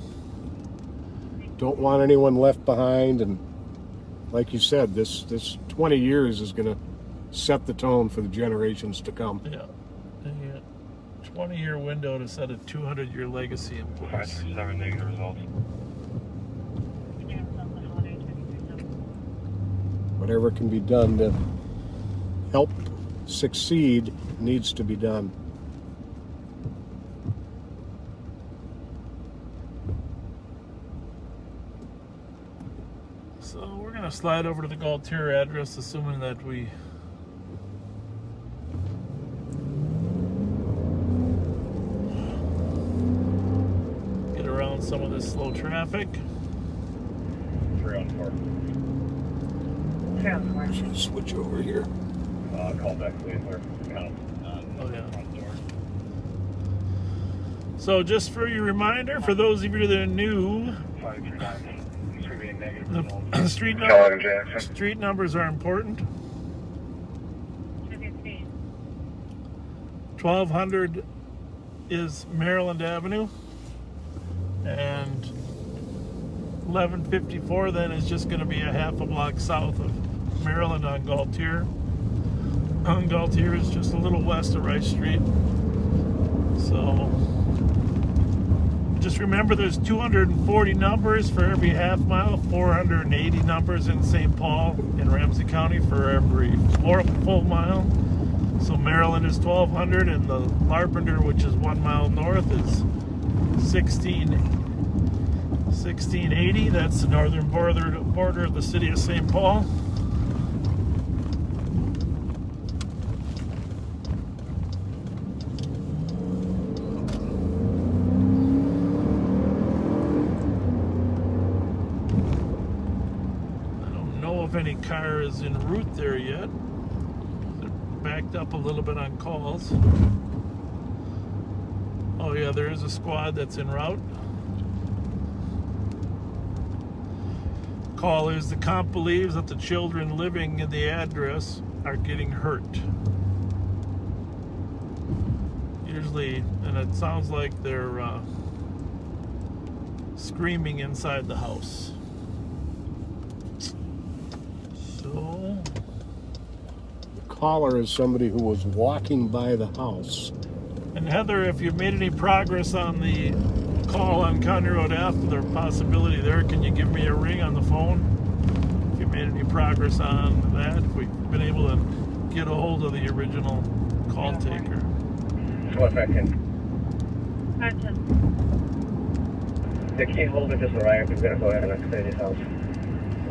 E: Don't want anyone left behind, and like you said, this 20 years is going to set the tone for the generations to come.
A: yeah, a 20-year window to set a 200-year legacy in place.
G: 537 negative results.
E: Whatever can be done to help succeed needs to be done.
A: So we're gonna slide over to the Galtier address, assuming that we get around some of this slow traffic.
G: 3 on 4.
E: Should switch over here.
G: Call back later.
A: Oh yeah. So just for your reminder, for those of you that are new,
G: 539.
A: the street numbers are important. 1200 is Maryland Avenue, and 1154 then is just going to be a half a block south of Maryland on Galtier. Galtier is just a little west of Rice Street. So just remember there's 240 numbers for every half mile, 480 numbers in St. Paul in Ramsey County for every full mile. So Maryland is 1200, and the Larpenteur, which is 1 mile north, is 1680. That's the northern border of the city of St. Paul. I don't know if any car is en route there yet. They're backed up a little bit on calls. Oh yeah, there is a squad that's en route. Call is the comp believes that the children living in the address are getting hurt. Usually, and it sounds like they're screaming inside the house. So,
E: The caller is somebody who was walking by the house.
A: and Heather, if you've made any progress on the call on County Road F, there's a possibility there. Can you give me a ring on the phone if you made any progress on that? If we've been able to get a hold of the original call taker.
G: 1 second. The key holder just arrived. We're gonna go ahead and access his house.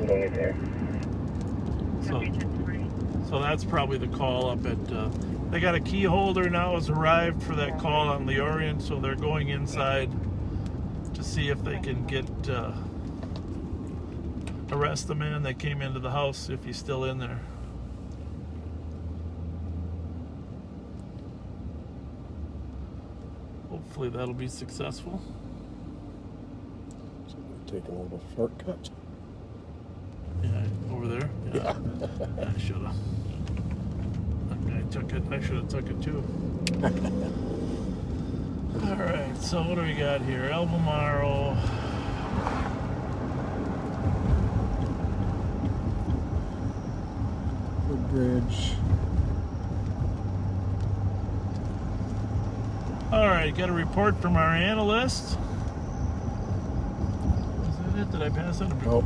G: We don't need there.
A: So that's probably the call up at. They got a key holder now has arrived for that call on Leorian, so they're going inside to see if they can get arrest the man that came into the house if he's still in there. Hopefully that'll be successful.
E: Taking a little shortcut.
A: Yeah, over there. Yeah. I should have. I took it. I should have took it too. All right. So what do we got here? Albemarle.
E: Bridge.
A: All right. Got a report from our analyst. Is that it? Did I pass it?
E: Nope.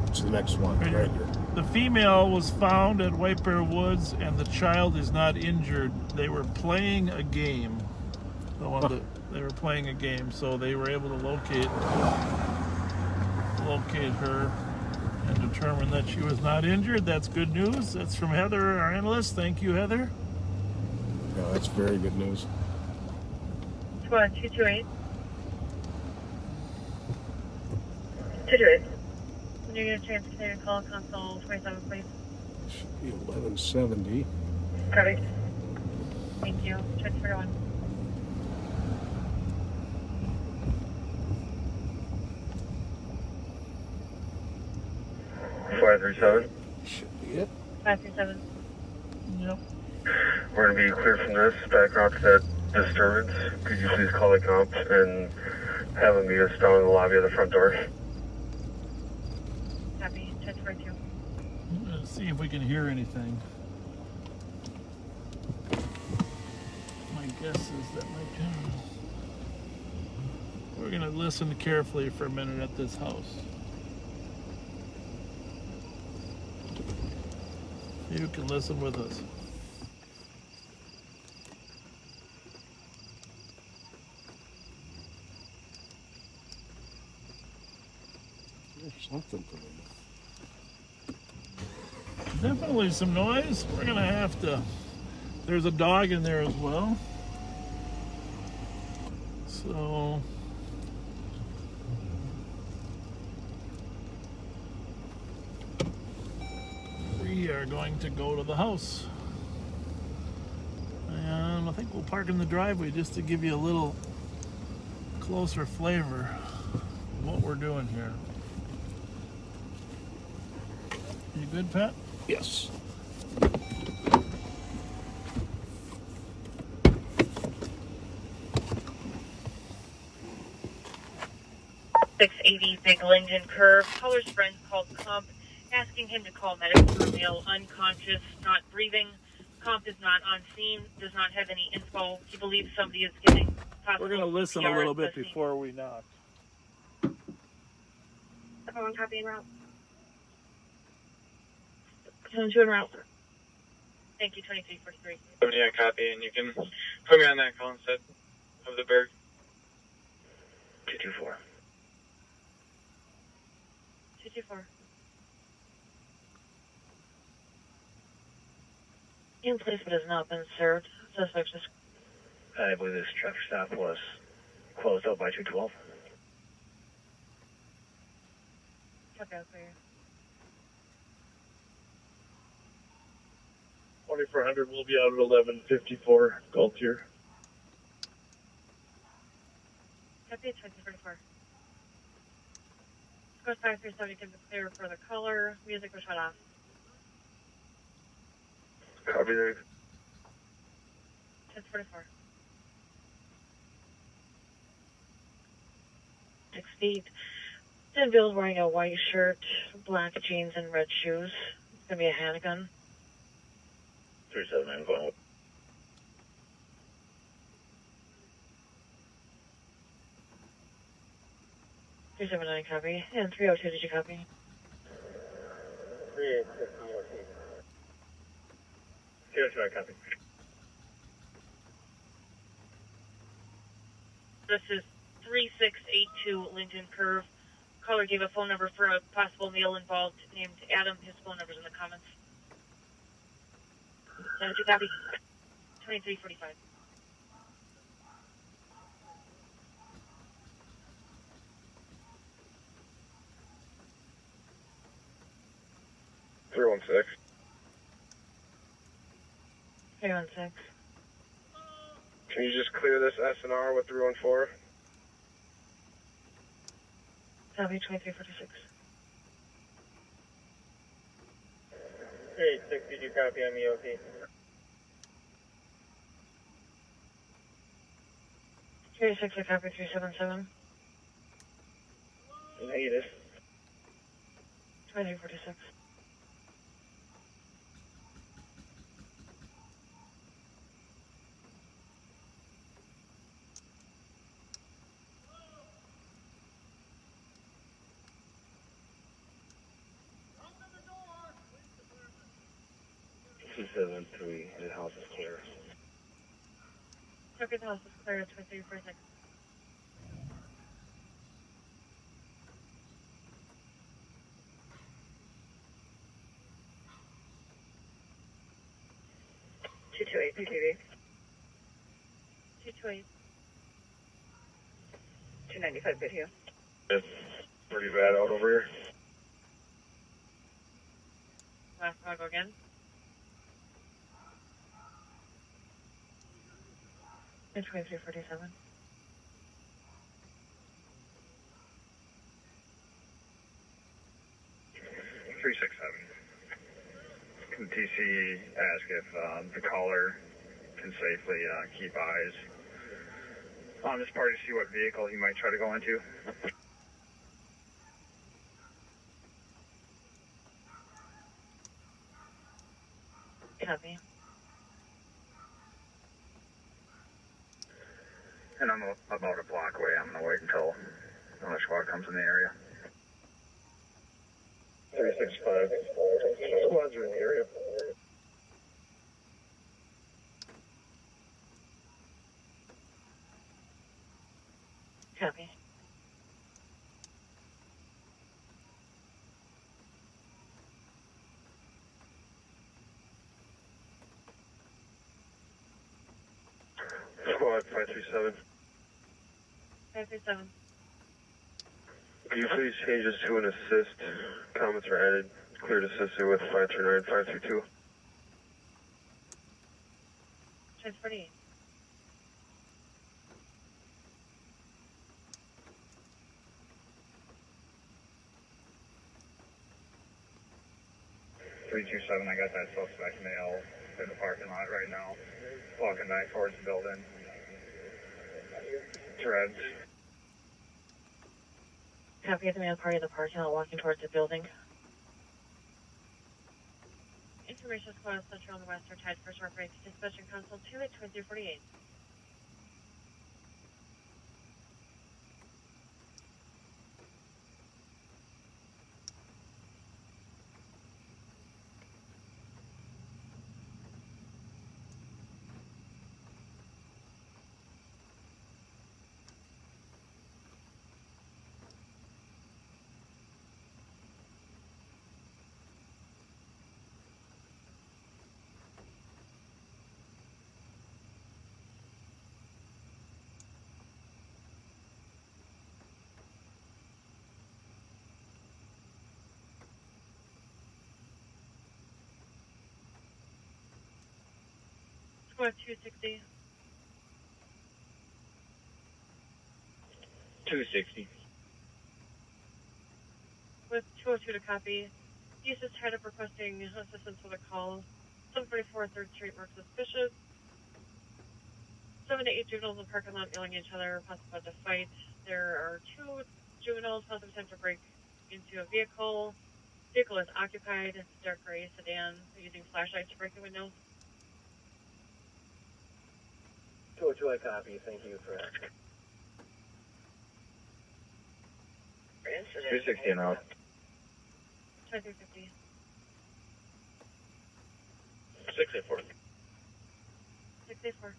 E: It's the next one, right here.
A: The female was found at White Bear Woods, and the child is not injured. They were playing a game. They were playing a game, so they were able to locate her and determine that she was not injured. That's good news. That's from Heather, our analyst. Thank you, Heather.
E: Yeah, that's very good news.
H: Squad 228. 228. When you get a chance, can you call console 27, please?
E: Should be 1170.
H: Perfect. Thank you. Check for one.
O: Four 37.
E: Should be it.
H: 537.
A: Yep.
G: We're going to be clear from this, back out to that disturbance. Could you please call the comp and have them meet us down in the lobby of the front door?
H: Copy. 1042.
A: Let's see if we can hear anything. My guess is that we're going to listen carefully for a minute at this house. You can listen with us.
E: There's something to it.
A: Definitely some noise. We're going to have to... There's a dog in there as well. So... we are going to go to the house. And I think we'll park in the driveway just to give you a little closer flavor of what we're doing here. You good, Pat?
E: Yes.
J: .680 Big Linden Curve. Caller's friend called Comp, asking him to call medics for a male unconscious, not breathing. Comp is not on scene, does not have any info. He believes somebody is giving possible
A: We're going to listen
J: CPR
A: a little bit
J: at the scene.
A: before we knock.
H: Everyone copy en route. 72 en route.
J: Thank you, 2343.
M: 70, I copy, and you can put me on that call instead of the Berg.
O: 224.
H: 224. In place but has not been served. Suspect just...
O: I believe this traffic stop was closed out by 212.
H: Copy out for you.
A: 2400 will be out at 1154 Gaultier.
H: Copy 2034. Score 5370 can be clear for the color. Music was shut off.
M: Copy that.
H: 1044. 6 feet. Denville's wearing a white shirt, black jeans, and red shoes. It's gonna be a handgun.
O: 379 going up.
H: 379 copy. And 302, did you copy?
G: 386 EOT. 02, I copy.
J: This is 3682 Linden Curve. Caller gave a phone number for a possible male involved named Adam. His phone number's in the comments.
H: 72 copy.
J: 2345.
M: Three 316.
H: 316.
M: Can you just clear this SNR with 314?
H: Copy 2346.
G: 386, did you copy on EOT?
H: 386, I copy 377.
G: Negative.
H: 2346.
O: The house is clear.
H: Copy the house is clear at 2346.
J: PTV. 228.
H: 295 video.
M: It's pretty bad out over here.
H: Last one, go again. And 2347.
M: 367.
P: TC ask if the caller can safely keep eyes on this party to see what vehicle he might try to go into.
H: Copy.
P: And I'm about a block away. I'm going to wait until another squad comes in the area. 365. Squads are in the area.
H: Copy.
P: Squad 537.
H: 537.
P: Can you please change this to an assist? Comments are added. Cleared assisted with 539, 532.
H: 1048.
P: I got that suspect male in the parking lot right now. Walking back towards the building. Treads.
H: Copy of the male party in the parking lot walking towards the building. Information squad Central on the west are tied for short breaks. Dispatch and console 2 at 2348. Squad 260.
O: 260.
H: With 202 to copy. East is tied up requesting assistance with a call. 744 3rd Street marked suspicious. 7 to 8 juveniles in the parking lot yelling at each other, possibly about to fight. There are 2 juveniles possibly attempt to break into a vehicle. Vehicle is occupied. It's a dark gray sedan. They're using flashlights to break the windows.
O: 202, I copy. Thank you for that. 260 and out.
H: 2350.
O: 684.
H: 684.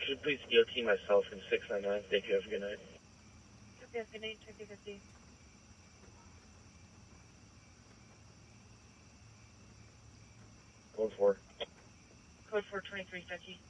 O: Should please DOT myself in 699. Thank you. Have a good night.
H: Okay, good night. 2050.
O: Code 4.
H: Code 4 2350.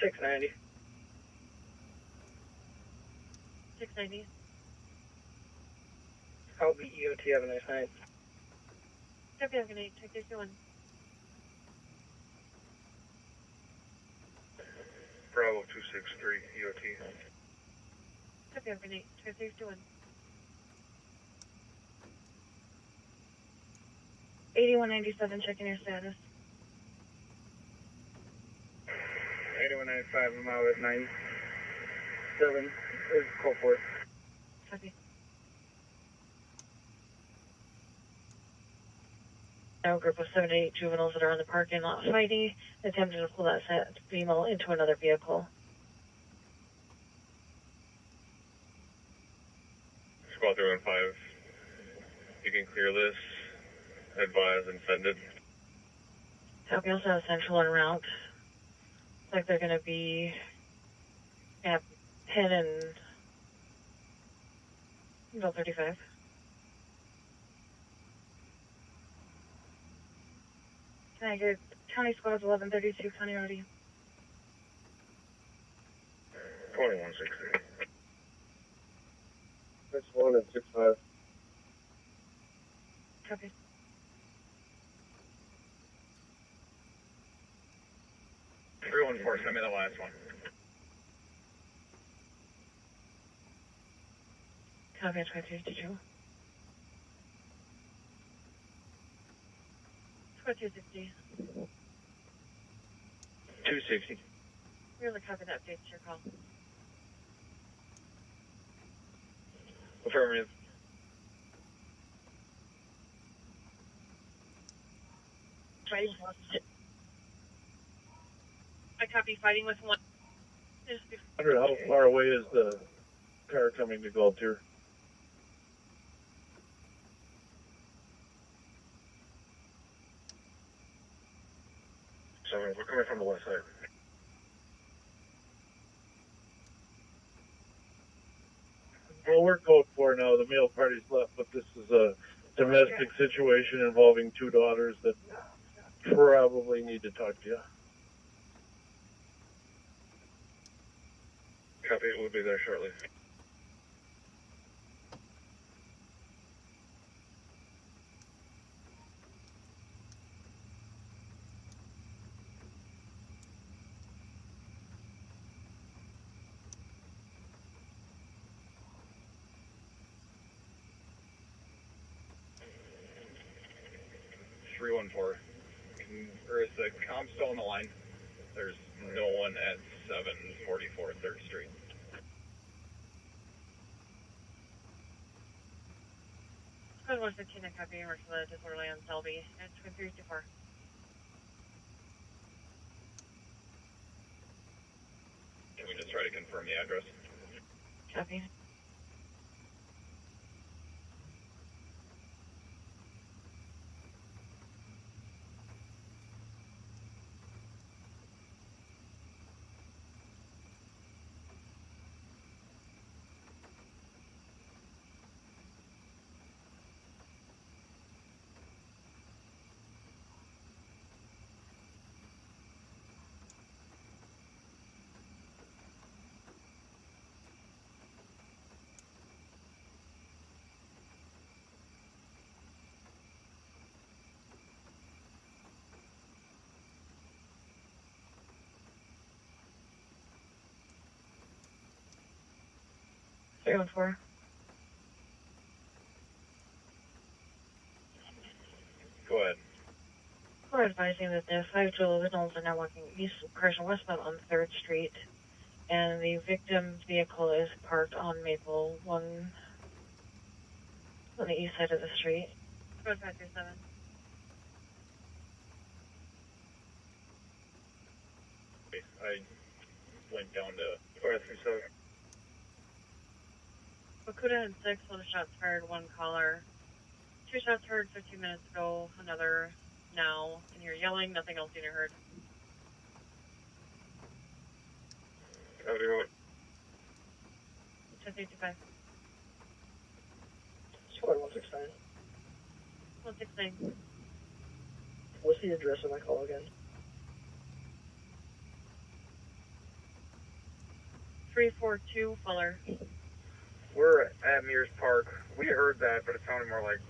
P: $690.
H: 690.
P: I'll be EOT. Have a nice night.
H: Okay, have a good night. 2351.
P: Bravo 263 EOT.
H: Okay, have a good night. 2351. 8197, checking your status.
P: 8195, I'm out at 97. There's call for it.
H: Copy. Now a group of 7 to 8 juveniles that are in the parking lot fighting, attempting to pull that female into another vehicle.
M: Squad 315, you can clear this. Advise and send it.
H: We also have Central en route. Looks like they're going to be at Penn and Bill 35. Can I get County Squads 1132, County Road?
M: 2163.
G: 6-1 and 6-5.
H: Copy.
P: Three one four. Send me the last one.
H: Copy. 2252. 2260.
O: 260.
H: Really copy that update to your call.
O: Affirmative.
J: I copy fighting with one.
A: 100, how far away is the car coming to Galtier?
G: So we're coming from the west side.
A: Well, we're code 4 now. The male party's left, but this is a domestic situation involving two daughters that probably need to talk to you.
G: Copy, we'll be there shortly.
P: Three one four. Or is the comp still on the line? There's no one at 744 3rd Street.
H: Code 115, I copy. We're from the disorderly on Selby. It's 2324.
P: Can we just try to confirm the address?
H: Copy. Three one four.
P: Go ahead.
H: We're advising that the 5 juveniles are now walking east, westbound on 3rd Street, and the victim's vehicle is parked on Maple 1 on the east side of the street. Road 537.
P: I went down to 537.
H: Bakuda and 6, one shots fired, one caller. 2 shots heard 15 minutes ago, another now. And you're yelling, nothing else seen or heard.
G: Copy, what?
H: 1055.
K: Squad 169.
H: 169.
K: What's the address of my call again?
H: 342 Fuller.
P: We're at Mears Park. We heard that, but it sounded more like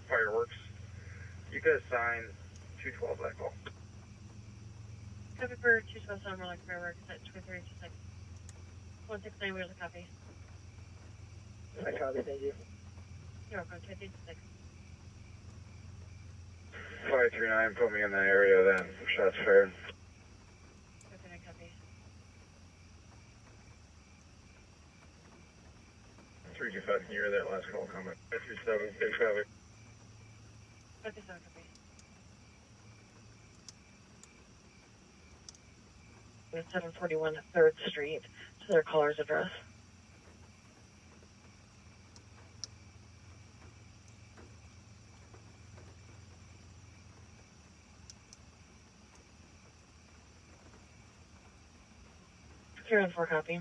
P: fireworks. You could assign 212 that call.
H: Copy for 212 sound more like fireworks at 2326. 169 wheels a copy.
K: I copy, thank you.
H: You're welcome, 2326.
G: 539, put me in that area then. Shots fired.
H: Copy, I copy.
G: 325, can you hear that last call coming? 537, big traffic.
H: 57 copy. At 741 3rd Street to their caller's address. Here on 4 copy.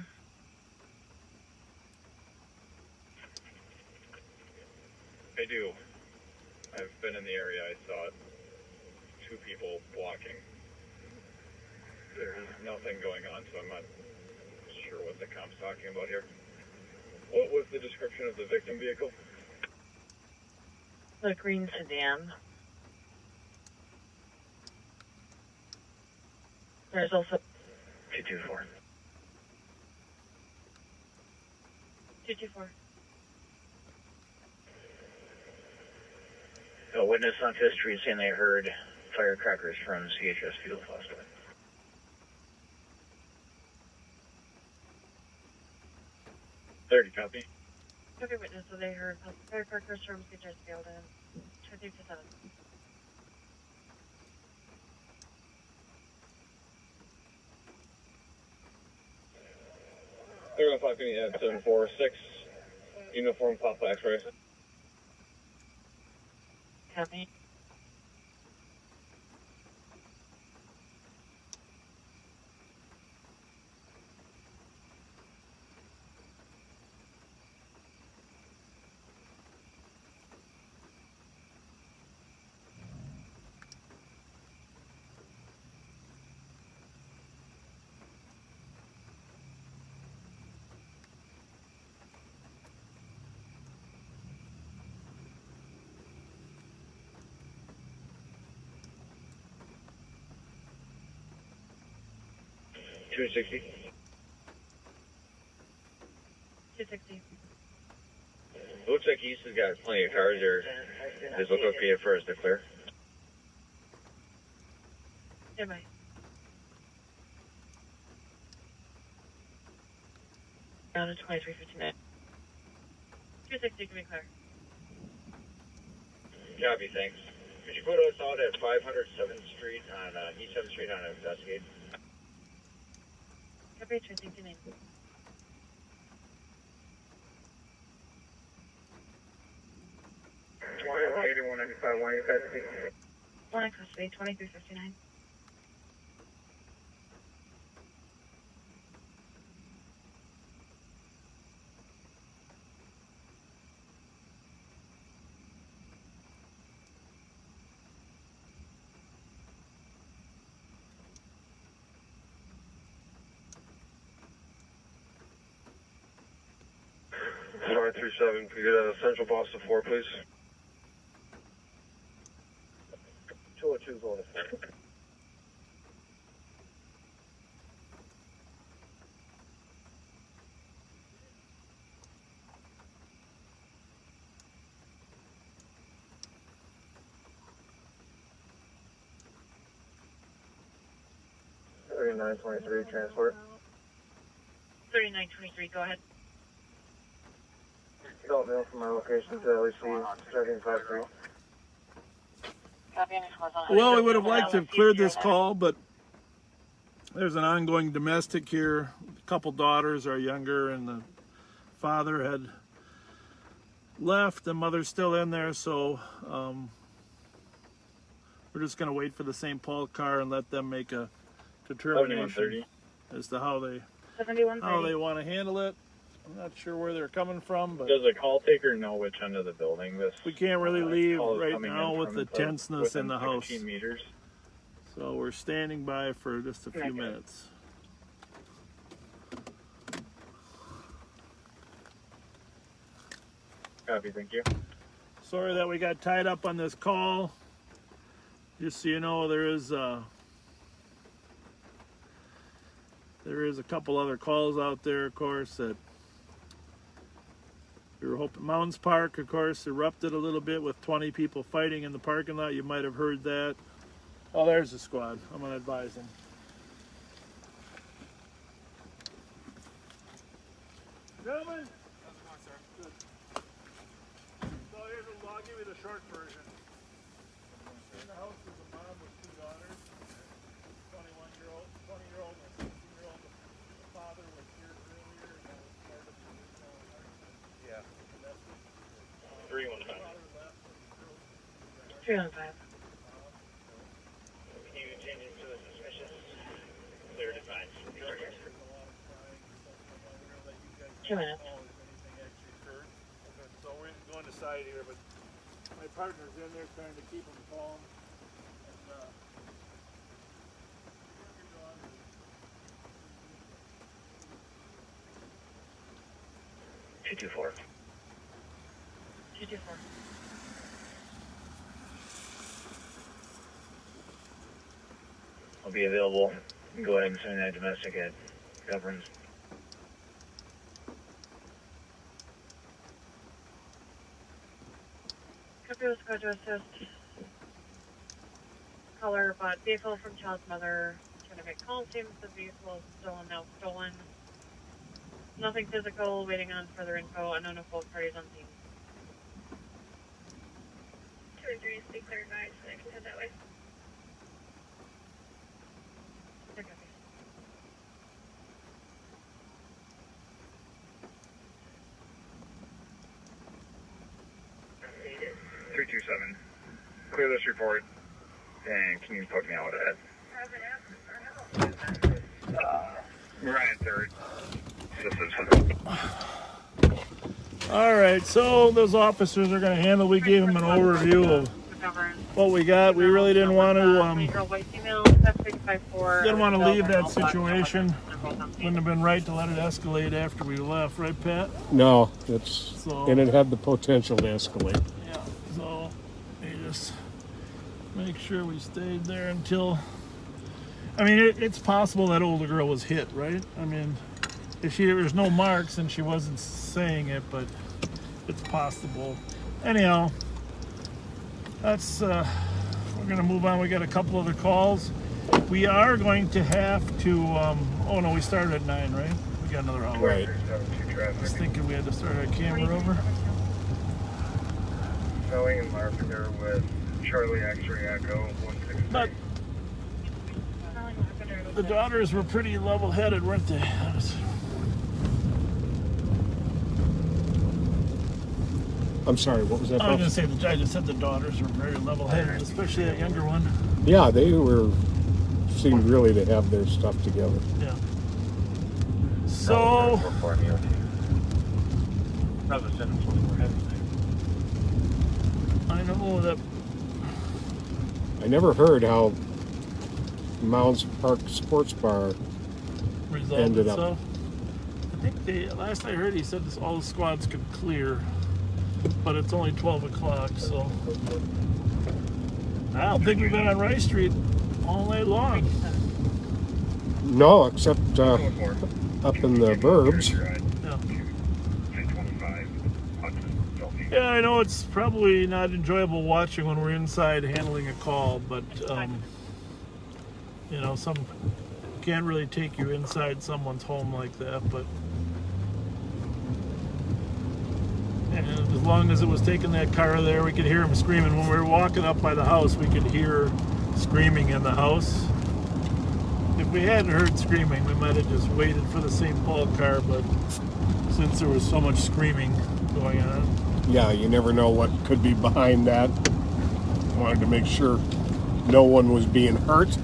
P: I do. I've been in the area. I saw it. 2 people walking. There's nothing going on, so I'm not sure what the comp's talking about here. What was the description of
M: of the victim vehicle?
H: The green sedan. There's also
O: 224.
H: 224.
O: A witness on 5th Street saying they heard firecrackers from CHS Field Hospital.
G: Copy.
H: Every witness that they heard firecrackers from CHS Field and 237.
G: 305 at 746. Uniform Papa X-ray.
H: Copy.
O: $260.
H: 260.
O: It looks like East has got plenty of cars there. Does it look okay for us to clear?
H: Nearby. Down to 2359. 260 can be clear.
O: Copy, thanks. Could you put us out at 507th Street on East 7th Street on Investigate?
H: Copy, 269. One in custody, 2359.
G: Bar 37, could you get a Central Boston 4, please?
O: 202 going to
G: 3923 transport.
H: 3923, go ahead.
G: Adult mail from my location to LEC, starting 53.
H: Copy, any calls on
A: Well, we would have liked to have cleared this call, but there's an ongoing domestic here. A couple daughters are younger, and the father had left. The mother's still in there, so we're just going to wait for the St. Paul car and let them make a determination as to how they
H: 7130.
A: want to handle it. I'm not sure where they're coming from, but
P: Does the call taker know which end of the building this?
A: we can't really leave
P: call is
A: right
P: coming
A: now
P: in
A: with
P: from?
A: the
P: It's
A: tenseness in
P: within
A: the house.
P: 16 meters.
A: So we're standing by for just a few minutes.
P: Copy, thank you.
A: Sorry that we got tied up on this call. Just so you know, there is a couple other calls out there, of course, that we were hoping. Mounds Park, of course, erupted a little bit with 20 people fighting in the parking lot. You might have heard that. Oh, there's the squad. I'm going to advise them. Gentlemen. Good. So here's I'll give you the short version. In the house is a mom with two daughters, 21-year-old, 20-year-old, and a 16-year-old. The father was here earlier, and that was part of the original argument.
G: Yeah.
A: That's what
G: 315.
H: 315.
O: Can you change it to the suspicious? Clear to find.
H: 2 minutes.
A: So we're going to side here, but my partner's in there trying to keep him calm. And,
O: 224.
H: 224.
O: I'll be available. You can go ahead and send that domestic at Governance.
H: Copy was going to assist. Caller bought vehicle from child's mother. Trying to make call. Seems the vehicle is stolen, now stolen. Nothing physical, waiting on further info. Unknown if both parties on scene.
J: 2 and 3 stay clear advised, so I can head that way.
H: Clear copy.
P: Updated. 327. Clear this report, and can you put me out at? Ryan 3rd. This is.
A: All right, so those officers are going to handle. We gave them an overview of what we got. We really didn't want to didn't want to leave that situation. Wouldn't have been right to let it escalate after we left, right, Pat?
E: No, and it had the potential to escalate.
A: Yeah. So we just make sure we stayed there until. I mean, it's possible that older girl was hit, right? I mean, if there's no marks and she wasn't saying it, but it's possible. Anyhow, that's we're gonna move on. We got a couple other calls. We are going to have to. Oh no, we started at 9, right? We got another hour.
E: Right.
A: I was thinking we had to start our camera over.
P: Snowing and Larpenteur with Charlie X-ray Echo 163.
A: But the daughters were pretty level-headed, weren't they?
E: I'm sorry, what was that?
A: I was going to say, I just said the daughters were very level-headed, especially that younger one.
E: Yeah, they seemed really to have their stuff together.
A: Yeah. So, I know that
E: I never heard how Mounds Park Sports Bar
A: resolved
E: ended
A: itself.
E: up.
A: I think last I heard, he said all the squads could clear, but it's only 12 o'clock, so I don't think we've been on Rice Street all night long.
E: No, except up in the burbs.
A: Yeah, I know it's probably not enjoyable watching when we're inside handling a call, but you know, some can't really take you inside someone's home like that, but and as long as it was taking that car there, we could hear him screaming. When we were walking up by the house, we could hear screaming in the house. If we hadn't heard screaming, we might have just waited for the St. Paul car, but since there was so much screaming going on.
E: Yeah, you never know what could be behind that. Wanted to make sure no one was being hurt.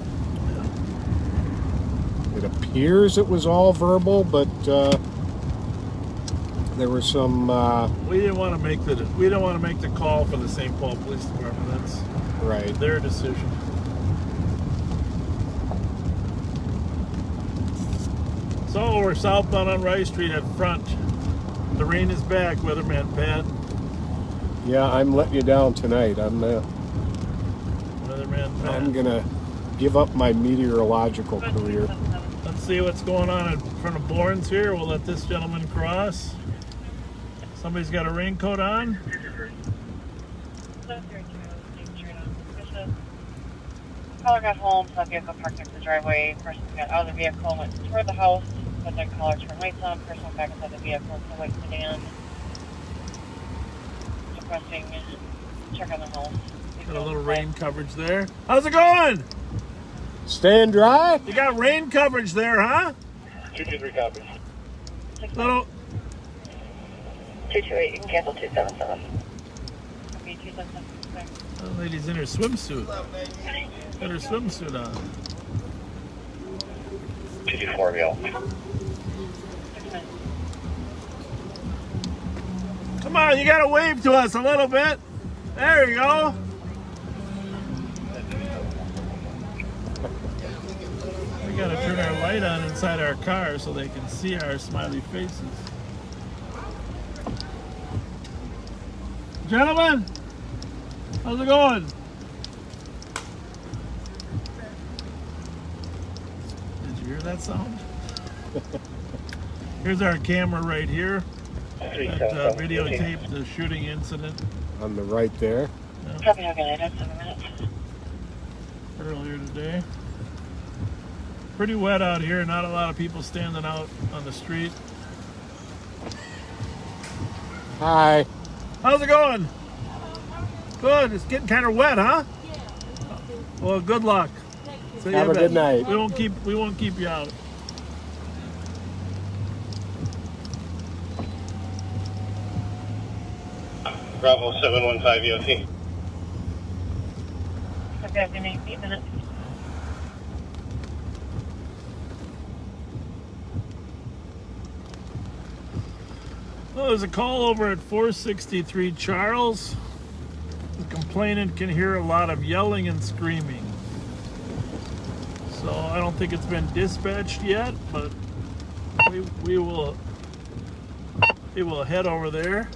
E: It appears it was all verbal, but there was some.
A: We didn't want to make the call for the St. Paul Police Department. That's
E: right.
A: Their decision. So we're southbound on Rice Street at front. The rain is back, weatherman Pat.
E: Yeah, I'm letting you down tonight.
A: Weatherman Pat.
E: I'm gonna give up my meteorological career.
A: Let's see what's going on in front of Bourne's here. We'll let this gentleman cross. Somebody's got a raincoat on.
H: Caller got home, saw the vehicle parked next to the driveway. Person got out of the vehicle, went toward the house, but then caller turned lights on. Person went back inside the vehicle, so white sedan. Requesting check on the house.
A: Got a little rain coverage there. How's it going?
E: Staying dry?
A: You got rain coverage there, huh?
O: 223 copies.
A: Little.
H: 228, you can cancel 277. Okay, 277.
A: That lady's in her swimsuit. Got her swimsuit on.
O: 224 Bill.
A: Come on, you gotta wave to us a little bit. There you go. We gotta turn our light on inside our car so they can see our smiley faces. Gentlemen, how's it going? Did you hear that sound? Here's our camera right here that videotaped the shooting incident.
E: On the right there.
H: Copy, calculated, 7 minutes.
A: Earlier today. Pretty wet out here, not a lot of people standing out on the street.
E: Hi.
A: How's it going? Good. It's getting kind of wet, huh? Well, good luck. See
E: Have
A: you
E: a good night.
A: We won't keep you out.
L: Bravo 715 EOT.
H: Okay, I've been 8 minutes.
A: Well, there's a call over at 463 Charles. The complainant can hear a lot of yelling and screaming. So I don't think it's been dispatched yet, but we will head over there.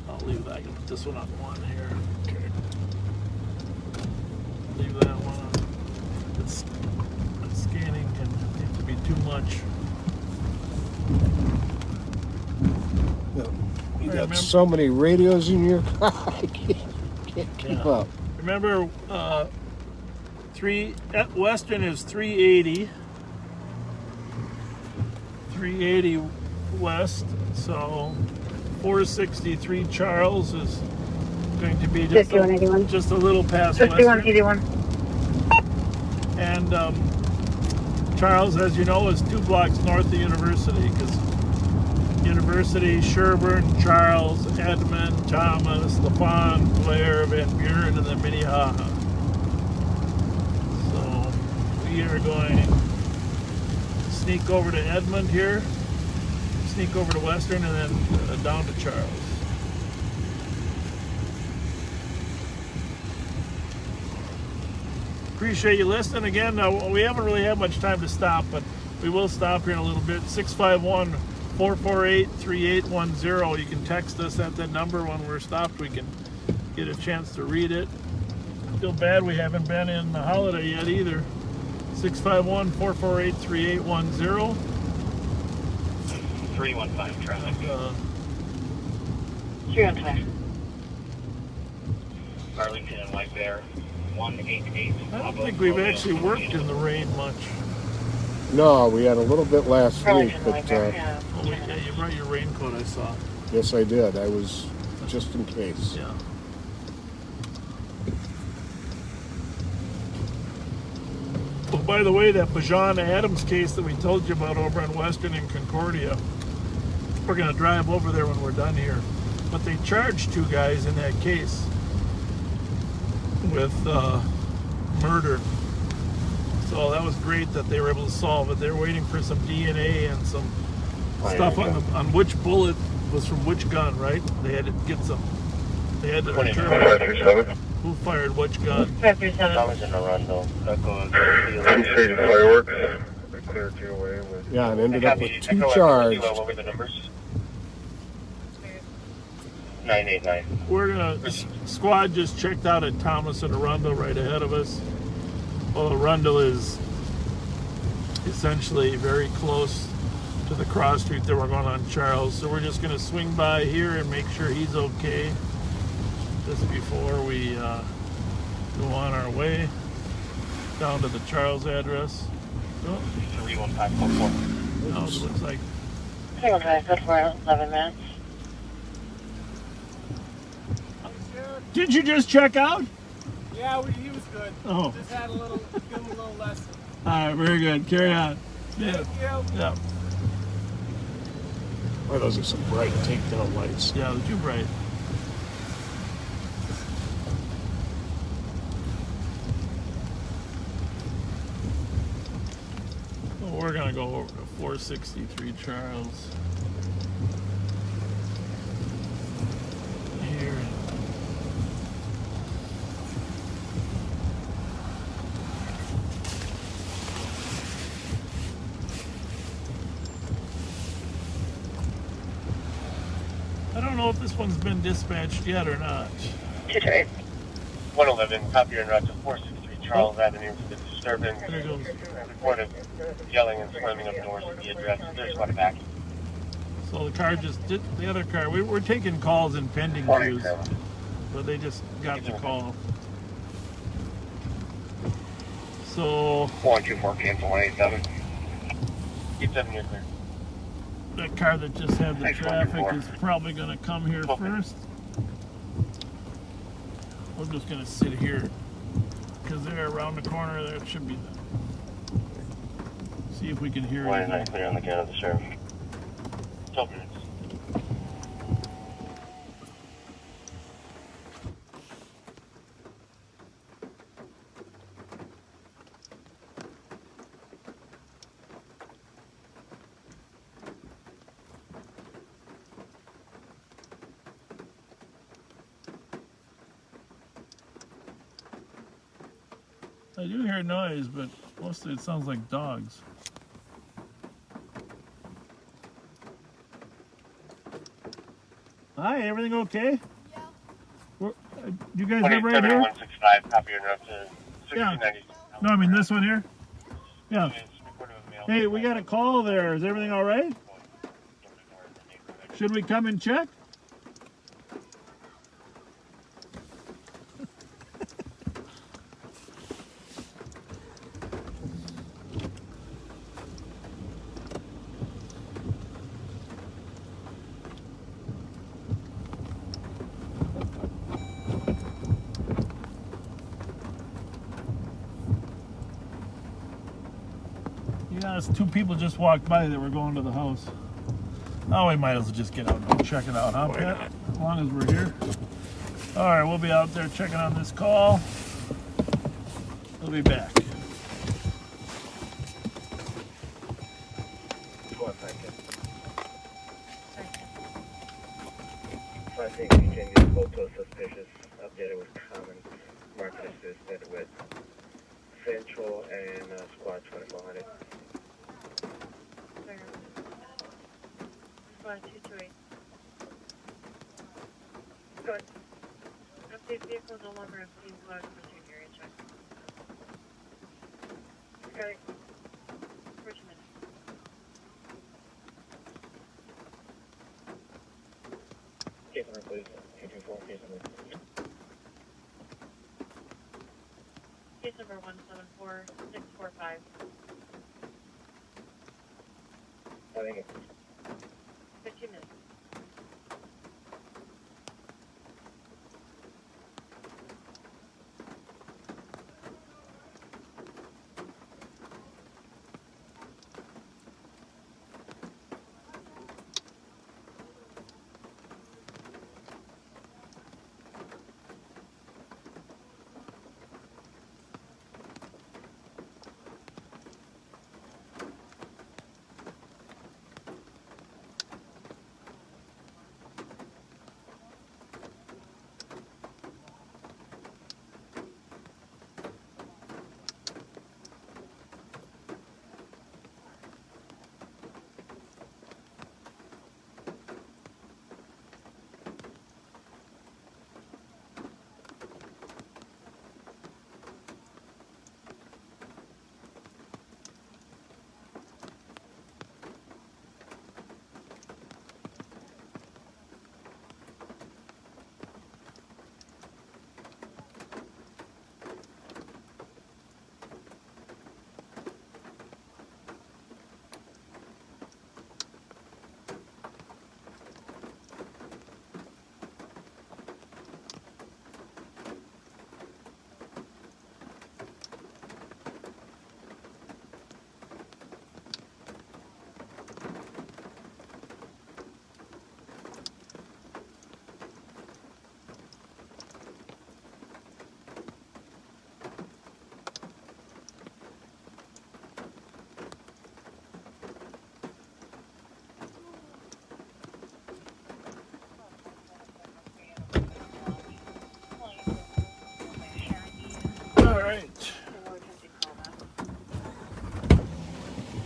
A: I'll leave that. Put this one on one here. Okay. Leave that one on. It's scanning can need to be too much.
E: You got so many radios in your car. I can't keep up.
A: Remember, Western is 380. 380 west. So 463 Charles is going to be just a little past Western.
H: 5181.
A: And Charles, as you know, is 2 blocks north of University, because University, Sherburne, Charles, Edmond, Thomas, LaFon, Blair, Van Buren, and then Minnehaha. So we are going to sneak over to Edmond here, sneak over to Western, and then down to Charles. Appreciate you listening. Again, we haven't really had much time to stop, but we will stop here in a little bit. 651-448-3810. You can text us at that number when we're stopped. We can get a chance to read it. I feel bad we haven't been in the holiday yet either. 651-448-3810.
L: 315 traffic.
H: 315.
L: Arlington and White Bear 188.
A: I don't think we've actually worked in the rain much.
E: No, we had a little bit last week, but
A: Yeah, you brought your raincoat, I saw.
E: yes, I did. I was just in case.
A: Yeah. Oh, by the way, that Bajan Adams case that we told you about over on Western and Concordia, we're going to drive over there when we're done here. But they charged 2 guys in that case with murder. So that was great that they were able to solve it. They were waiting for some DNA and some stuff on which bullet was from which gun, right? They had to get some. They had to determine who fired which gun.
H: 537.
L: Thomas and Arundel.
M: Fireworks. Cleared you away with.
E: Yeah, and ended up with 2 charged.
L: What were the numbers? 989.
A: We're gonna. Squad just checked out at Thomas and Arundel right ahead of us. Well, Arundel is essentially very close to the cross street that we're going on Charles. So we're just going to swing by here and make sure he's okay just before we go on our way down to the Charles address. Oh.
L: 31544.
A: No, it looks like.
H: 315, good for 11 minutes.
A: Did you just check out?
K: Yeah, he was good.
A: Oh.
K: Just had give him a little lesson.
A: All right, very good. Carry on. Yeah.
K: Thank you.
A: Yeah.
E: Boy, those are some bright takedown lights.
A: Yeah, they're too bright. Well, we're gonna go over to 463 Charles. Here. I don't know if this one's been dispatched yet or not.
G: 111, copy your route to 463 Charles Avenue. The disturbance.
A: There it goes.
G: Reported yelling and slamming of doors at the address. There's one back.
A: So the car just did, the other car, we're taking calls in pending queues, but they just got the call. So
L: 124, cancel 187.
G: Keep 7 years clear.
A: that car that just had the
L: Thanks,
A: traffic
L: 124.
A: is probably going to come here first. We're just going to sit here because they're around the corner. There should be the. See if we can hear
L: Why
A: anything.
L: not clear on the count of the sheriff?
G: 12 minutes.
A: I do hear noise, but mostly it sounds like dogs. Hi, everything okay? Yeah. You guys live right here?
G: 165, copy your route to 1690.
A: No, I mean this one here? Yeah. Hey, we got a call there. Is everything all right? Should we come and check? Yeah, it's two people just walked by that were going to the house. Oh, we might as well just get out and check it out, huh, Pat? As long as we're here. All right, we'll be out there checking on this call. We'll be back.
L: I think we changed the code to suspicious. Updated with common market assisted with Central and Squad 2400.
J: Squad 228. Good. Update vehicle no longer obtained flag for senior area check. Okay. 14 minutes.
L: Case number, please. 224, case number.
J: Case number 174645.
L: I think it's
J: 15 minutes.
A: All right.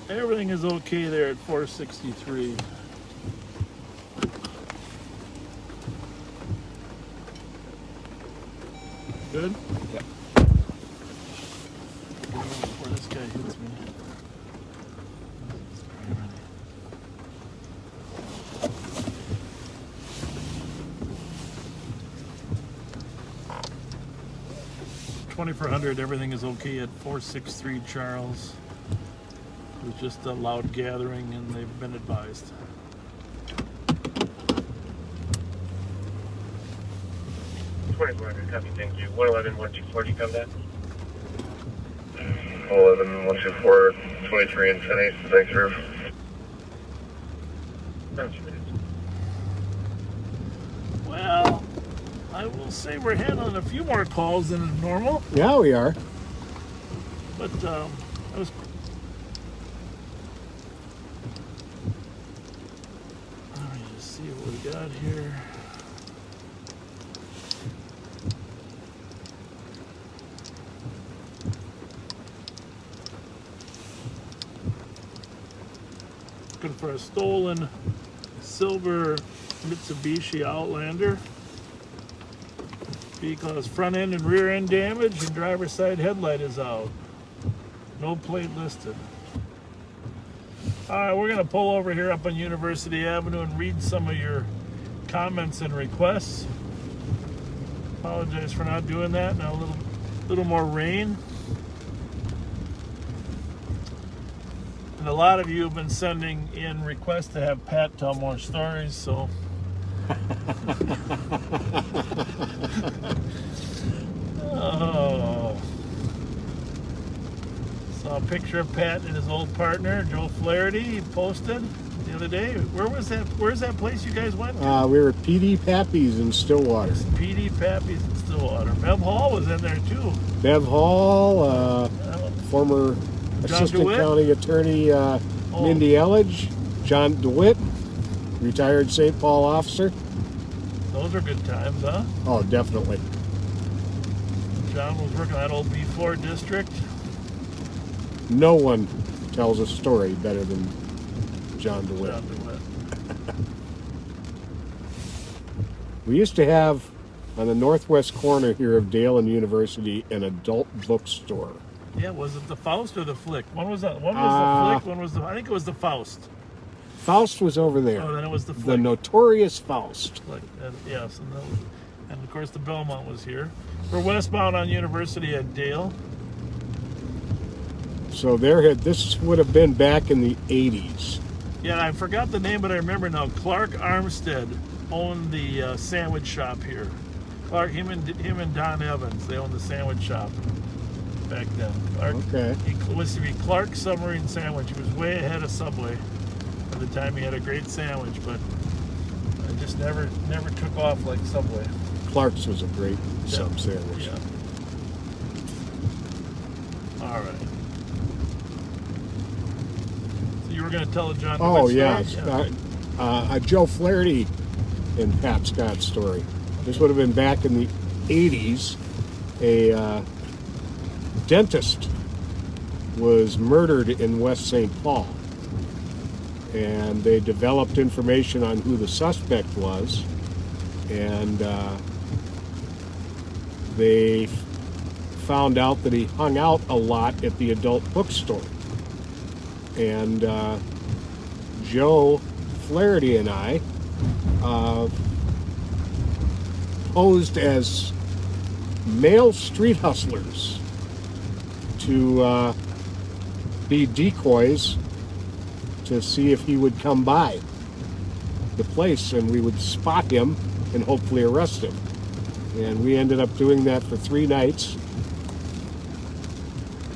A: Everything is okay there at 463. Good?
E: Yep.
A: Before this guy hits me. $2,400, everything is okay at 463 Charles. It was just a loud gathering and they've been advised.
G: Copy, thank you. 111, 124, do you come that?
M: 11, 124, 23 and 10-8, thanks, Roof.
A: Well, I will say we're handling a few more calls than normal,
E: Yeah, we are.
A: but that was. Let me just see what we got here. Looking for a stolen silver Mitsubishi Outlander. Vehicle has front end and rear end damage and driver's side headlight is out. No plate listed. Alright, we're going to pull over here up on University Avenue and read some of your comments and requests. Apologize for not doing that. Now a little more rain. And a lot of you have been sending in requests to have Pat tell more stories, so oh. Saw a picture of Pat and his old partner, Joe Flaherty, he posted the other day. Where's that place you guys went to?
E: We were at PD Pappy's in Stillwater.
A: PD Pappy's in Stillwater. Bev Hall was in there too.
E: Bev Hall, former Assistant
A: DeWitt?
E: County Attorney Mindy Elledge, John DeWitt, retired St. Paul officer.
A: Those are good times, huh?
E: Oh, definitely.
A: John was working that old B4 district.
E: No one tells a story better than John DeWitt.
A: John DeWitt.
E: We used to have, on the northwest corner here of Dale and University, an adult bookstore.
A: Yeah, was it the Faust or the Flick? One was the Flick, one was I think it was the Faust.
E: Faust was over there.
A: Oh, then it was the Flick.
E: The notorious Faust.
A: Flick. And, yes, and of course the Belmont was here. We're westbound on University at Dale.
E: So this would have been back in the 80s.
A: Yeah, I forgot the name, but I remember now. Clark Armstead owned the sandwich shop here. Clark, him and Don Evans, they owned the sandwich shop back then. Clark,
E: Okay.
A: It was to be Clark Submarine Sandwich. He was way ahead of Subway at the time. He had a great sandwich, but it just never took off like Subway.
E: Clark's was a great sub sandwich.
A: Yeah. All right. So you were going to tell a John DeWitt
E: Oh,
A: story?
E: yeah. A Joe Flaherty and Pat Scott story. This would have been back in the 80s. A dentist was murdered in West St. Paul. And they developed information on who the suspect was. And they found out that he hung out a lot at the adult bookstore. And Joe Flaherty and I posed as male street hustlers to be decoys to see if he would come by the place, and we would spot him and hopefully arrest him. And we ended up doing that for 3 nights,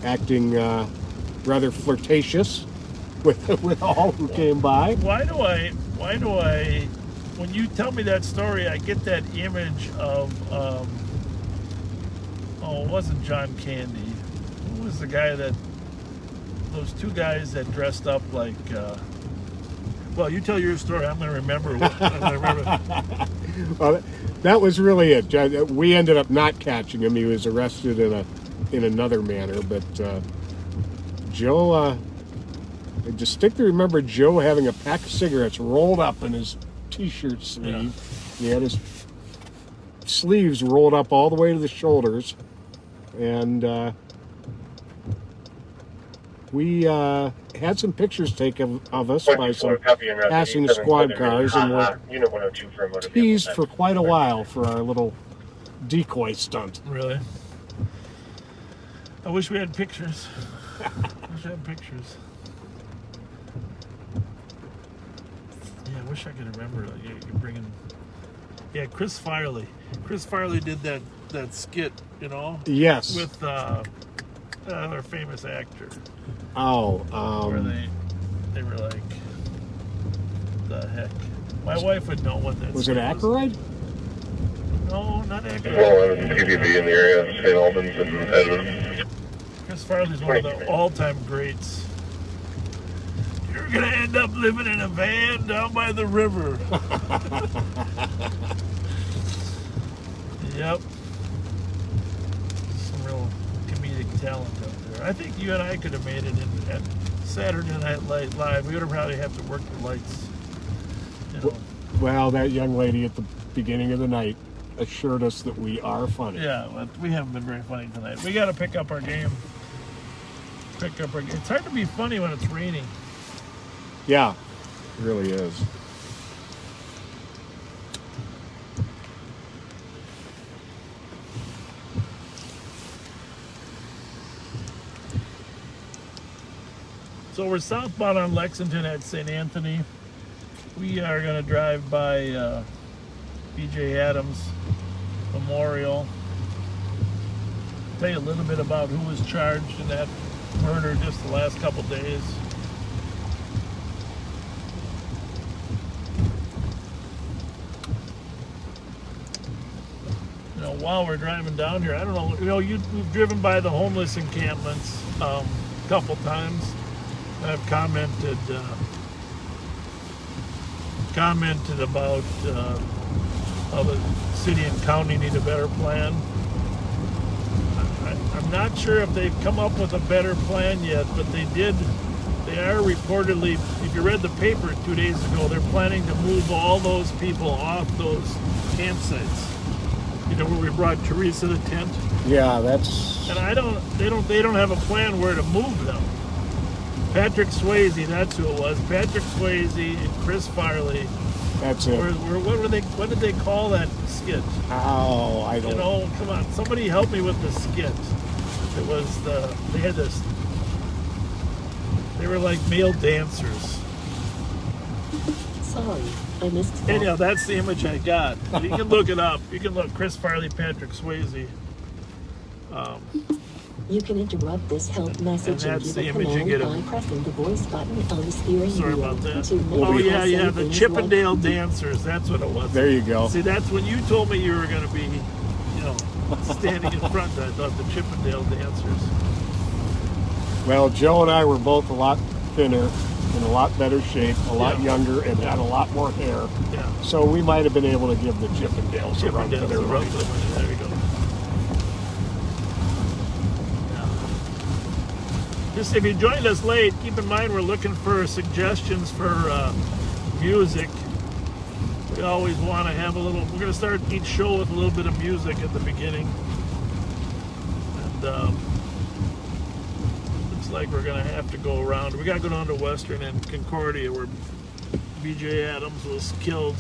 E: acting rather flirtatious with all who came by.
A: Why do I, when you tell me that story, I get that image of, it wasn't John Candy. Who was the guy those 2 guys that dressed up like, well, you tell your story, I'm going to remember.
E: Well, that was really it. We ended up not catching him. He was arrested in another manner, but Joe, I distinctly remember Joe having a pack of cigarettes rolled up in his t-shirt sleeve. Yeah. He had his sleeves rolled up all the way to the shoulders, and we had some pictures taken of us by some passing squad cars, and were
G: Unit 102 for a motor vehicle.
E: teased for quite a while for our little decoy stunt.
A: Really? I wish we had pictures. I wish I had pictures. Yeah, I wish I could remember. You're bringing. Yeah, Chris Farley. Chris Farley did that skit, you know?
E: Yes.
A: With another famous actor.
E: Oh,
A: where they were like, the heck? My wife would know what that
E: was it Aykroyd?
A: No, not Aykroyd.
M: Well, TVB in the area, St. Albans and Edmond.
A: Chris Farley's one of the all-time greats. You're gonna end up living in a van down by the river. Yep. Some real comedic talent out there. I think you and I could have made it at Saturday Night Live. We would probably have to work the lights. You know.
E: Well, that young lady at the beginning of the night assured us that we are funny.
A: Yeah, but we haven't been very funny tonight. We got to pick up our game. It's hard to be funny when it's raining.
E: Yeah, it really is.
A: So we're southbound on Lexington at St. Anthony. We are going to drive by B.J. Adams Memorial. Tell you a little bit about who was charged in that murder just the last couple days. You know, while we're driving down here, I don't know, you know, we've driven by the homeless encampments a couple times. I've commented about how the city and county need a better plan. I'm not sure if they've come up with a better plan yet, but they are reportedly, if you read the paper 2 days ago, they're planning to move all those people off those campsites. You know, where we brought Teresa the tent?
E: Yeah, that's...
A: And they don't have a plan where to move them. Patrick Swayze, that's who it was. Patrick Swayze and Chris Farley.
E: That's it.
A: What did they call that skit?
E: Oh, I don't...
A: You know, come on, somebody help me with the skit. It was they were like male dancers.
N: Sorry, I missed that.
A: Anyhow, that's the image I got. You can look it up. You can look Chris Farley, Patrick Swayze.
N: You can interrupt this help message and
A: that's
N: give
A: the
N: a
A: image you
N: command
A: get
N: by pressing the voice button on the steering
A: Sorry
N: wheel.
A: about that.
N: To make
A: Oh
N: us
A: yeah,
N: say
A: the
N: things
A: Chippendale
N: like,
A: dancers. That's what it was.
E: There you go.
A: See, that's when you told me you were going to be, you know, standing in front. I thought the Chippendale dancers.
E: Well, Joe and I were both a lot thinner, in a lot better shape, a lot younger, and had a lot more hair.
A: Yeah.
E: So we might have been able to give the Chippendales a run for their money.
A: There you go. Just if you joined us late, keep in mind we're looking for suggestions for music. We always want to have a little. We're going to start each show with a little bit of music at the beginning, and looks like we're going to have to go around. We got to go down to Western and Concordia, where B.J. Adams was killed.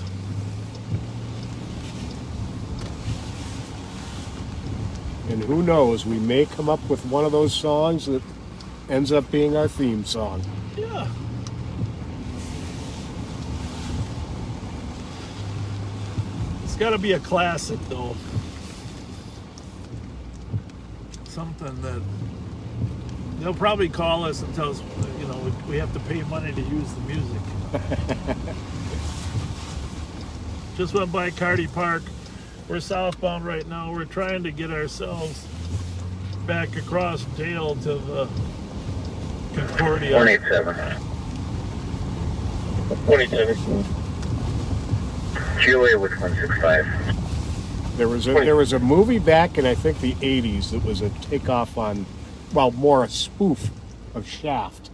E: And who knows, we may come up with one of those songs that ends up being our theme song.
A: Yeah. It's got to be a classic, though. Something that they'll probably call us and tell us, you know, we have to pay money to use the music. Just went by Carty Park. We're southbound right now. We're trying to get ourselves back across Dale to the Concordia.
O: 187. 187. GOA with 165.
E: There was a movie back in, I think, the 80s that was a takeoff on, well, more a spoof of Shaft.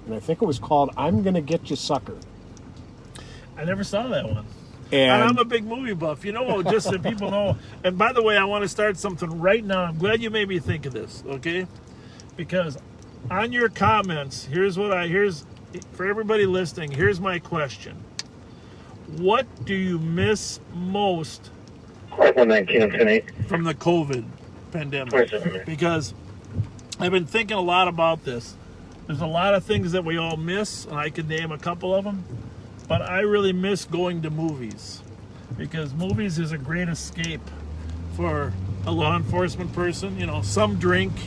E: And I think it was called I'm Gonna Get You Sucker.
A: I never saw that one. And I'm a big movie buff. You know, just so people know. And by the way, I want to start something right now. I'm glad you made me think of this, okay? Because on your comments, here's for everybody listening, here's my question. What do you miss most from the COVID pandemic? Because I've been thinking a lot about this. There's a lot of things that we all miss, and I could name a couple of them. But I really miss going to movies, because movies is a great escape for a law enforcement person. You know, some drink,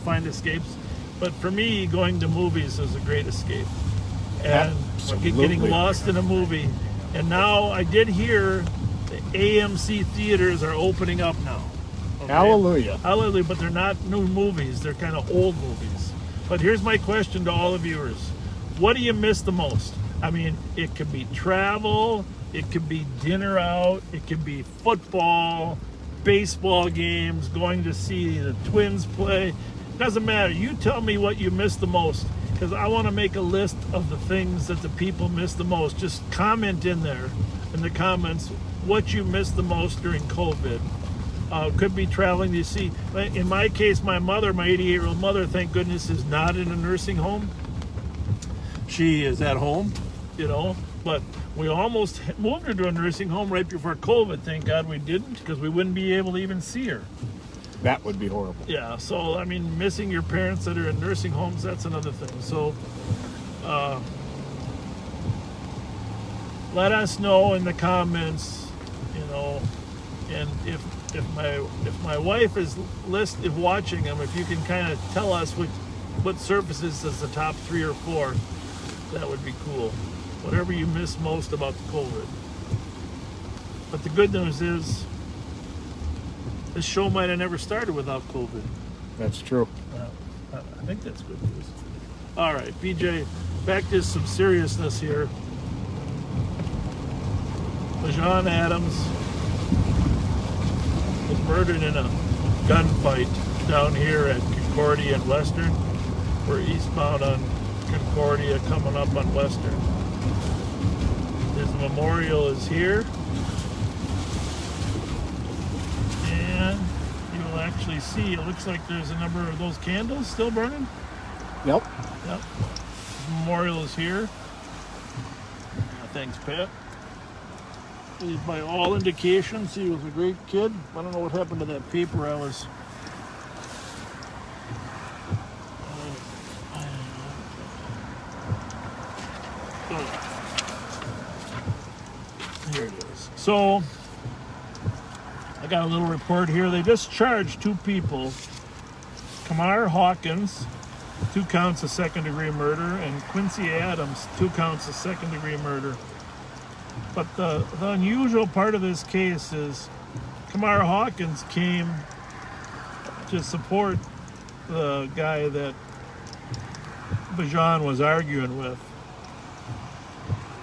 A: find escapes. But for me, going to movies is a great escape. And getting lost in a movie. And now I did hear the AMC theaters are opening up now. Okay?
E: Hallelujah.
A: Hallelujah, but they're not new movies. They're kind of old movies. But here's my question to all the viewers. What do you miss the most? I mean, it could be travel, it could be dinner out, it could be football, baseball games, going to see the Twins play. Doesn't matter. You tell me what you miss the most, because I want to make a list of the things that the people miss the most. Just comment in there, in the comments, what you miss the most during COVID. Could be traveling to see. In my case, my mother, my 88-year-old mother, thank goodness, is not in a nursing home. She is at home. But we almost moved her to a nursing home right before COVID. Thank God we didn't, because we wouldn't be able to even see her.
E: That would be horrible.
A: Yeah, so, I mean, missing your parents that are in nursing homes, that's another thing. So, let us know in the comments, and if my wife is watching them, if you can kind of tell us what surfaces is the top 3 or 4, that would be cool. Whatever you miss most about the COVID. But the good news is, this show might have never started without COVID.
E: That's true.
A: I think that's good news. All right, BJ, back to some seriousness here. Bajan Adams was murdered in a gunfight down here at Concordia and Western. We're eastbound on Concordia, coming up on Western. His memorial is here, and you will actually see, it looks like there's a number of those candles still burning.
E: Yep.
A: His memorial is here. Thanks, Pat. By all indications, he was a great kid. I don't know what happened to that paper I was... Here it is. So, I got a little report here. They just charged 2 people. Kamar Hawkins, 2 counts of second-degree murder, and Quincy Adams, 2 counts of second-degree murder. But the unusual part of this case is Kamar Hawkins came to support the guy that Bajan was arguing with.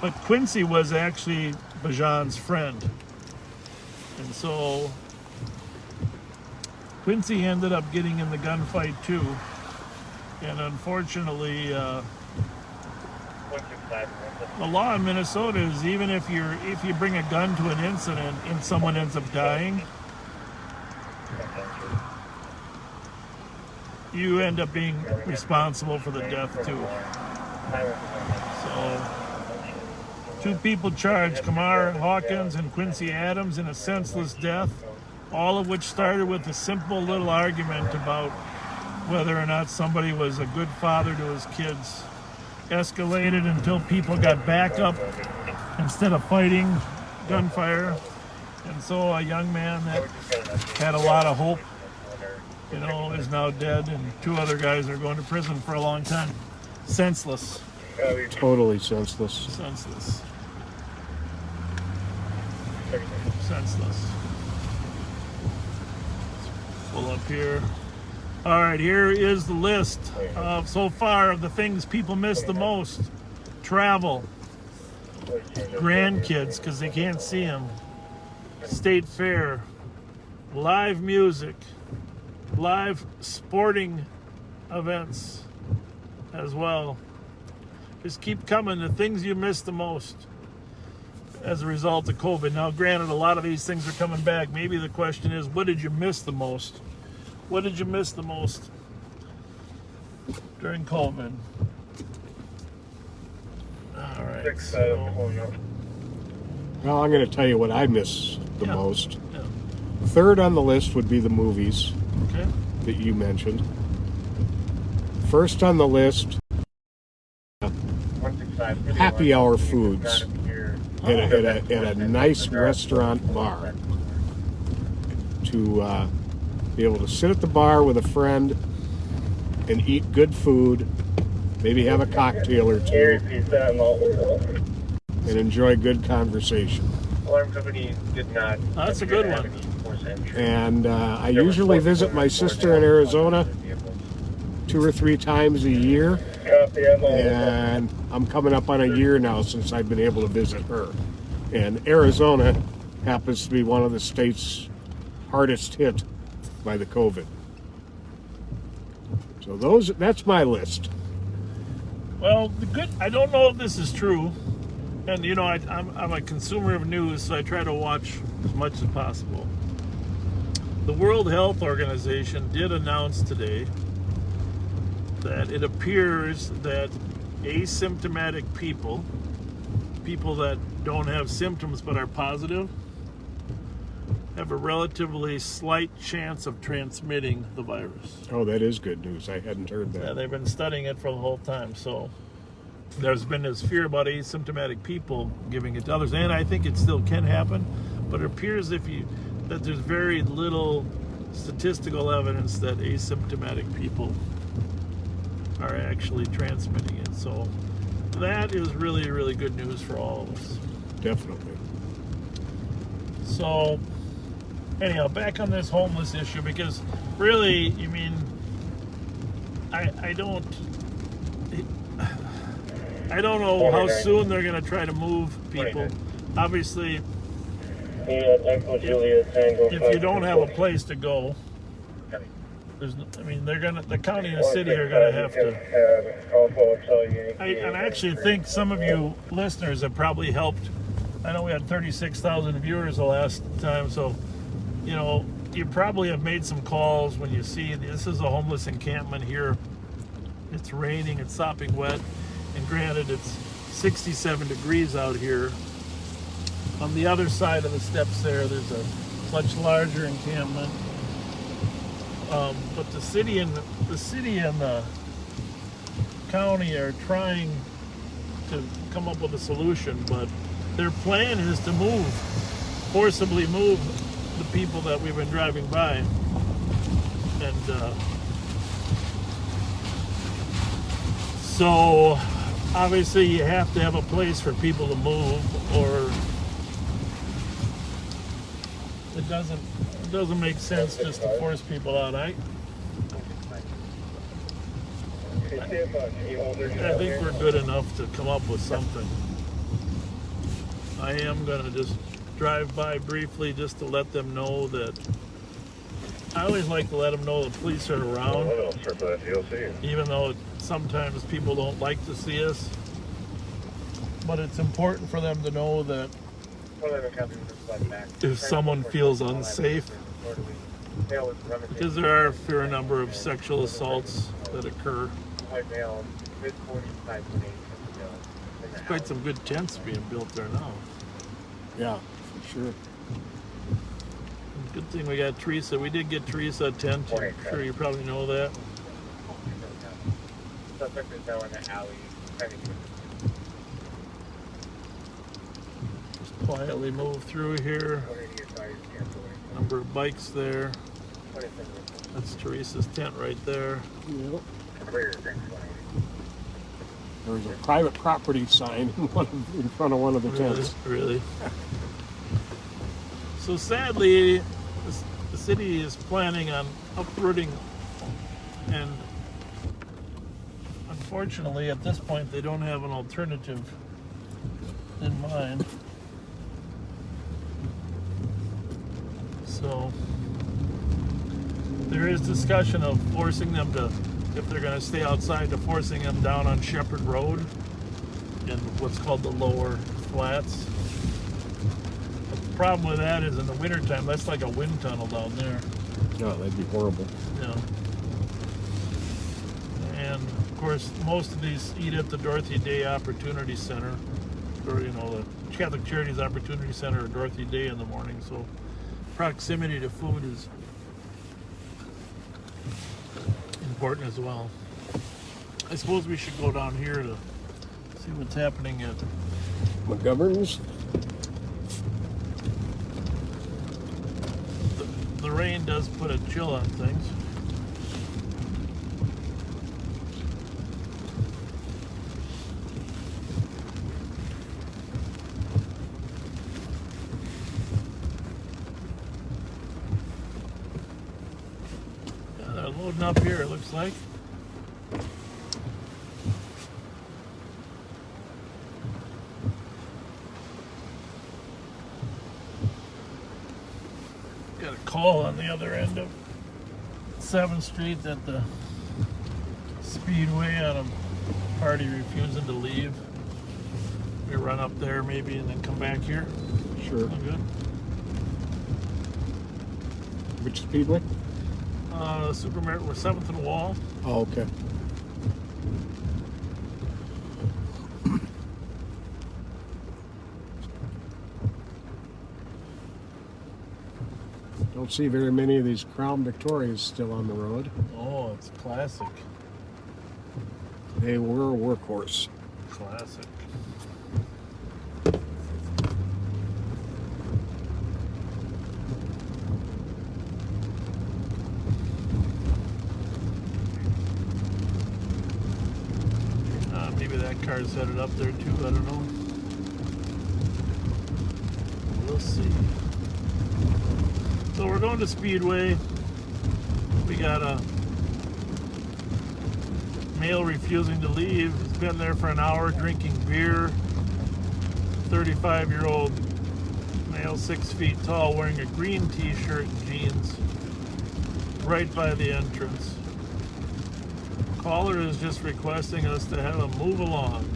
A: But Quincy was actually Bajan's friend. And so Quincy ended up getting in the gunfight too. And unfortunately, the law in Minnesota is even if you bring a gun to an incident and someone ends up dying, you end up being responsible for the death too. So 2 people charged, Kamar Hawkins and Quincy Adams, in a senseless death, all of which started with a simple little argument about whether or not somebody was a good father to his kids. Escalated until people got back up instead of fighting, gunfire. And so a young man that had a lot of hope, is now dead, and 2 other guys are going to prison for a long time. Senseless.
E: Totally senseless.
A: Senseless. Senseless. Pull up here. All right, here is the list of so far of the things people miss the most. Travel, grandkids because they can't see them, state fair, live music, live sporting events as well. Just keep coming, the things you miss the most. as a result of COVID. Now, granted, a lot of these things are coming back. Maybe the question is, what did you miss the most? What did you miss the most during COVID? All right. So,
E: Well, I'm going to tell you what I miss the most. Third on the list would be the movies that you mentioned. First on the list, happy hour foods at a nice restaurant bar. To be able to sit at the bar with a friend and eat good food, maybe have a cocktail or two, and enjoy good conversation.
G: Alarm company did not.
A: That's a good one.
E: And I usually visit my sister in Arizona 2 or 3 times a year, and I'm coming up on a year now since I've been able to visit her. And Arizona happens to be one of the states hardest hit by the COVID. So that's my list.
A: well, I don't know if this is true. And, you know, I'm a consumer of news, so I try to watch as much as possible. The World Health Organization did announce today that it appears that asymptomatic people that don't have symptoms but are positive, have a relatively slight chance of transmitting the virus.
E: Oh, that is good news. I hadn't heard that.
A: Yeah, they've been studying it for the whole time. So there's been this fear about asymptomatic people giving it to others, and I think it still can happen, but it appears that there's very little statistical evidence that asymptomatic people are actually transmitting it. So that is really, really good news for all of us.
E: Definitely.
A: So anyhow, back on this homeless issue, because really, I mean, I don't know how soon they're going to try to move people. Obviously, if you don't have a place to go, the county and the city are going to have to. And I actually think some of you listeners have probably helped. I know we had 36,000 viewers the last time, so, you know, you probably have made some calls when you see this is a homeless encampment here. It's raining, it's sopping wet, and granted, it's 67 degrees out here. On the other side of the steps there's a much larger encampment. But the city and the county are trying to come up with a solution, but their plan is to forcibly move the people that we've been driving by. And so obviously you have to have a place for people to move, or it doesn't make sense just to force people out. I think we're good enough to come up with something. I am going to just drive by briefly just to let them know that I always like to let them know the police are around, even though sometimes people don't like to see us. But it's important for them to know that if someone feels unsafe, because there are a fair number of sexual assaults that occur. There's quite some good tents being built there now.
E: Yeah, for sure.
A: Good thing we got Teresa. We did get Teresa a tent. I'm sure you probably know that. Just quietly move through here. Number of bikes there. That's Teresa's tent right there.
E: Yep. There's a private property sign in front of one of the tents.
A: Really? So sadly, the city is planning on uprooting, and unfortunately at this point they don't have an alternative in mind. So there is discussion of forcing them to, if they're going to stay outside, to forcing them down on Shepherd Road in what's called the lower flats. problem with that is in the wintertime, that's like a wind tunnel down there.
E: No, that'd be horrible.
A: Yeah. And of course, most of these eat at the Dorothy Day Opportunity Center, or the Catholic Charities Opportunity Center or Dorothy Day in the morning. So proximity to food is important as well. I suppose we should go down here to see what's happening at
E: McGovern's.
A: The rain does put a chill on things. Yeah, they're loading up here, it looks like. Got a call on the other end of 7th Street at the Speedway on a party refusing to leave. We run up there maybe and then come back here.
E: Sure.
A: All good.
E: Which Speedway?
A: Supermarket, we're 7th and Wall.
E: Oh, okay. Don't see very many of these Crown Victorias still on the road.
A: Oh, it's classic.
E: They were a workhorse.
A: Classic. Maybe that car's headed up there too, I don't know. We'll see. So we're going to Speedway. We got a male refusing to leave. He's been there for an hour drinking beer. 35-year-old male, 6 feet tall, wearing a green t-shirt and jeans, right by the entrance. Caller is just requesting us to have him move along.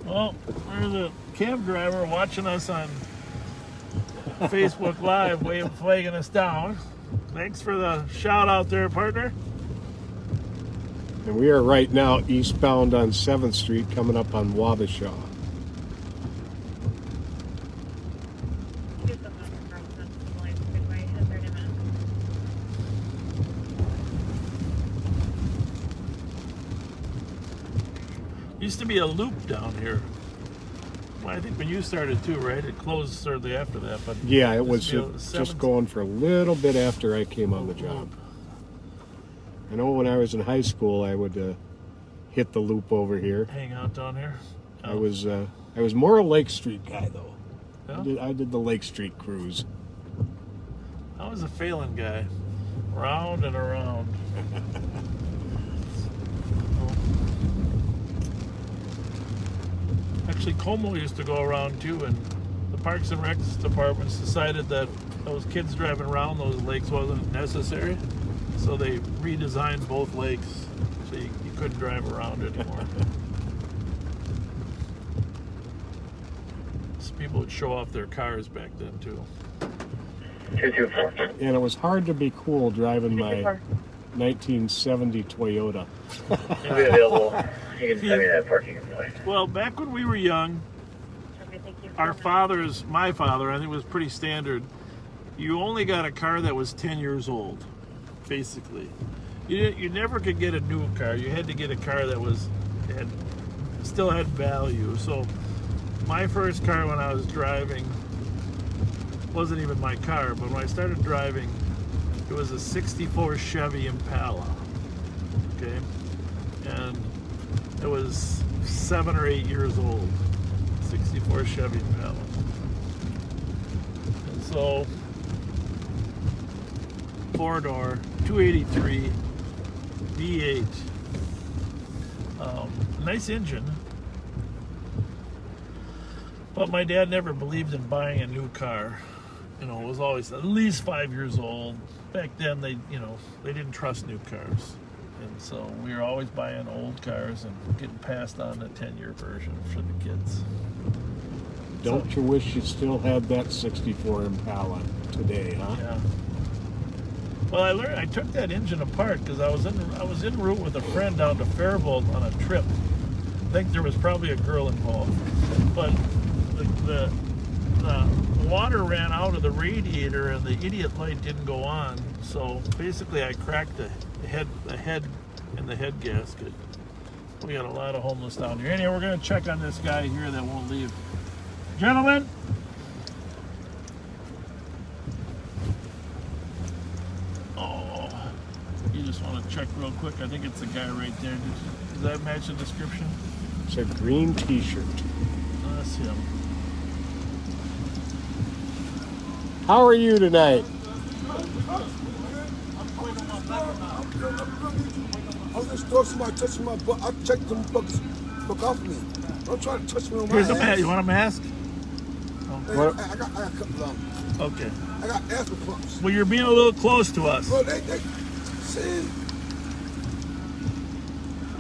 A: Well, there's a cab driver watching us on Facebook Live, flagging us down. Thanks for the shout out there, partner.
E: And we are right now eastbound on 7th Street coming up on Wabasha.
A: Used to be a loop down here. Well, I think when you started too, right? It closed shortly after that, but
E: Yeah, it was just going for a little bit after I came on the job. I know when I was in high school, I would hit the loop over here.
A: Hang out down here.
E: I was more a Lake Street guy though.
A: Yeah?
E: I did the Lake Street cruise.
A: I was a Phelan guy, round and around. Actually, Como used to go around too, and the Parks and Recs departments decided that those kids driving around those lakes wasn't necessary, so they redesigned both lakes so you couldn't drive around anymore. So people would show off their cars back then too.
L: 224.
E: And it was hard to be cool driving my 1970 Toyota.
L: It'll be available. You can send me that parking info.
A: Well, back when we were young, my father, I think, was pretty standard. You only got a car that was 10 years old, basically. You never could get a new car. You had to get a car that still had value. So my first car when I was driving wasn't even my car, but when I started driving, it was a 64 Chevy Impala. Okay? And it was 7 or 8 years old. 64 Chevy Impala. And so, 4-door, 283, V8. Nice engine. But my dad never believed in buying a new car. It was always at least 5 years old. Back then, they didn't trust new cars. And so we were always buying old cars and getting passed on the 10-year version for the kids.
E: Don't you wish you still had that 64 Impala today, huh?
A: Yeah. Well, I took that engine apart because I was en route with a friend down to Faribault on a trip. I think there was probably a girl involved, but the water ran out of the radiator and the idiot light didn't go on. So basically, I cracked the head and the head gasket. We got a lot of homeless down here. Anyway, we're gonna check on this guy here that won't leave. Gentlemen. Oh, you just want to check real quick. I think it's the guy right there. Does that match the description?
E: It's a green t-shirt.
A: That's him.
E: How are you tonight?
Q: I was just throwing somebody touching my butt. I checked them buggers look off me. Don't try to touch me on my
A: Here's a
Q: hands.
A: mask. You want a mask?
Q: Hey, I got a couple of them.
A: Okay.
Q: I got asthma pumps.
A: Well, you're being a little close to us.
Q: Bro, they see.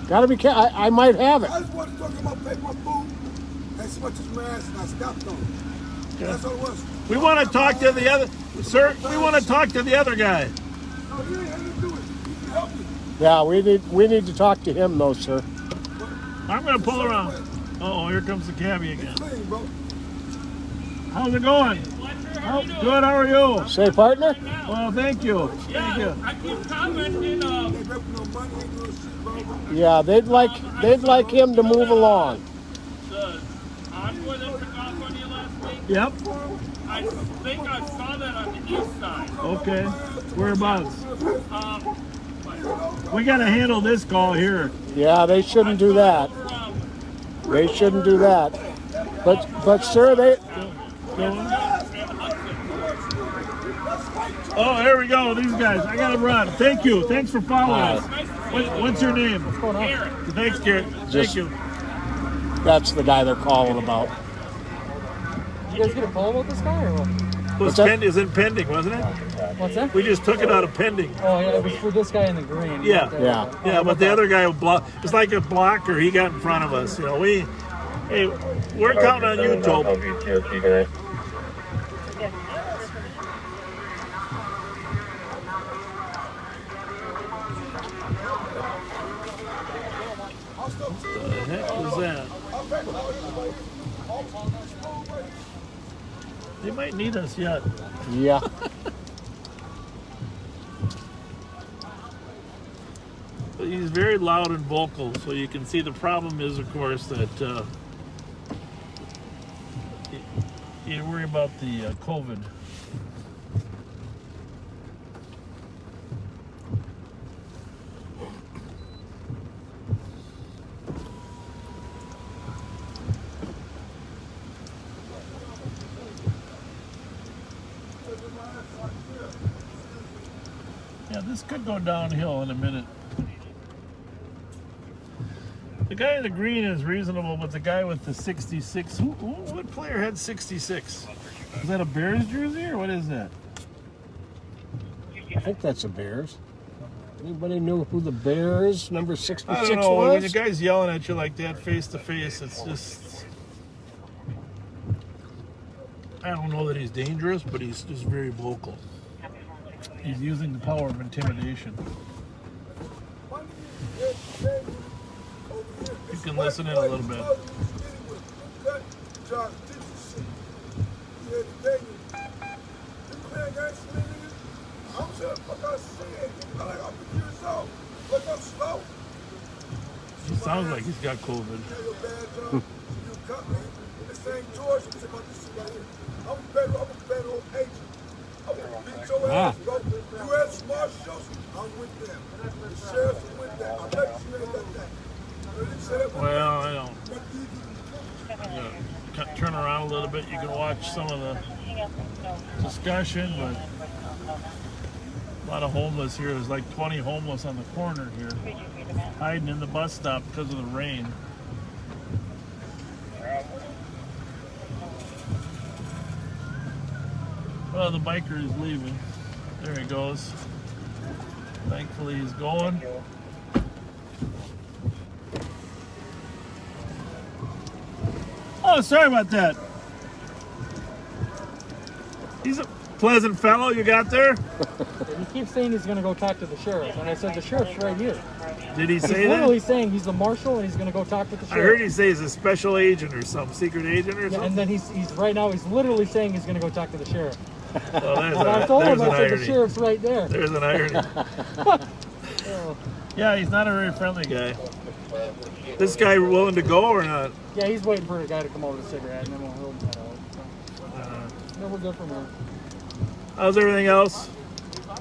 E: Gotta be careful. I might have it.
Q: I just wanted to talk about pay my food. And see much as mask and I stopped on it.
A: Okay.
Q: That's all it was.
A: We want to talk to the other, sir. We want to talk to the other guy.
Q: No, you ain't had to do it. You can help me.
E: Yeah, we need to talk to him though, sir.
A: I'm gonna pull around. Oh, here comes the cabbie again.
Q: Clean, bro.
A: How's it going? Oh, good. How are you?
E: Say, partner.
A: Well, thank you. Thank you.
K: I keep commenting.
E: Yeah, they'd like him to move along.
K: The Aqua that took off on you last week.
A: Yep.
K: I think I saw that on the east side.
A: Okay. Whereabouts? We gotta handle this call here.
E: Yeah, they shouldn't do that. They shouldn't do that. But sir, they.
A: Oh, there we go. These guys. I gotta run. Thank you. Thanks for following us. What's your name? What's going on? Thanks, Garrett. Thank you.
E: That's the guy they're calling about.
R: You guys get a call about this guy or what?
A: Is it pending, wasn't it?
R: What's that?
A: We just took it out of pending.
R: Oh yeah, it was for this guy in the green.
A: Yeah,
E: yeah.
A: But the other guy, it's like a blocker. He got in front of us. You know, we're counting on you, Tope. What the heck was that? They might need us yet.
E: Yeah.
A: But he's very loud and vocal, so you can see the problem is, of course, that you worry about the COVID. Yeah, this could go downhill in a minute. The guy in the green is reasonable, but the guy with the 66, what player had 66? Is that a Bears jersey or what is that?
E: I think that's the Bears. Anybody know who the Bears number 66
A: I don't know. When
E: was?
A: the guy's yelling at you like that face to face, it's just... I don't know that he's dangerous, but he's just very vocal. He's using the power of intimidation. You can listen in a little bit. He sounds like he's got COVID.
Q: Ah. U.S. Marshals, I'm with them. The sheriff's with them. I bet you ain't got that.
A: Well, I don't. Turn around a little bit. You can watch some of the discussion, but a lot of homeless here. There's like 20 homeless on the corner here, hiding in the bus stop because of the rain. Well, the biker is leaving. There he goes. Thankfully, he's going. Oh, sorry about that. He's a pleasant fellow you got there.
R: He keeps saying he's going to go talk to the sheriff, and I said the sheriff's right here.
A: Did he say
R: He's
A: that?
R: literally saying he's the marshal and he's going to go talk with the
A: I
R: sheriff.
A: heard he say he's a special agent or some secret agent or
R: Yeah,
A: something.
R: and then he's right now he's literally saying he's going to go talk to the sheriff.
A: Well, there's
R: But I
A: a,
R: told him,
A: there's an
R: I said the
A: irony.
R: sheriff's right there.
A: There's an irony.
R: Oh.
A: Yeah, he's not a very friendly guy. This guy willing to go or not?
R: Yeah, he's waiting for the guy to come over with a cigarette, and then he'll head out. No, we're good from here.
A: How's everything else?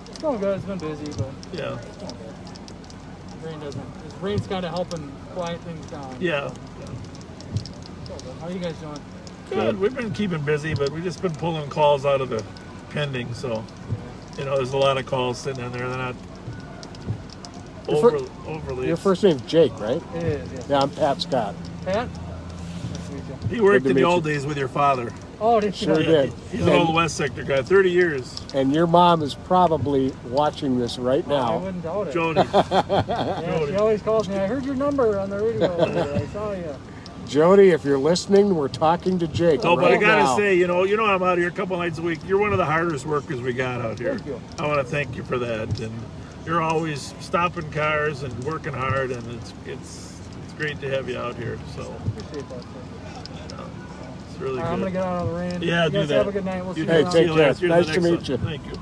R: It's going good. It's been busy, but
A: Yeah.
R: it's going good. His rain's kind of helping quiet things down.
A: Yeah.
R: So. How are you guys doing?
A: Good. We've been keeping busy, but we've just been pulling calls out of the pending. So, you know, there's a lot of calls sitting in there. They're not overly.
E: Your first name's Jake, right?
R: It is, yes.
E: Yeah, I'm Pat Scott.
R: Pat? Nice to meet you.
A: He worked
E: Good to
A: in the
E: meet
A: old
E: you.
A: days with your father.
R: Oh, did you?
E: Sure did.
A: He's an old West Sector guy, 30 years.
E: And your mom is probably watching this right
R: I
E: now.
R: wouldn't doubt it.
A: Jody.
R: Yeah, she always calls me. I heard your number on the radio. I saw you.
E: Jody, if you're listening, we're talking to Jake
A: Oh, but
E: right
A: I gotta
E: now.
A: say, you know, I'm out here a couple nights a week. You're one of the hardest workers we got out here.
R: Thank you.
A: I want to thank you for that. And you're always stopping cars and working hard, and it's great to have you out here. So
R: Appreciate that, sir.
A: it's really
R: All right,
A: good.
R: I'm going to get out of the rain.
A: Yeah,
R: you
A: do
R: guys
A: that.
R: have a good night. We'll see you
E: Hey,
R: around.
E: take
A: you
E: care.
A: later. Here's
E: Nice
A: the
E: to
A: next
E: meet
A: one.
E: you.
A: Thank you.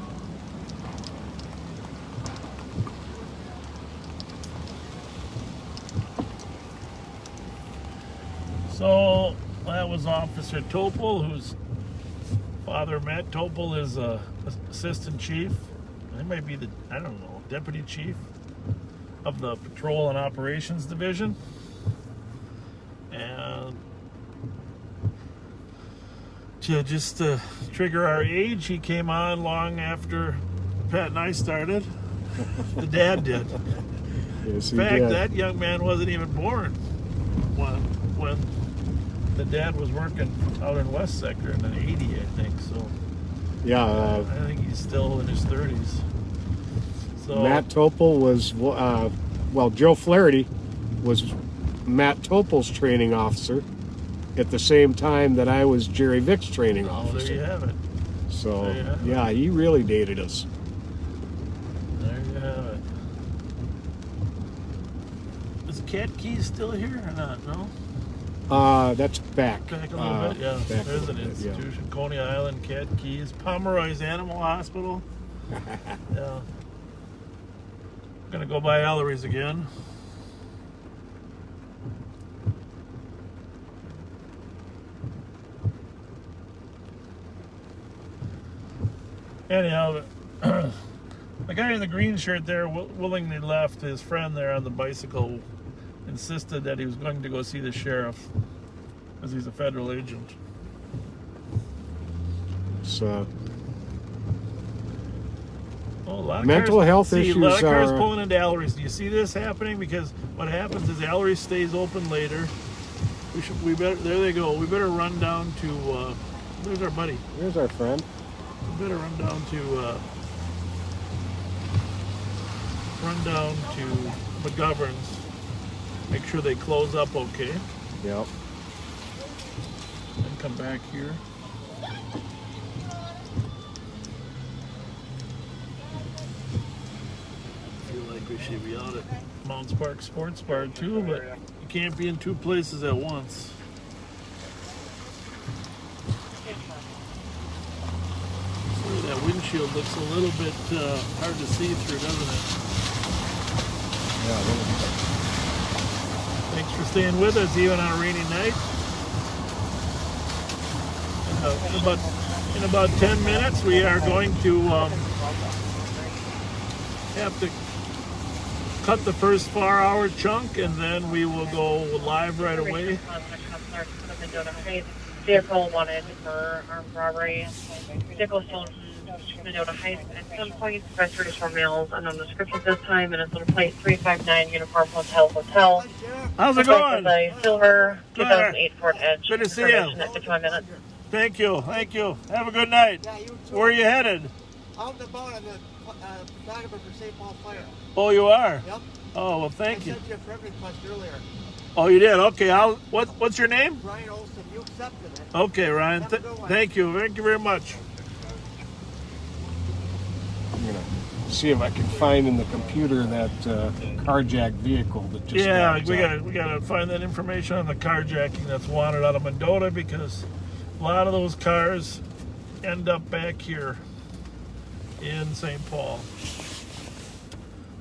A: So that was Officer Topol, whose father, Matt Topol, is assistant chief. He might be the, I don't know, deputy chief of the Patrol and Operations Division. And to just trigger our age, he came on long after Pat and I started. The dad did.
E: Yes,
A: In
E: he
A: fact,
E: did.
A: that young man wasn't even born when the dad was working out in West Sector in '80, I think. So
E: Yeah,
A: I think he's still in his 30s. So
E: Matt Topol was, well, Joe Flaherty was Matt Topol's training officer at the same time that I was Jerry Vick's training
A: oh, there
E: officer.
A: you have it.
E: So,
A: There you have it.
E: yeah, he really dated us.
A: There you have it. Is Cat Keys still here or not? No?
E: That's back.
A: Back a little bit, yeah.
E: back a
A: There's an
E: little bit, yeah.
A: institution. Coney Island, Cat Keys, Pomeroy's Animal Hospital. Yeah. Gonna go by Ellery's again. Anyhow, the guy in the green shirt there willingly left. His friend there on the bicycle insisted that he was going to go see the sheriff because he's a federal agent.
E: So,
A: Oh, a lot of
E: Mental
A: cars,
E: health
A: see, a lot of
E: issues
A: cars
E: are-
A: pulling into Ellery's. Do you see this happening? Because what happens is Ellery's stays open later. We better. There they go. We better run down to. There's our buddy.
E: here's our friend.
A: We better run down to McGovern's. Make sure they close up okay,
E: Yep.
A: and come back here. Feel like we should be out at Mounts Park Sports Bar too, but you can't be in two places at once. See, that windshield looks a little bit hard to see through, doesn't it? Thanks for staying with us even on a rainy night. In about 10 minutes, we are going to have to cut the first 4-hour chunk, and then we will go live right away.
H: Vehicle wanted for armed robbery. Vehicle stolen from Mendota Heights at some point. Registered for males unknown descriptions this time, and it's on plate 359 Uniform Hotel.
A: How's it going?
H: The silver
A: Good.
H: 2008 Ford Edge.
A: Good to see you.
H: Information at 51 minutes.
A: Thank you. Have a good night.
C: Yeah, you too.
A: Where are you headed?
C: Out and about. I'm a photographer for St. Paul Fire.
A: Oh, you are?
C: Yep.
A: Oh, well, thank
C: I
A: you.
C: sent you a friend request earlier.
A: Oh, you did? Okay. What's your name?
C: Ryan Olson, you accepted it.
A: Okay, Ryan.
C: Have a good one.
A: Thank you. Thank you very much.
E: I'm gonna see if I can find in the computer that carjacked vehicle that just
A: Yeah,
E: got
A: we gotta find that information on the carjacking that's wanted out of Mendota, because a lot of those cars end up back here in St. Paul.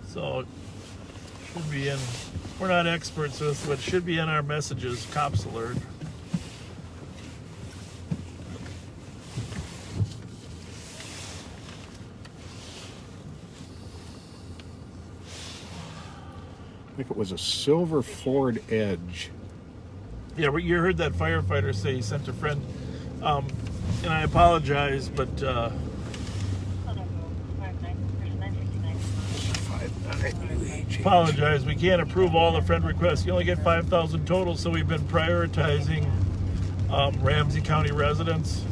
A: So it should be in. We're not experts with, but it should be in our messages. Cops alert.
E: I think it was a silver Ford Edge.
A: Yeah, you heard that firefighter say he sent a friend, and I apologize, but apologize. We can't approve all the friend requests. You only get 5,000 total, so we've been prioritizing Ramsey County residents.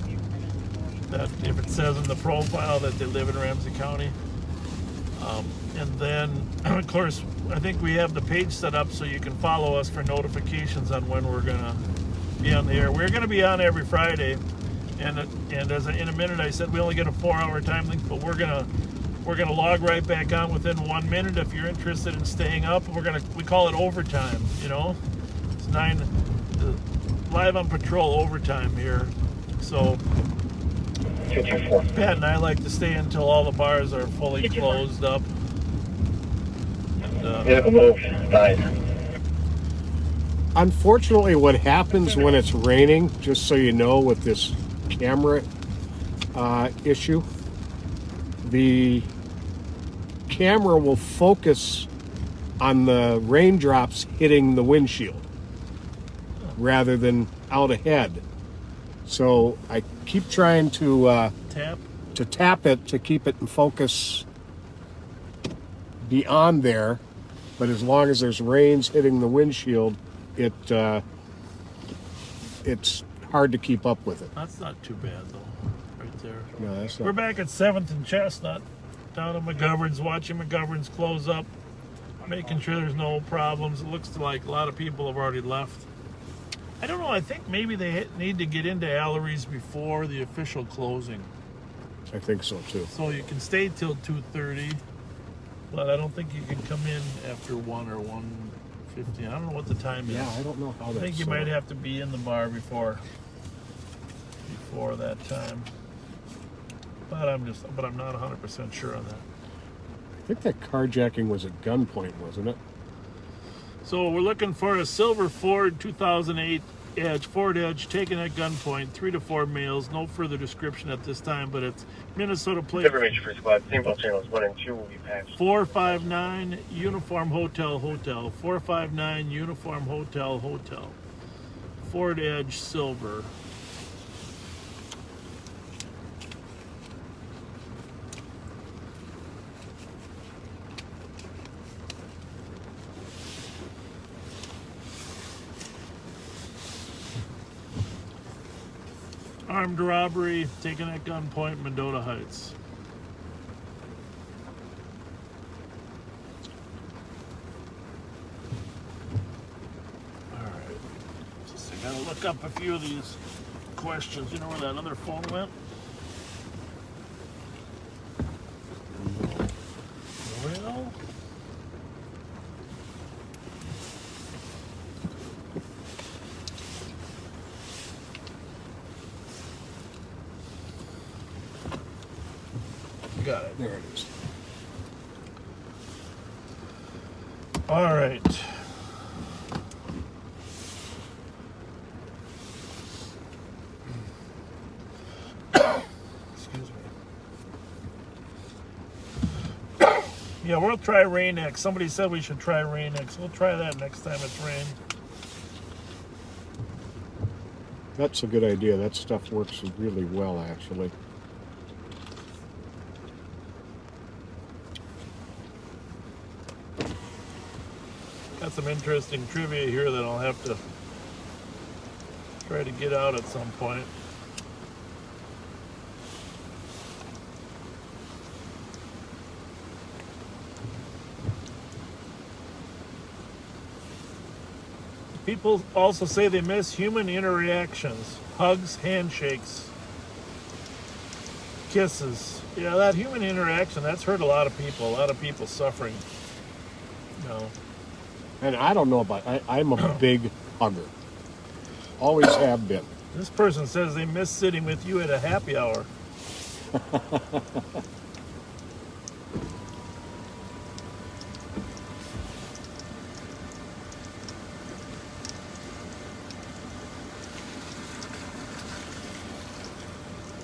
A: That if it says in the profile that they live in Ramsey County, and then of course I think we have the page set up so you can follow us for notifications on when we're gonna be on the air. We're gonna be on every Friday, and as in a minute I said we only get a 4-hour time link, but we're gonna log right back on within 1 minute if you're interested in staying up. We call it overtime. You know, it's live on patrol overtime here. So Pat and I like to stay until all the bars are fully closed up.
E: Unfortunately, what happens when it's raining, just so you know, with this camera issue, the camera will focus on the raindrops hitting the windshield rather than out ahead. So I keep trying to tap it to keep it in focus beyond there, but as long as there's rains hitting the windshield, it's hard to keep up with it.
A: That's not too bad though, right there.
E: No, that's not.
A: We're back at 7th and Chestnut, down at McGovern's, watching McGovern's close up, making sure there's no problems. It looks like a lot of people have already left. I don't know, I think maybe they need to get into Allery's before the official closing.
E: I think so too.
A: So you can stay till 2:30, but I don't think you can come in after 1 or 1:50. I don't know what the time is.
E: Yeah, I don't know how that's
A: I think you might have to be in the bar before that time. But I'm not 100% sure on that.
E: I think that carjacking was at gunpoint, wasn't it?
A: So we're looking for a silver Ford 2008 Edge, Ford Edge, taken at gunpoint, 3 to 4 males. No further description at this time, but it's Minnesota plate.
G: Information for squad. St. Paul channels 1 and 2 will be patched.
A: 459 Uniform Hotel. 459 Uniform Hotel. Ford Edge silver. Armed robbery taken at gunpoint, Mendota Heights. All right. Just I gotta look up a few of these questions. You know where that other phone went? Nobody know? Got it.
E: There it is.
A: All right. Excuse me. Yeah, we'll try Rain-X. Somebody said we should try Rain-X. We'll try that next time it's rained.
E: That's a good idea. That stuff works really well, actually.
A: Got some interesting trivia here that I'll have to try to get out at some point. People also say they miss human interactions, hugs, handshakes, kisses. Yeah, that human interaction, that's hurt a lot of people suffering. You know.
E: And I don't know about, I'm a big hugger. Always have been.
A: This person says they miss sitting with you at a happy hour.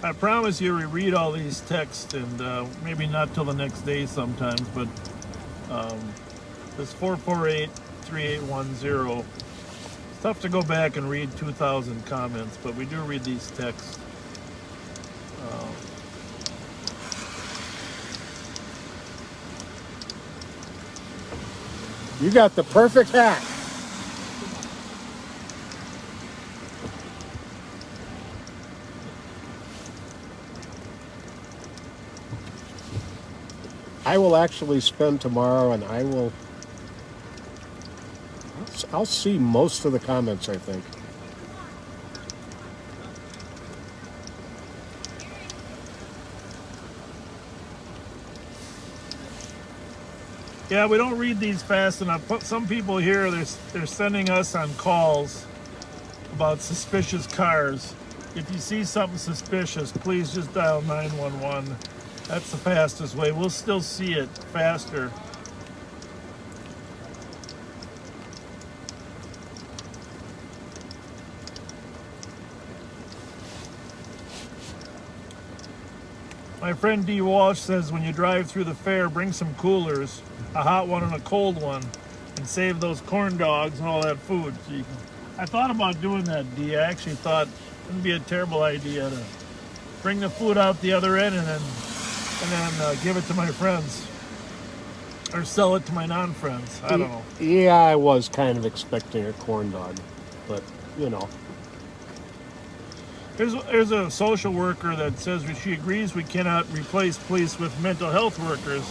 A: I promise you we read all these texts, and maybe not till the next day sometimes, but this 448-3810, it's tough to go back and read 2,000 comments, but we do read these texts.
E: You got the perfect hat. I will actually spend tomorrow, and I'll see most of the comments, I think.
A: Yeah, we don't read these fast enough. Some people here, they're sending us on calls about suspicious cars. If you see something suspicious, please just dial 911. That's the fastest way. We'll still see it faster. My friend D. Walsh says when you drive through the fair, bring some coolers, a hot one and a cold one, and save those corn dogs and all that food. So I thought about doing that, D. I actually thought it wouldn't be a terrible idea to bring the food out the other end and then give it to my friends. Or sell it to my non-friends. I don't know.
E: Yeah, I was kind of expecting a corn dog, but, you know.
A: There's a social worker that says she agrees we cannot replace police with mental health workers,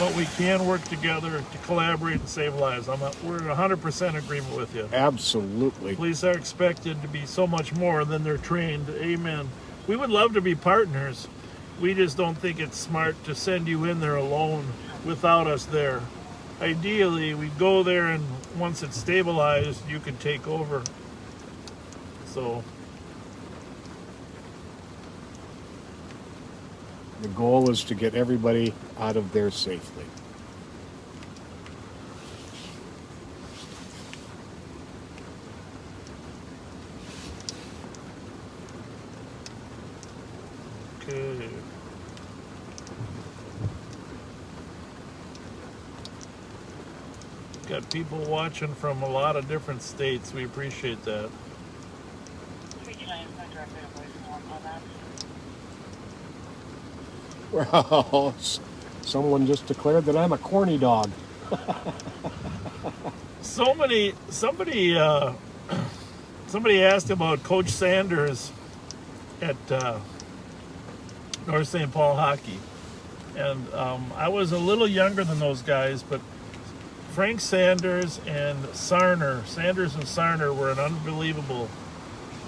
A: but we can work together to collaborate and save lives. We're in 100% agreement with you.
E: Absolutely.
A: Police are expected to be so much more than they're trained. Amen. We would love to be partners. We just don't think it's smart to send you in there alone without us there. Ideally, we go there, and once it's stabilized, you can take over. So
E: the goal is to get everybody out of there safely.
A: Okay. Got people watching from a lot of different states. We appreciate that.
E: Well, someone just declared that I'm a corny dog.
A: Somebody asked about Coach Sanders at North St. Paul hockey, and I was a little younger than those guys, but Frank Sanders and Sanders and Sarner were an unbelievable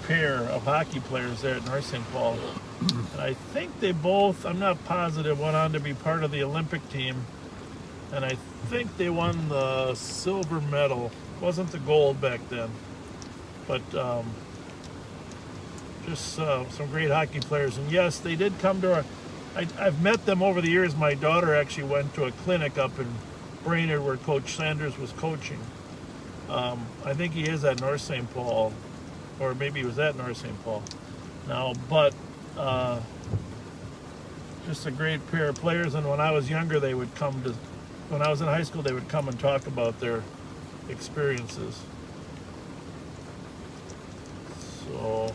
A: pair of hockey players there at North St. Paul. And I think they both, I'm not positive, went on to be part of the Olympic team. And I think they won the silver medal. It wasn't the gold back then. But just some great hockey players. And yes, they did come to I've met them over the years. My daughter actually went to a clinic up in Brainerd where Coach Sanders was coaching. I think he is at North St. Paul, or maybe he was at North St. Paul now, but just a great pair of players. And when I was younger, when I was in high school, they would come and talk about their experiences. So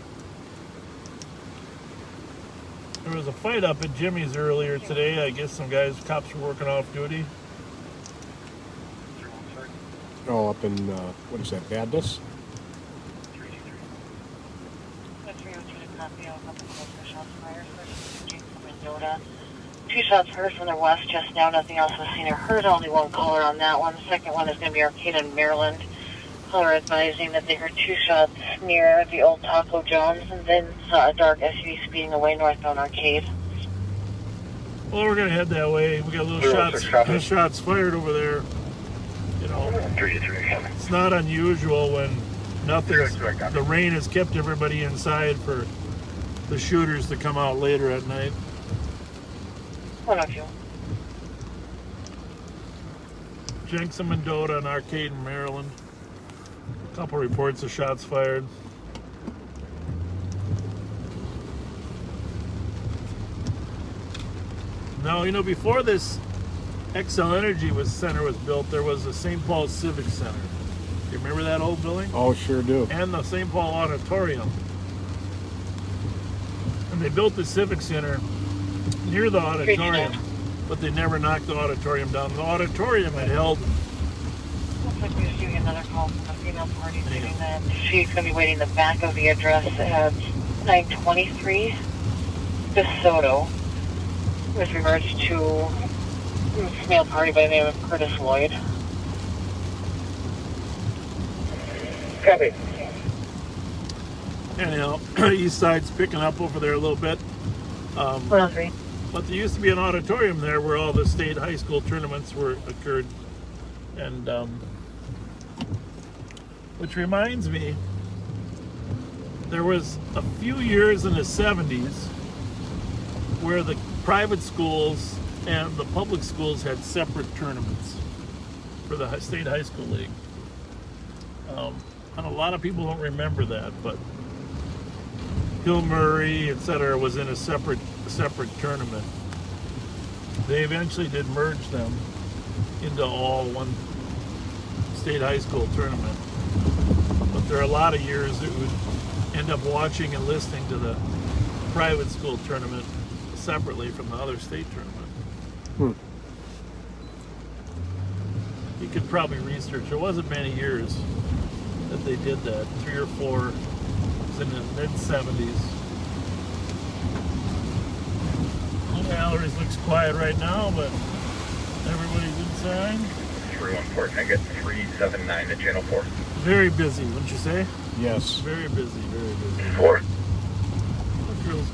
A: there was a fight up at Jimmy's earlier today. I guess some cops were working off duty.
E: Oh, up in, what is that, Badness?
H: Two shots heard from the west just now. Nothing else was seen or heard. Only one caller on that one. The second one is going to be Arcata in Maryland. Caller advising that they heard 2 shots near the old Taco John's and then saw a dark SUV speeding away northbound Arcade.
A: Well, we're gonna head that way. We got little shots fired over there. You know, it's not unusual when the rain has kept everybody inside for the shooters to come out later at night.
H: One of you.
A: Jenks and Mendota and Arcade in Maryland. A couple reports of shots fired. Now, you know, before this XL Energy Center was built, there was the St. Paul Civic Center. Do you remember that old building?
E: Oh, sure do.
A: And the St. Paul Auditorium. And they built the Civic Center near the auditorium, but they never knocked the auditorium down. The auditorium had held...
H: Looks like we're receiving another call from a female party stating that she's going to be waiting the back of the address at 923 DeSoto with regards to a female party by the name of Curtis Lloyd.
L: Copy.
A: Anyhow, East Side's picking up over there a little bit.
H: 103.
A: But there used to be an auditorium there where all the state high school tournaments occurred. And, which reminds me, there was a few years in the 70s where the private schools and the public schools had separate tournaments for the state high school league. And a lot of people don't remember that, but Hill Murray, etc., was in a separate tournament. They eventually did merge them into all one state high school tournament. But there are a lot of years that would end up watching and listening to the private school tournament separately from the other state tournament. You could probably research. There wasn't many years that they did that. 3 or 4. It was in the mid-70s. The galleries looks quiet right now, but everybody's inside.
P: 314, can I get 379 to channel 4?
A: Very busy, wouldn't you say?
E: Yes.
A: Very busy, very busy.
P: 4.
A: That girl's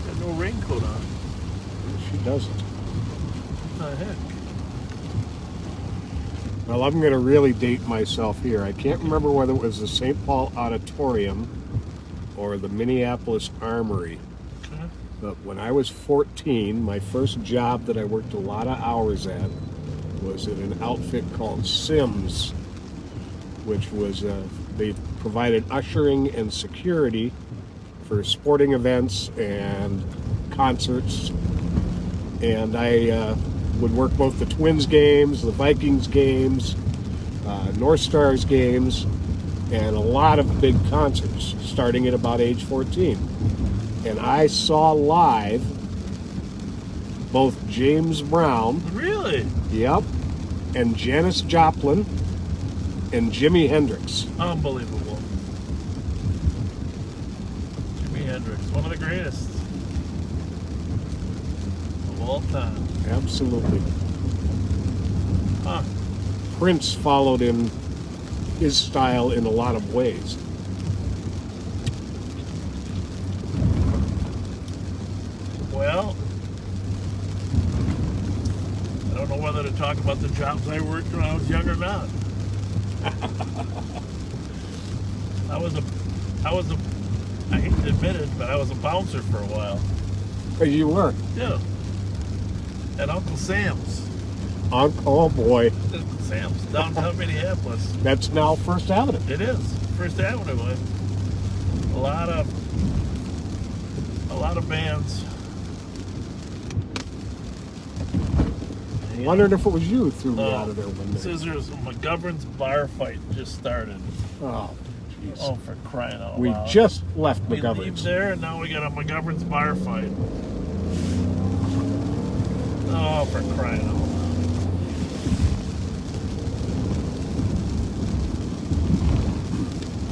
A: got no raincoat on.
E: She doesn't.
A: What the heck?
E: Well, I'm going to really date myself here. I can't remember whether it was the St. Paul Auditorium or the Minneapolis Armory.
A: Okay.
E: But when I was 14, my first job that I worked a lot of hours at was in an outfit called Sims, which was, they provided ushering and security for sporting events and concerts. And I would work both the Twins games, the Vikings games, North Stars games, and a lot of big concerts starting at about age 14. And I saw live both James Brown.
A: Really?
E: Yep. And Janis Joplin and Jimi Hendrix.
A: Unbelievable. Jimi Hendrix, one of the greatest of all time.
E: Absolutely.
A: Huh.
E: Prince followed in his style in a lot of ways.
A: Well, I don't know whether to talk about the jobs I worked when I was young or not. I hate to admit it, but I was a bouncer for a while.
E: You were?
A: Yeah. At Uncle Sam's.
E: Oh boy.
A: Uncle Sam's, downtown Minneapolis.
E: That's now First Avenue.
A: It is. First Avenue. A lot of bands.
E: I wondered if it was you who threw me out of there one day.
A: Scissors, McGovern's bar fight just started.
E: Oh, jeez.
A: Oh, for crying out
E: We
A: loud.
E: just left
A: We leave
E: McGovern's.
A: there, and now we got a McGovern's bar fight. Oh, for crying out loud.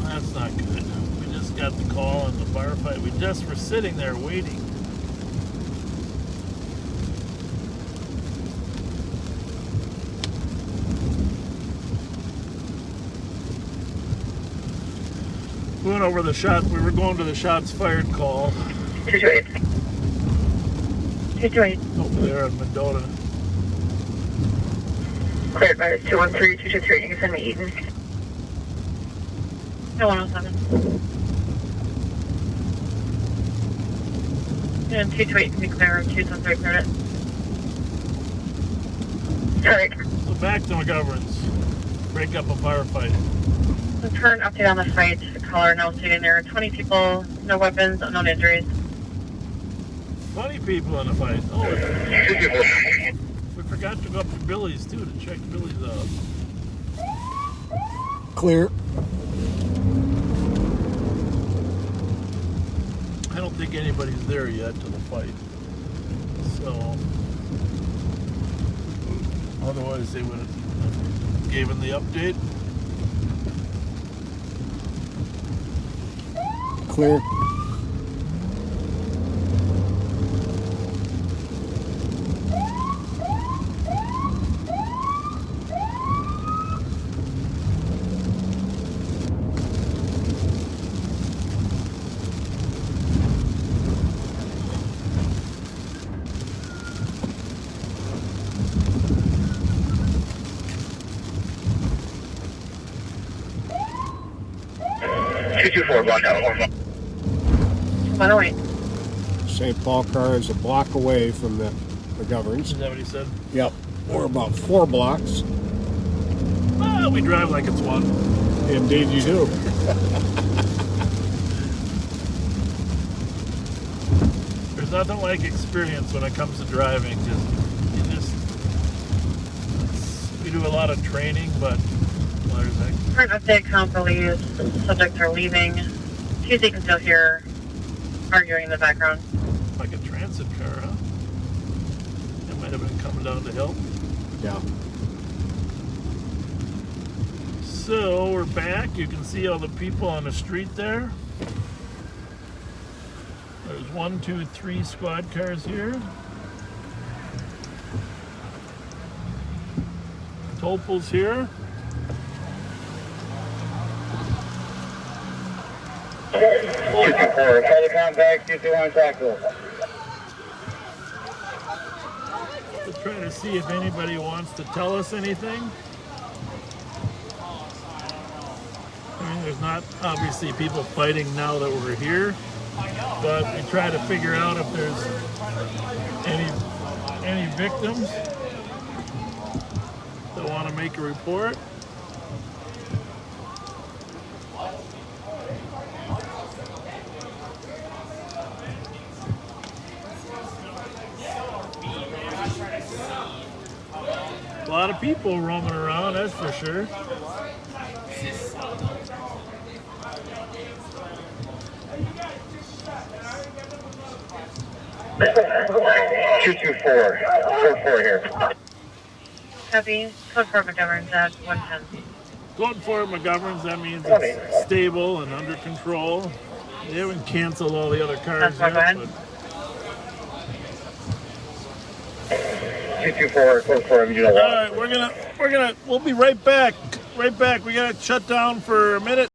A: That's not good. We just got the call on the bar fight. We just were sitting there waiting. We went over the shot. We were going to the shots fired call
H: 228. 228.
A: over there in Mendota.
H: Cleared by 213, 223. You can send me Eden. No 107. And 228 can be clear. 273 cleared it. Alright.
A: So back to McGovern's. Break up a firefight.
H: The current update on the fight. The caller now stating there are 20 people, no weapons, unknown injuries.
A: 20 people in a fight. Oh, we forgot to go up to Billy's too to check Billy's out.
E: Clear.
A: I don't think anybody's there yet to the fight. So, otherwise they would have given the update.
E: Clear. St. Paul car is a block away from the McGoverns.
A: Is that what he said?
E: Yep. We're about 4 blocks.
A: Well, we drive like it's one.
E: Indeed you do.
A: There's nothing like experience when it comes to driving. We do a lot of training, but there's like
H: Current update, count police, subjects are leaving. Tuesday can still hear arguing in the background.
A: like a transit car, huh? It might have been coming down to help.
E: Yeah.
A: So we're back. You can see all the people on the street there. There's 1, 2, 3 squad cars here. Topol's here.
L: Further contact, 221 Tackle.
A: We're trying to see if anybody wants to tell us anything. I mean, there's not obviously people fighting now that we're here, but we try to figure out if there's any victims that want to make a report. A lot of people roaming around, that's for sure.
L: Four here.
H: Copy. Code 4 McGovern's at 110.
A: Going for McGovern's, that means it's stable and under control. They haven't canceled all the other cars yet, but
L: 224, code 4, you know
A: all right, we'll be right back. We gotta shut down for a minute.